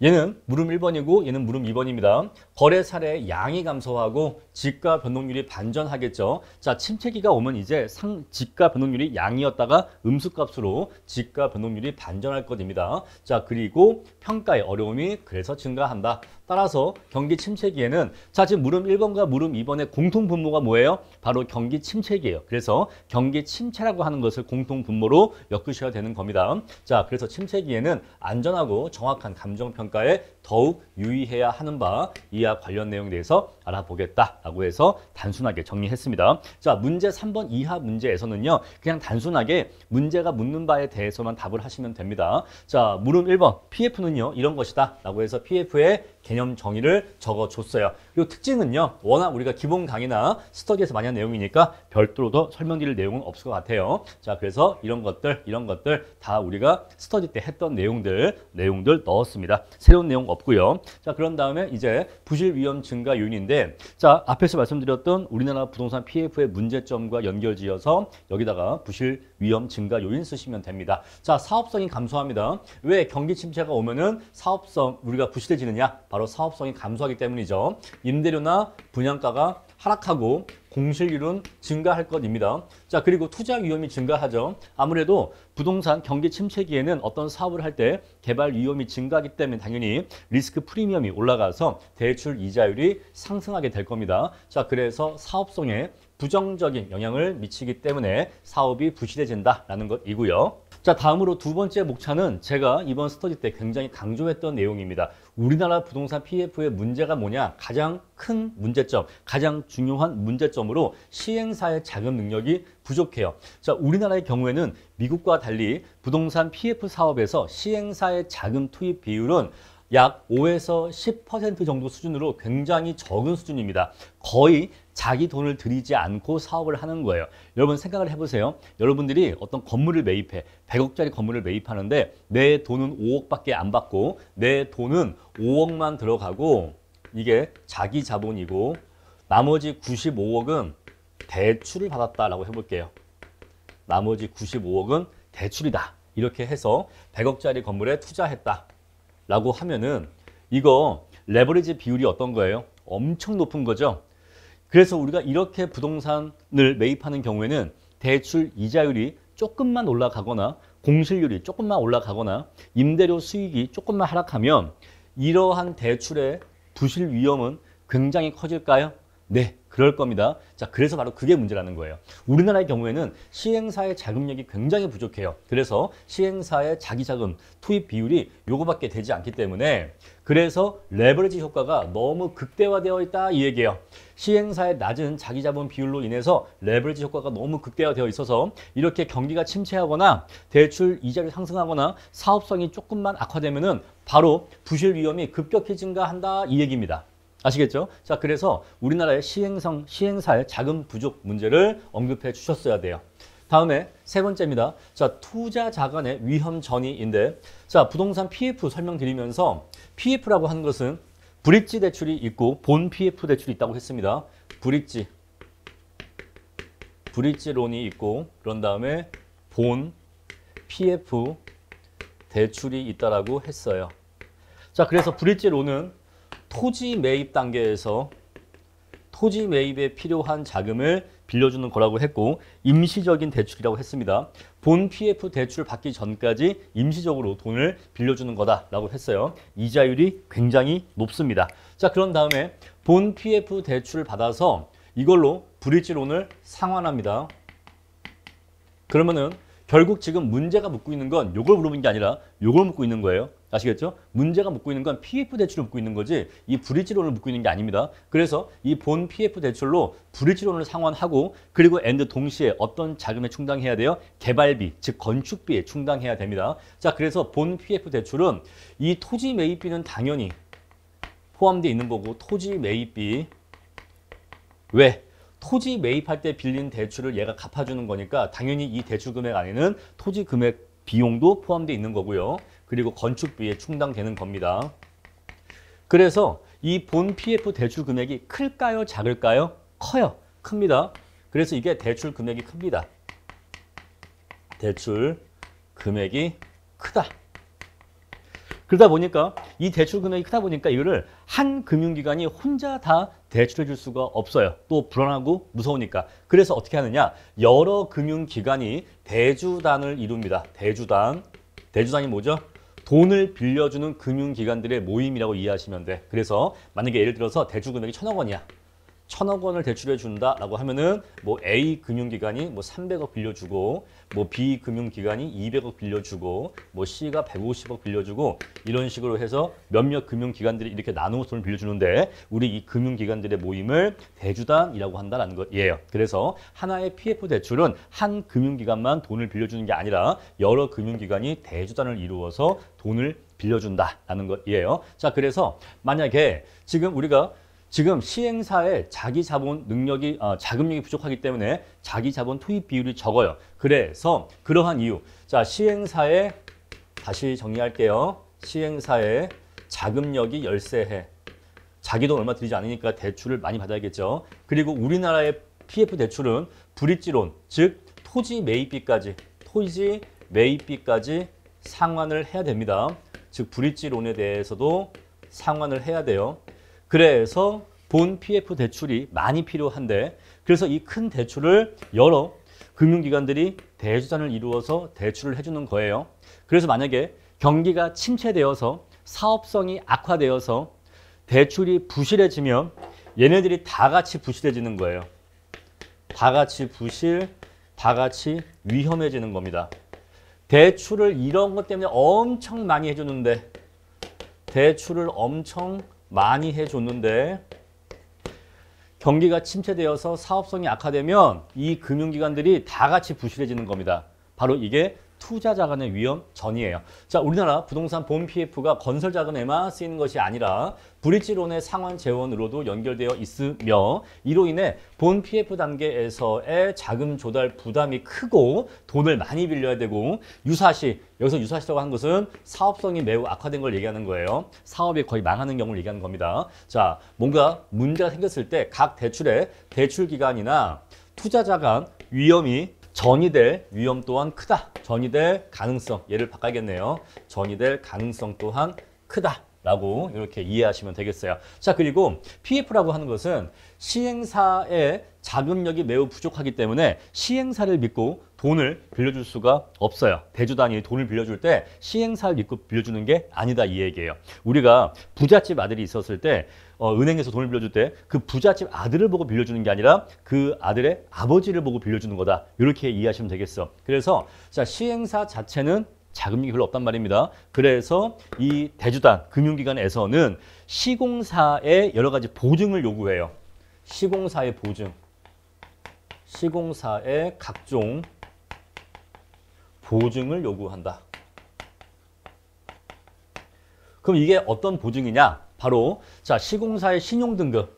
얘는 물음 1번이고 얘는 물음 2번입니다. 거래 사례의 양이 감소하고 지가 변동률이 반전하겠죠. 자, 침체기가 오면 이제 지가 변동률이 양이었다가 음수값으로 지가 변동률이 반전할 것입니다. 자, 그리고 평가의 어려움이 그래서 증가한다. 따라서 경기 침체기에는, 자, 지금 물음 1번과 물음 2번의 공통 분모가 뭐예요? 바로 경기 침체기예요. 그래서 경기 침체라고 하는 것을 공통 분모로 엮으셔야 되는 겁니다. 자, 그래서 침체기에는 안전하고 정확한 감정평가에 더욱 유의해야 하는 바 이와 관련 내용에 대해서 알아보겠다라고 해서 단순하게 정리했습니다. 자, 문제 3번 이하 문제에서는요, 그냥 단순하게 문제가 묻는 바에 대해서만 답을 하시면 됩니다. 자, 물음 1번 PF는요 이런 것이다 라고 해서 PF의 개념 정의를 적어줬어요. 그리고 특징은요, 워낙 우리가 기본 강의나 스터디에서 많이 한 내용이니까 별도로 더 설명드릴 내용은 없을 것 같아요. 자, 그래서 이런 것들 다 우리가 스터디 때 했던 내용들 넣었습니다. 새로운 내용 없고요. 자, 그런 다음에 이제 부실 위험 증가 요인인데, 자, 앞에서 말씀드렸던 우리나라 부동산 PF의 문제점과 연결지어서 여기다가 부실 위험 증가 요인 쓰시면 됩니다. 자, 사업성이 감소합니다. 왜 경기 침체가 오면은 사업성 우리가 부실해지느냐? 바로 사업성이 감소하기 때문이죠. 임대료나 분양가가 하락하고 공실률은 증가할 것입니다. 자, 그리고 투자 위험이 증가하죠. 아무래도 부동산 경기 침체기에는 어떤 사업을 할 때 개발 위험이 증가하기 때문에 당연히 리스크 프리미엄이 올라가서 대출 이자율이 상승하게 될 겁니다. 자, 그래서 사업성에 부정적인 영향을 미치기 때문에 사업이 부실해진다라는 것이고요. 자, 다음으로 두 번째 목차는 제가 이번 스터디 때 굉장히 강조했던 내용입니다. 우리나라 부동산 PF의 문제가 뭐냐? 가장 큰 문제점, 가장 중요한 문제점으로 시행사의 자금 능력이 부족해요. 자, 우리나라의 경우에는 미국과 달리 부동산 PF 사업에서 시행사의 자금 투입 비율은 약 5에서 10% 정도 수준으로 굉장히 적은 수준입니다. 거의 자기 돈을 들이지 않고 사업을 하는 거예요. 여러분 생각을 해보세요. 여러분들이 어떤 건물을 매입해 100억짜리 건물을 매입하는데 내 돈은 5억밖에 안 받고 내 돈은 5억만 들어가고 이게 자기 자본이고 나머지 95억은 대출을 받았다라고 해볼게요. 나머지 95억은 대출이다. 이렇게 해서 100억짜리 건물에 투자했다. 라고 하면은 이거 레버리지 비율이 어떤 거예요? 엄청 높은 거죠. 그래서 우리가 이렇게 부동산을 매입하는 경우에는 대출 이자율이 조금만 올라가거나 공실률이 조금만 올라가거나 임대료 수익이 조금만 하락하면 이러한 대출의 부실 위험은 굉장히 커질까요? 네, 그럴 겁니다. 자, 그래서 바로 그게 문제라는 거예요. 우리나라의 경우에는 시행사의 자금력이 굉장히 부족해요. 그래서 시행사의 자기자금 투입 비율이 요거밖에 되지 않기 때문에 그래서 레버리지 효과가 너무 극대화되어 있다 이 얘기예요. 시행사의 낮은 자기자본 비율로 인해서 레버리지 효과가 너무 극대화되어 있어서 이렇게 경기가 침체하거나 대출 이자율이 상승하거나 사업성이 조금만 악화되면은 바로 부실 위험이 급격히 증가한다 이 얘기입니다. 아시겠죠? 자, 그래서 우리나라의 시행사의 자금 부족 문제를 언급해 주셨어야 돼요. 다음에 세 번째입니다. 자, 투자자 간의 위험 전이인데, 자, 부동산 PF 설명드리면서 PF라고 하는 것은 브릿지 대출이 있고 본 PF 대출이 있다고 했습니다. 브릿지론이 있고 그런 다음에 본 PF 대출이 있다라고 했어요. 자, 그래서 브릿지론은 토지 매입 단계에서 토지 매입에 필요한 자금을 빌려주는 거라고 했고 임시적인 대출이라고 했습니다. 본 PF 대출 받기 전까지 임시적으로 돈을 빌려주는 거다라고 했어요. 이자율이 굉장히 높습니다. 자, 그런 다음에 본 PF 대출을 받아서 이걸로 브릿지론을 상환합니다. 그러면은 결국 지금 문제가 묻고 있는 건 요걸 물어보는 게 아니라 요걸 묻고 있는 거예요. 아시겠죠? 문제가 묻고 있는 건 PF 대출을 묻고 있는 거지 이 브릿지론을 묻고 있는 게 아닙니다. 그래서 이 본 PF 대출로 브릿지론을 상환하고 그리고 엔드 동시에 어떤 자금에 충당해야 돼요? 개발비, 즉 건축비에 충당해야 됩니다. 자, 그래서 본 PF 대출은 이 토지 매입비는 당연히 포함되어 있는 거고 토지 매입비 왜? 토지 매입할 때 빌린 대출을 얘가 갚아주는 거니까 당연히 이 대출 금액 안에는 토지 금액 비용도 포함되어 있는 거고요. 그리고 건축비에 충당되는 겁니다. 그래서 이 본 PF 대출 금액이 클까요? 작을까요? 커요. 큽니다. 그래서 이게 대출 금액이 큽니다. 대출 금액이 크다. 그러다 보니까 이 대출 금액이 크다 보니까 이거를 한 금융기관이 혼자 다 대출해 줄 수가 없어요. 또 불안하고 무서우니까. 그래서 어떻게 하느냐? 여러 금융기관이 대주단을 이룹니다. 대주단이 뭐죠? 돈을 빌려주는 금융기관들의 모임이라고 이해하시면 돼. 그래서 만약에 예를 들어서 대출 금액이 1,000억 원이야. 1,000억 원을 대출해 준다라고 하면은 뭐 A 금융기관이 뭐 300억 빌려주고 뭐 B 금융기관이 200억 빌려주고 뭐 C가 150억 빌려주고 이런 식으로 해서 몇몇 금융기관들이 이렇게 나누어서 돈을 빌려주는데 우리 이 금융기관들의 모임을 대주단이라고 한다는 것이에요. 그래서 하나의 PF 대출은 한 금융기관만 돈을 빌려주는 게 아니라 여러 금융기관이 대주단을 이루어서 돈을 빌려준다라는 것이에요. 자, 그래서 만약에 지금 시행사의 자기 자본 능력이 자금력이 부족하기 때문에 자기 자본 투입 비율이 적어요. 그래서 그러한 이유. 자, 시행사의 다시 정리할게요. 시행사의 자금력이 열세해. 자기 돈 얼마 들이지 않으니까 대출을 많이 받아야겠죠. 그리고 우리나라의 PF 대출은 브릿지론, 즉 토지 매입비까지 상환을 해야 됩니다. 즉 브릿지론에 대해서도 상환을 해야 돼요. 그래서 본 PF 대출이 많이 필요한데 그래서 이 큰 대출을 여러 금융기관들이 대주단을 이루어서 대출을 해주는 거예요. 그래서 만약에 경기가 침체되어서 사업성이 악화되어서 대출이 부실해지면 얘네들이 다 같이 부실해지는 거예요. 다 같이 위험해지는 겁니다. 대출을 이런 것 때문에 엄청 많이 해줬는데 대출을 엄청 많이 해줬는데 경기가 침체되어서 사업성이 악화되면 이 금융기관들이 다 같이 부실해지는 겁니다. 바로 이게 투자자 간의 위험 전이에요. 자, 우리나라 부동산 본 PF가 건설 자금에만 쓰이는 것이 아니라 브릿지론의 상환 재원으로도 연결되어 있으며 이로 인해 본 PF 단계에서의 자금 조달 부담이 크고 돈을 많이 빌려야 되고 여기서 유사시라고 한 것은 사업성이 매우 악화된 걸 얘기하는 거예요. 사업이 거의 망하는 경우를 얘기하는 겁니다. 자, 뭔가 문제가 생겼을 때 각 대출의 대출 기간이나 투자자 간 위험이 전이될 위험 또한 크다. 전이될 가능성, 얘를 바꿔야겠네요. 전이될 가능성 또한 크다라고 이렇게 이해하시면 되겠어요. 자, 그리고 PF라고 하는 것은 시행사의 자금력이 매우 부족하기 때문에 시행사를 믿고 돈을 빌려줄 수가 없어요. 대주단이 돈을 빌려줄 때 시행사를 믿고 빌려주는 게 아니다 이 얘기예요. 우리가 부잣집 아들이 있었을 때 은행에서 돈을 빌려줄 때 그 부잣집 아들을 보고 빌려주는 게 아니라 그 아들의 아버지를 보고 빌려주는 거다. 이렇게 이해하시면 되겠어. 그래서 자, 시행사 자체는 자금력이 별로 없단 말입니다. 그래서 이 대주단 금융기관에서는 시공사의 여러 가지 보증을 요구해요. 시공사의 보증, 시공사의 각종 보증을 요구한다. 그럼 이게 어떤 보증이냐? 바로 자, 시공사의 신용등급.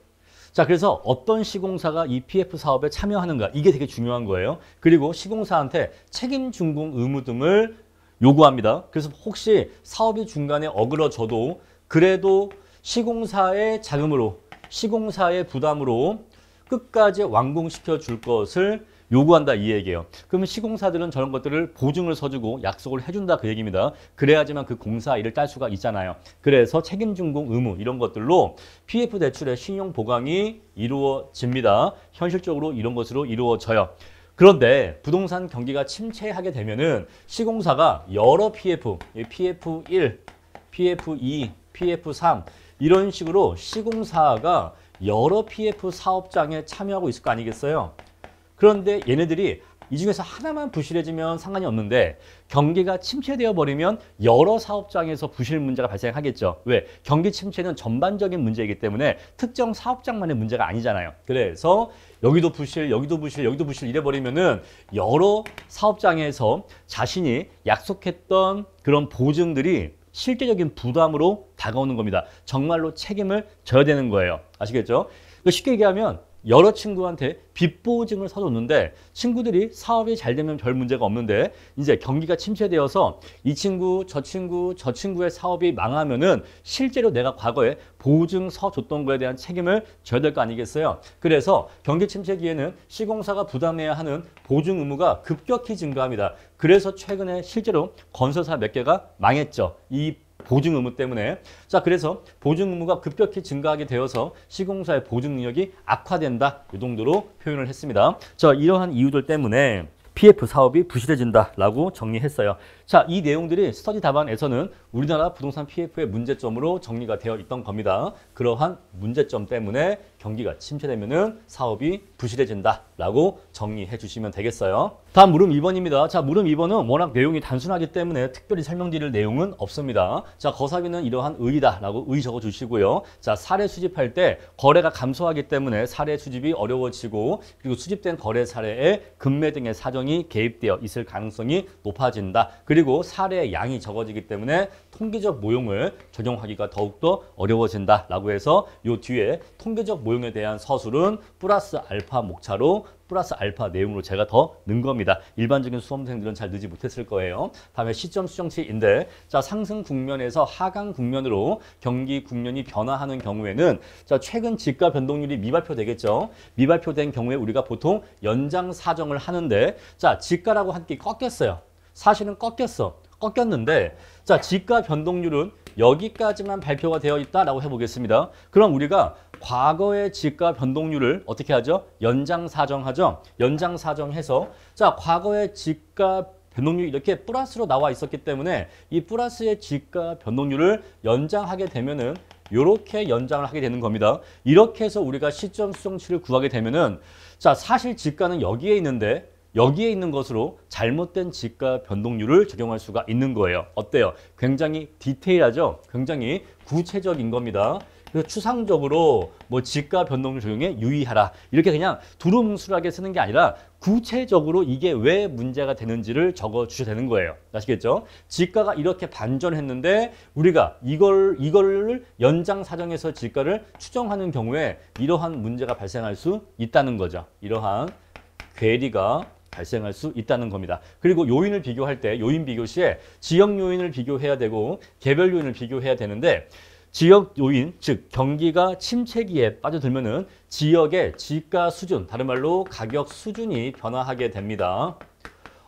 자, 그래서 어떤 시공사가 이 PF 사업에 참여하는가? 이게 되게 중요한 거예요. 그리고 시공사한테 책임 준공 의무 등을 요구합니다. 그래서 혹시 사업이 중간에 어그러져도 그래도 시공사의 자금으로, 시공사의 부담으로 끝까지 완공시켜 줄 것을 요구한다 이 얘기예요. 그러면 시공사들은 저런 것들을 보증을 서주고 약속을 해준다 그 얘기입니다. 그래야지만 그 공사 일을 딸 수가 있잖아요. 그래서 책임 준공 의무 이런 것들로 PF 대출의 신용 보강이 이루어집니다. 현실적으로 이런 것으로 이루어져요. 그런데 부동산 경기가 침체하게 되면은 시공사가 여러 PF, PF1, PF2, PF3 이런 식으로 시공사가 여러 PF 사업장에 참여하고 있을 거 아니겠어요? 그런데 얘네들이 이 중에서 하나만 부실해지면 상관이 없는데 경기가 침체되어 버리면 여러 사업장에서 부실 문제가 발생하겠죠. 왜? 경기 침체는 전반적인 문제이기 때문에 특정 사업장만의 문제가 아니잖아요. 그래서 여기도 부실, 여기도 부실, 여기도 부실 이래 버리면은 여러 사업장에서 자신이 약속했던 그런 보증들이 실제적인 부담으로 다가오는 겁니다. 정말로 책임을 져야 되는 거예요. 아시겠죠? 쉽게 얘기하면 여러 친구한테 빚보증을 서줬는데 친구들이 사업이 잘 되면 별 문제가 없는데 이제 경기가 침체되어서 이 친구, 저 친구, 저 친구의 사업이 망하면은 실제로 내가 과거에 보증 서줬던 거에 대한 책임을 져야 될 거 아니겠어요? 그래서 경기 침체기에는 시공사가 부담해야 하는 보증 의무가 급격히 증가합니다. 그래서 최근에 실제로 건설사 몇 개가 망했죠. 이 보증 의무 때문에. 자, 그래서 보증 의무가 급격히 증가하게 되어서 시공사의 보증 능력이 악화된다. 이 정도로 표현을 했습니다. 자, 이러한 이유들 때문에 PF 사업이 부실해진다라고 정리했어요. 자, 이 내용들이 스터디 답안에서는 우리나라 부동산 PF의 문제점으로 정리가 되어 있던 겁니다. 그러한 문제점 때문에 경기가 침체되면은 사업이 부실해진다라고 정리해 주시면 되겠어요. 다음 물음 2번입니다. 자, 물음 2번은 워낙 내용이 단순하기 때문에 특별히 설명드릴 내용은 없습니다. 자, 거사비는 이러한 의의다라고 의 적어 주시고요. 자, 사례 수집할 때 거래가 감소하기 때문에 사례 수집이 어려워지고 그리고 수집된 거래 사례에 금매 등의 사정이 개입되어 있을 가능성이 높아진다. 그리고 사례의 양이 적어지기 때문에 통계적 모형을 적용하기가 더욱더 어려워진다라고 해서 이 뒤에 통계적 모형에 대한 서술은 플러스 알파 목차로 플러스 알파 내용으로 제가 더 넣은 겁니다. 일반적인 수험생들은 잘 넣지 못했을 거예요. 다음에 시점 수정치인데 자, 상승 국면에서 하강 국면으로 경기 국면이 변화하는 경우에는 자, 최근 지가 변동률이 미발표되겠죠. 미발표된 경우에 우리가 보통 연장 사정을 하는데 자, 지가라고 한 게 꺾였어요. 사실은 꺾였는데 자, 지가 변동률은 여기까지만 발표가 되어 있다라고 해보겠습니다. 그럼 우리가 과거의 지가 변동률을 어떻게 하죠? 연장 사정하죠. 연장 사정해서 자, 과거의 지가 변동률이 이렇게 플러스로 나와 있었기 때문에 이 플러스의 지가 변동률을 연장하게 되면은 이렇게 연장을 하게 되는 겁니다. 이렇게 해서 우리가 시점 수정치를 구하게 되면은 자, 사실 지가는 여기에 있는데 여기에 있는 것으로 잘못된 지가 변동률을 적용할 수가 있는 거예요. 어때요? 굉장히 디테일하죠? 굉장히 구체적인 겁니다. 그래서 추상적으로 뭐 지가 변동률 적용에 유의하라. 이렇게 그냥 두루뭉술하게 쓰는 게 아니라 구체적으로 이게 왜 문제가 되는지를 적어 주셔야 되는 거예요. 아시겠죠? 지가가 이렇게 반전했는데 우리가 이걸 연장 사정해서 지가를 추정하는 경우에 이러한 문제가 발생할 수 있다는 거죠. 이러한 괴리가 발생할 수 있다는 겁니다. 그리고 요인을 비교할 때 요인 비교 시에 지역 요인을 비교해야 되고 개별 요인을 비교해야 되는데 지역 요인, 즉 경기가 침체기에 빠져들면은 지역의 지가 수준, 다른 말로 가격 수준이 변화하게 됩니다.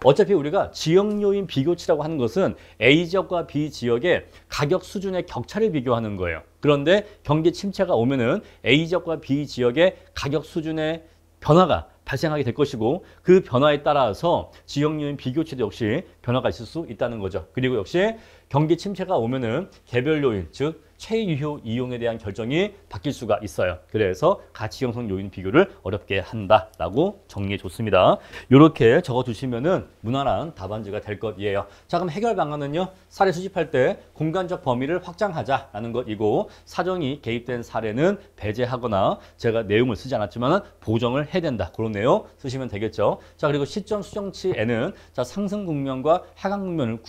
어차피 우리가 지역 요인 비교치라고 하는 것은 A 지역과 B 지역의 가격 수준의 격차를 비교하는 거예요. 그런데 경기 침체가 오면은 A 지역과 B 지역의 가격 수준의 변화가 발생하게 될 것이고 그 변화에 따라서 지역 요인 비교치도 역시 변화가 있을 수 있다는 거죠. 그리고 역시 경기 침체가 오면은 개별 요인, 즉 최유효 이용에 대한 결정이 바뀔 수가 있어요. 그래서 가치 형성 요인 비교를 어렵게 한다라고 정리해 줬습니다. 이렇게 적어두시면은 무난한 답안지가 될 것이에요. 자, 그럼 해결 방안은요. 사례 수집할 때 공간적 범위를 확장하자라는 것이고 사정이 개입된 사례는 배제하거나 제가 내용을 쓰지 않았지만은 보정을 해야 된다. 그런 내용 쓰시면 되겠죠. 자, 그리고 시점 수정치에는 자, 상승 국면과 하강 국면을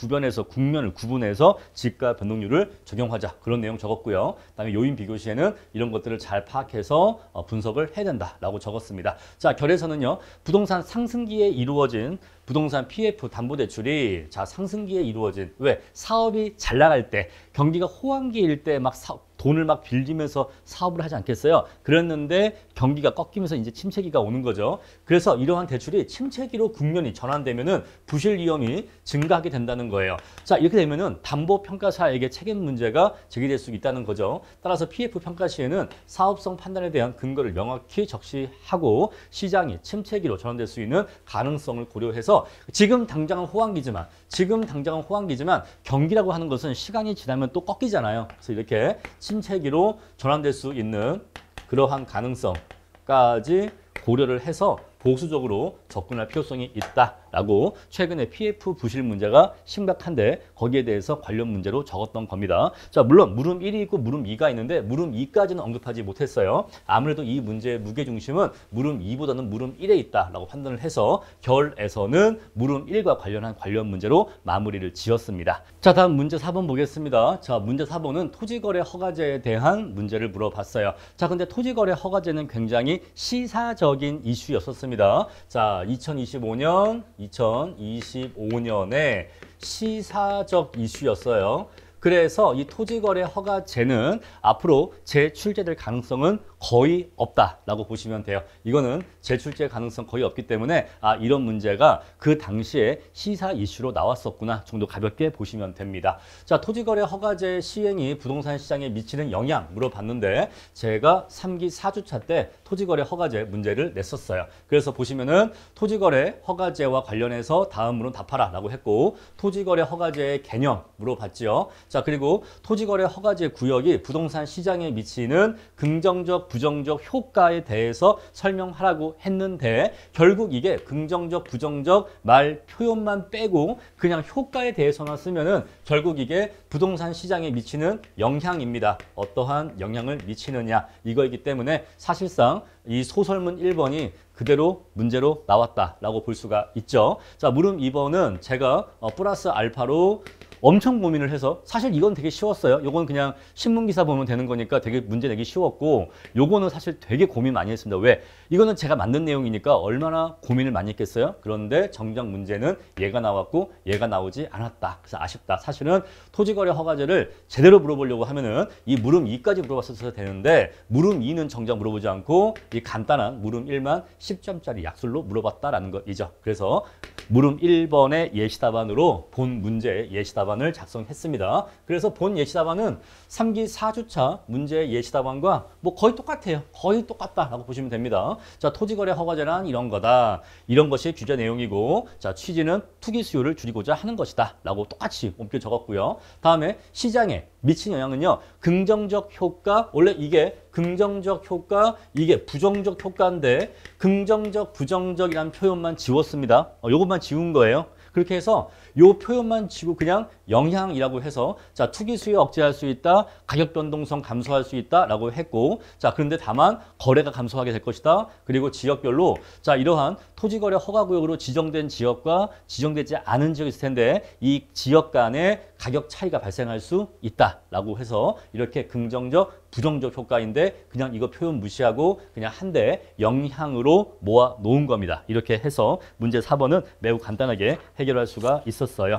국면을 구분해서 지가 변동률을 적용하자. 그런 내용 적었고요. 그다음에 요인 비교 시에는 이런 것들을 잘 파악해서 분석을 해야 된다라고 적었습니다. 자, 결에서는요. 부동산 상승기에 이루어진 부동산 PF 담보대출이 자 상승기에 이루어진 왜 사업이 잘 나갈 때 경기가 호황기일 때 막 돈을 막 빌리면서 사업을 하지 않겠어요? 그랬는데 경기가 꺾이면서 이제 침체기가 오는 거죠. 그래서 이러한 대출이 침체기로 국면이 전환되면은 부실 위험이 증가하게 된다는 거예요. 자, 이렇게 되면은 담보평가사에게 책임 문제가 제기될 수 있다는 거죠. 따라서 PF 평가 시에는 사업성 판단에 대한 근거를 명확히 적시하고 시장이 침체기로 전환될 수 있는 가능성을 고려해서 지금 당장은 호황기지만 경기라고 하는 것은 시간이 지나면 또 꺾이잖아요. 그래서 이렇게 침체기로 전환될 수 있는 그러한 가능성까지 고려를 해서 보수적으로 접근할 필요성이 있다라고 최근에 PF 부실 문제가 심각한데 거기에 대해서 관련 문제로 적었던 겁니다. 자, 물론 물음 1이 있고 물음 2가 있는데 물음 2까지는 언급하지 못했어요. 아무래도 이 문제의 무게중심은 물음 2보다는 물음 1에 있다라고 판단을 해서 결에서는 물음 1과 관련한 관련 문제로 마무리를 지었습니다. 자, 다음 문제 4번 보겠습니다. 자, 문제 4번은 토지거래 허가제에 대한 문제를 물어봤어요. 자, 근데 토지거래 허가제는 굉장히 시사적인 이슈였었습니다. 자, 2025년에 시사적 이슈였어요. 그래서 이 토지거래 허가제는 앞으로 재출제될 가능성은 거의 없다라고 보시면 돼요. 이거는 재출제 가능성 거의 없기 때문에 이런 문제가 그 당시에 시사 이슈로 나왔었구나 정도 가볍게 보시면 됩니다. 자, 토지거래 허가제 시행이 부동산 시장에 미치는 영향 물어봤는데 제가 3기 4주차 때 토지거래 허가제 문제를 냈었어요. 그래서 보시면은 토지거래 허가제와 관련해서 다음으로 답하라 라고 했고 토지거래 허가제의 개념 물어봤지요. 자, 그리고 토지거래 허가제 구역이 부동산 시장에 미치는 긍정적 부정적 효과에 대해서 설명하라고 했는데 결국 이게 긍정적 부정적 말 표현만 빼고 그냥 효과에 대해서만 쓰면은 결국 이게 부동산 시장에 미치는 영향입니다. 어떠한 영향을 미치느냐 이거이기 때문에 사실상 이 소설문 1번이 그대로 문제로 나왔다라고 볼 수가 있죠. 자, 물음 2번은 제가 플러스 알파로 엄청 고민을 해서 사실 이건 되게 쉬웠어요. 이건 그냥 신문기사 보면 되는 거니까 되게 문제 내기 쉬웠고 요거는 사실 되게 고민 많이 했습니다. 왜? 이거는 제가 만든 내용이니까 얼마나 고민을 많이 했겠어요? 그런데 정작 문제는 얘가 나왔고 얘가 나오지 않았다. 그래서 아쉽다. 사실은 토지거래 허가제를 제대로 물어보려고 하면은 이 물음 2까지 물어봤어야 되는데 물음 2는 정작 물어보지 않고 이 간단한 물음 1만 10점짜리 약술로 물어봤다라는 것이죠. 그래서 물음 1번의 예시답안으로 본 문제의 예시답안 을 작성했습니다. 그래서 본 예시답안은 3기 4주차 문제의 예시답안과 뭐 거의 똑같아요. 거의 똑같다라고 보시면 됩니다. 자, 토지거래 허가제란 이런 거다. 이런 것이 규제 내용이고 자, 취지는 투기 수요를 줄이고자 하는 것이다. 라고 똑같이 옮겨 적었고요. 다음에 시장에 미친 영향은요. 긍정적 효과, 원래 이게 긍정적 효과, 이게 부정적 효과인데 긍정적, 부정적이라는 표현만 지웠습니다. 요것만 지운 거예요. 그렇게 해서 요 표현만 지고 그냥 영향이라고 해서 자, 투기 수요 억제할 수 있다, 가격 변동성 감소할 수 있다라고 했고 자, 그런데 다만 거래가 감소하게 될 것이다. 그리고 지역별로 자, 이러한 토지거래 허가구역으로 지정된 지역과 지정되지 않은 지역이 있을 텐데 이 지역 간의 가격 차이가 발생할 수 있다라고 해서 이렇게 긍정적, 부정적 효과인데 그냥 이거 표현 무시하고 그냥 한데 영향으로 모아 놓은 겁니다. 이렇게 해서 문제 4번은 매우 간단하게 해결할 수가 있었어요.